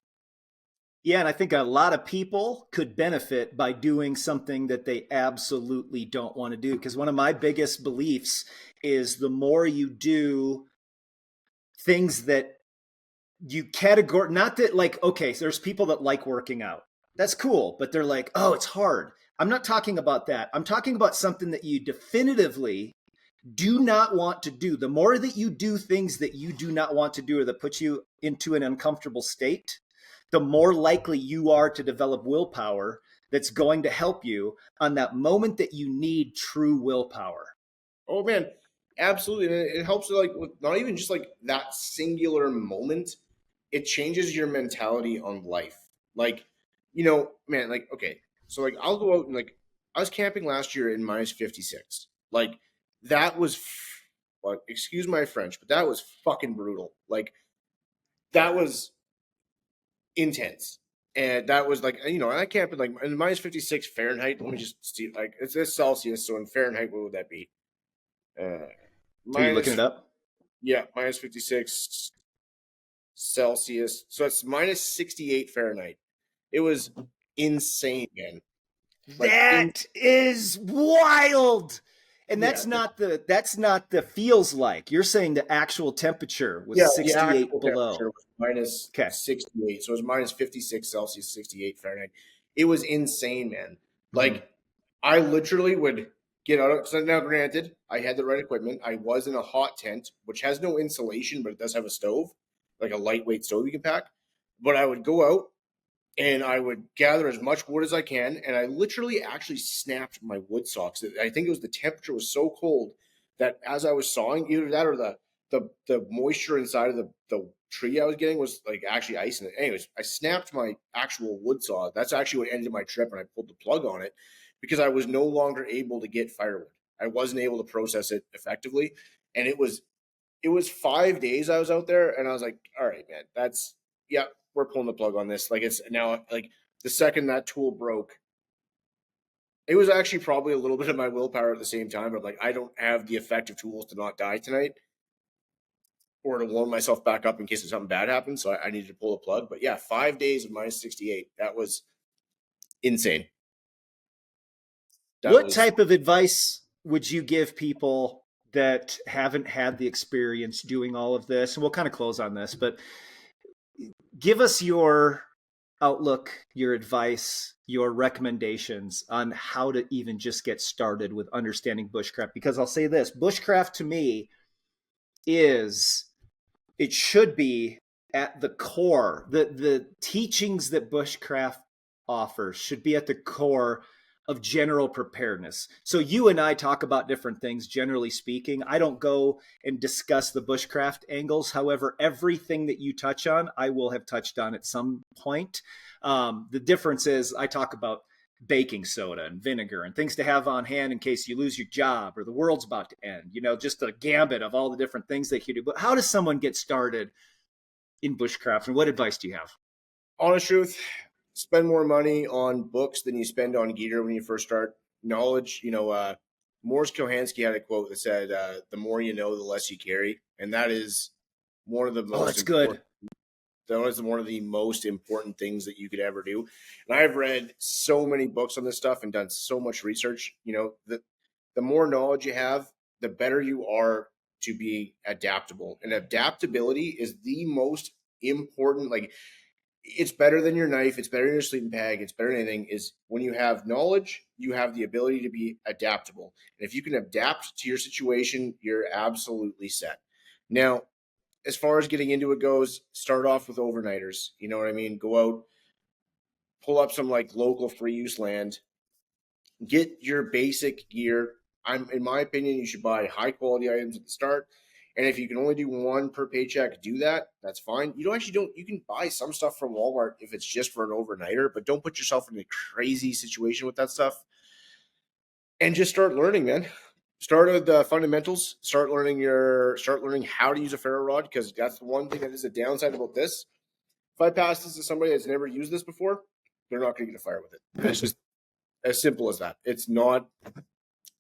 Yeah, and I think a lot of people could benefit by doing something that they absolutely don't want to do. Because one of my biggest beliefs is the more you do things that you categorize, not that like, okay, so there's people that like working out. That's cool, but they're like, oh, it's hard. I'm not talking about that. I'm talking about something that you definitively do not want to do. The more that you do things that you do not want to do or that put you into an uncomfortable state, the more likely you are to develop willpower that's going to help you on that moment that you need true willpower. Oh man, absolutely. And it helps like with not even just like that singular moment, it changes your mentality on life. Like, man, like, okay, so like I'll go out and like I was camping last year in minus 56. Like, that was like, excuse my French, but that was fucking brutal. Like, that was intense. And that was like, I camped in like in minus 56 Fahrenheit. Let me just see, like, it's Celsius, so in Fahrenheit, what would that be? Uh, Are you looking minus it up? Yeah, minus 56 Celsius. So it's minus 68 Fahrenheit. It was insane, man. Like, That is wild. And yeah, that's not the feels like. You're saying the actual temperature yeah, was the 68 actual below. temperature was minus Okay. 68. So it was minus 56 Celsius, 68 Fahrenheit. It was insane, man. Mhm. Like, I literally would get out of, so now granted, I had the right equipment. I was in a hot tent, which has no insulation, but it does have a stove, like a lightweight stove you can pack. But I would go out and I would gather as much wood as I can, and I literally actually snapped my wood socks. I think it was the temperature was so cold that as I was sawing, either that or the moisture inside of the tree I was getting was like actually ice in it. Anyways, I snapped my actual wood saw. That's actually what ended my trip, and I pulled the plug on it because I was no longer able to get firewood. I wasn't able to process it effectively, and it was 5 days I was out there, and I was like, all right, man, that's, yep. we're pulling the plug on this. Like, it's now, like, the second that tool broke, it was actually probably a little bit of my willpower at the same time. But like, I don't have the effective tools to not die tonight, or to warm myself back up in case something bad happens. So I needed to pull the plug. But yeah, 5 days of minus 68. That was insane. What type of advice would you give people that haven't had the experience doing all of this? And we'll kind of close on this, but give us your outlook, your advice, your recommendations on how to even just get started with understanding bushcraft. Because I'll say this, bushcraft to me is, it should be at the core. The teachings that bushcraft offers should be at the core of general preparedness. So you and I talk about different things, generally speaking. I don't go and discuss the bushcraft angles. However, everything that you touch on, I will have touched on at some point. The difference is I talk about baking soda and vinegar and things to have on hand in case you lose your job or the world's about to end, you know, just a gambit of all the different things that you do. But how does someone get started in bushcraft, and what advice do you have? Honest truth, spend more money on books than you spend on gear when you first start. Knowledge, Morris Kohansky had a quote that said, the more you know, the less you carry. And that is one of the most that's good. That was one of the most important things that you could ever do. And I've read so many books on this stuff and done so much research. The more knowledge you have, the better you are to be adaptable. And adaptability is the most important. Like, it's better than your knife. It's better than your sleeping bag. It's better than anything. Is when you have knowledge, you have the ability to be adaptable. And if you can adapt to your situation, you're absolutely set. Now, as far as getting into it goes, start off with overnighters. You know what I mean? Go out, pull up some like local free use land, get your basic gear. In my opinion, you should buy high quality items at the start. And if you can only do one per paycheck, do that. That's fine. You can buy some stuff from Walmart if it's just for an overnighter, but don't put yourself in a crazy situation with that stuff. And just start learning, man. Start with the fundamentals. Start learning how to use a ferro rod, because that's the one thing that is a downside about this. If I pass this to somebody that's never used this before, they're not going to get a fire with it. It's just as simple as that. It's not.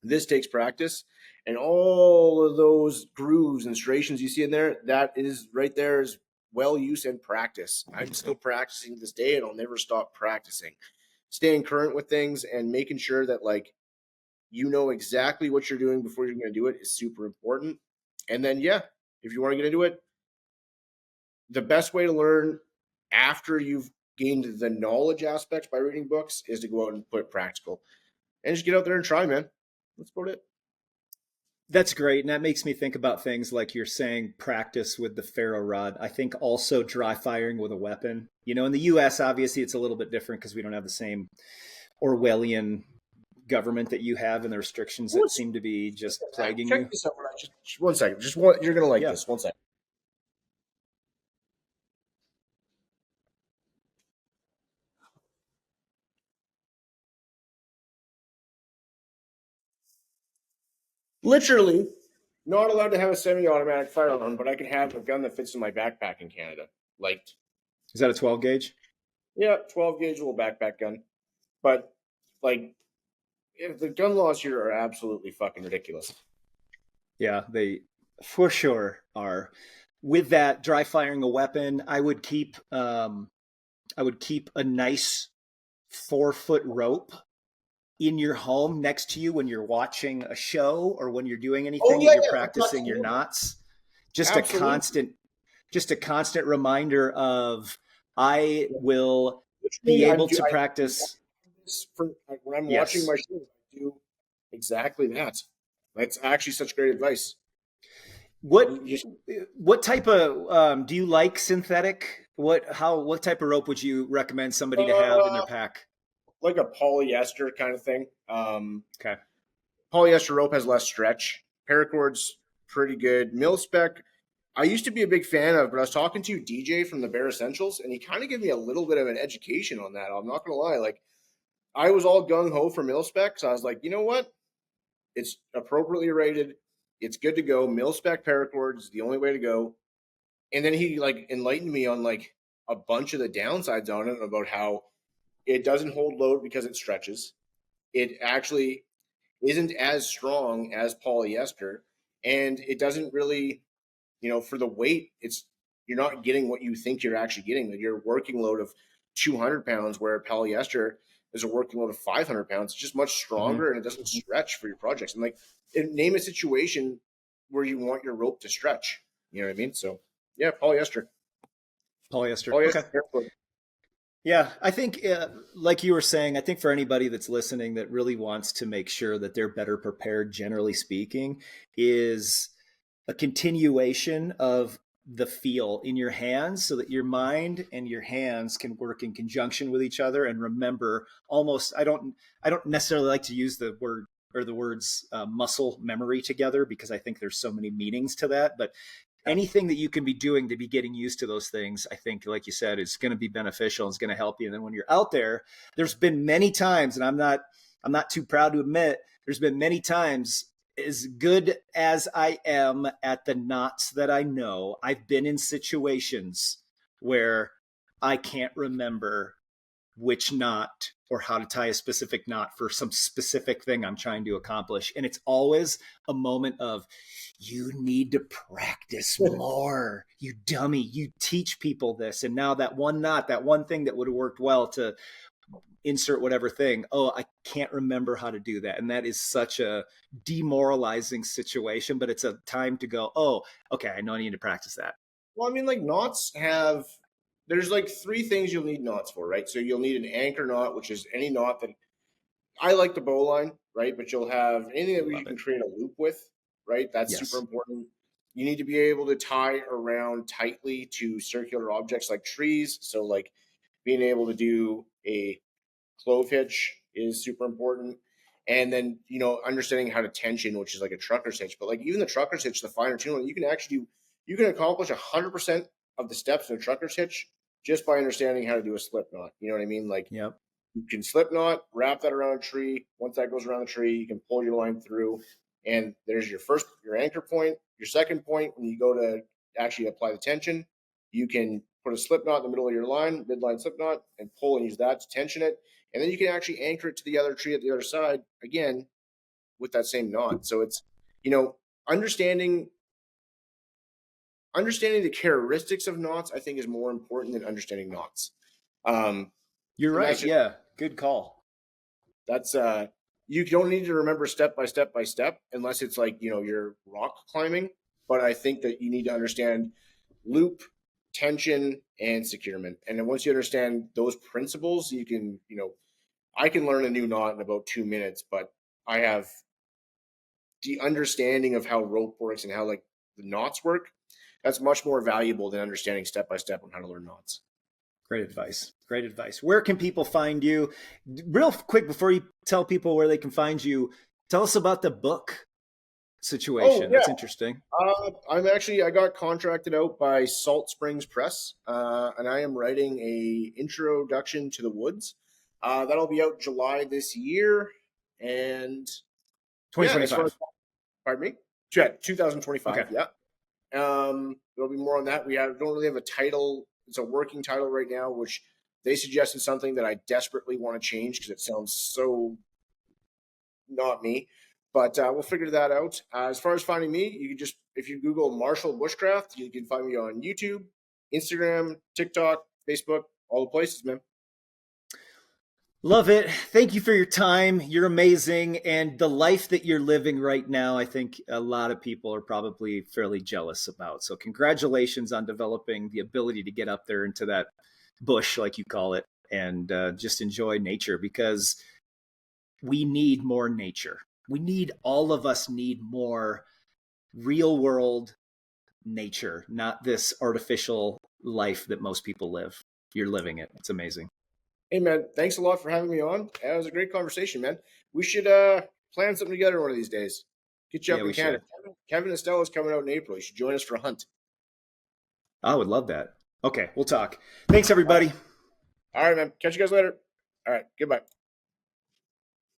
This takes practice, and all of those grooves and striations you see in there, that is right there is well use and practice. I'm still practicing to this day, and I'll never stop practicing. Staying current with things and making sure that you know exactly what you're doing before you're going to do it is super important. And then, if you want to get into it, the best way to learn after you've gained the knowledge aspects by reading books is to go out and put it practical and just get out there and try, man. That's about it. That's great. And that makes me think about things like you're saying, practice with the ferro rod. I think also dry firing with a weapon. You know, in the US, obviously, it's a little bit different because we don't have the same Orwellian government that you have and the restrictions that seem to be just plaguing you. Check this out. Just 1 second. You're going to like this. 1 second. Literally not allowed to have a semi-automatic firearm, but I can have a gun that fits in my backpack in Canada. Is that a 12 gauge? Yeah, 12 gauge little backpack gun. But the gun laws here are absolutely fucking ridiculous. Yeah, they for sure are. With that, dry firing a weapon, I would keep a nice 4-foot rope in your home next to you when you're watching a show or when you're doing anything, you're practicing your knots. Just Absolutely. a constant reminder of, I will be able to practice. When I'm watching my show, I do exactly that. That's actually such great advice. What type of do you like synthetic? What type of rope would you recommend somebody to have in their pack? Like a polyester kind of thing. Okay. Polyester rope has less stretch. Paracord's pretty good. Mil-spec, I used to be a big fan of, but I was talking to DJ from the Bear Essentials, and he kind of gave me a little bit of an education on that. I'm not going to lie. I was all gung-ho for mil-spec, so I was like, you know what? It's appropriately rated. It's good to go. Mil-spec paracord is the only way to go. And then he enlightened me on a bunch of the downsides on it about how it doesn't hold load because it stretches. It actually isn't as strong as polyester, and it doesn't really, for the weight, you're not getting what you think you're actually getting. Like your working load of 200 pounds, where polyester is a working load of 500 pounds. It's just much stronger and it doesn't stretch for your projects. And like, name a situation where you want your rope to stretch. You know what I mean? So yeah, polyester. Polyester. Polyester. Okay. Yeah, I think, like you were saying, I think for anybody that's listening that really wants to make sure that they're better prepared, generally speaking, is a continuation of the feel in your hands so that your mind and your hands can work in conjunction with each other and remember almost, I don't necessarily like to use the word or the words muscle memory together, because I think there's so many meanings to that, but anything that you can be doing to be getting used to those things, I think, like you said, is going to be beneficial. It's going to help you. And then when you're out there, there's been many times, and I'm not too proud to admit, there's been many times, as good as I am at the knots that I know, I've been in situations where I can't remember which knot or how to tie a specific knot for some specific thing I'm trying to accomplish. And it's always a moment of, you need to practice more, you dummy. You teach people this. And now that one knot, that one thing that would have worked well to insert whatever thing, oh, I can't remember how to do that. And that is such a demoralizing situation, but it's a time to go, oh, okay, I know I need to practice that. Well, I mean, like there's like three things you'll need knots for, right? So you'll need an anchor knot, which is any knot that, I like the bowline, right? But you'll have anything that you can create a loop with, right? That's super important. You need to be able to tie around tightly to circular objects like trees. So like being able to do a clove hitch is super important. And then, understanding how to tension, which is like a trucker's hitch. But like even the trucker's hitch, the finer tune one, you can accomplish 100% of the steps in a trucker's hitch just by understanding how to do a slip knot. You know what I mean? Like, yep. You can slip knot, wrap that around a tree. Once that goes around the tree, you can pull your line through, and there's your anchor point. Your second point, when you go to actually apply the tension, you can put a slip knot in the middle of your line, midline slip knot, and pull and use that to tension it. And then you can actually anchor it to the other tree at the other side, again, with that same knot. So it's, understanding the characteristics of knots, I think, is more important than understanding knots. You're right. Yeah. Good call. That's you don't need to remember step by step unless it's like, you're rock climbing. But I think that you need to understand loop, tension, and securement. And then once you understand those principles, you can, I can learn a new knot in about 2 minutes, but I have the understanding of how rope works and how like the knots work. That's much more valuable than understanding step by step on how to learn knots. Great advice. Great advice. Where can people find you? Real quick, before you tell people where they can find you, tell us about the book situation. Oh, yeah. That's interesting. I got contracted out by Salt Springs Press, and I am writing a introduction to the woods. That'll be out July this year, and 2025. Pardon me? Yeah, 2025. Okay. Yeah. There'll be more on that. Don't really have a title. It's a working title right now, which they suggested something that I desperately want to change because it sounds so not me. But we'll figure that out. As far as finding me, you can just, if you Google Marshall Bushcraft, you can find me on YouTube, Instagram, TikTok, Facebook, all the places, man. Love it. Thank you for your time. You're amazing. And the life that you're living right now, I think a lot of people are probably fairly jealous about. So congratulations on developing the ability to get up there into that bush, like you call it, and just enjoy nature, because we need more nature. All of us need more real world nature, not this artificial life that most people live. You're living it. It's amazing. Hey, man, thanks a lot for having me on. That was a great conversation, man. We should plan something together one of these days. Get you up in Canada. Kevin Estella's coming out in April. You should join us for a hunt. I would love that. Okay, we'll talk. Thanks, everybody. All right, man. Catch you guys later. All right, goodbye.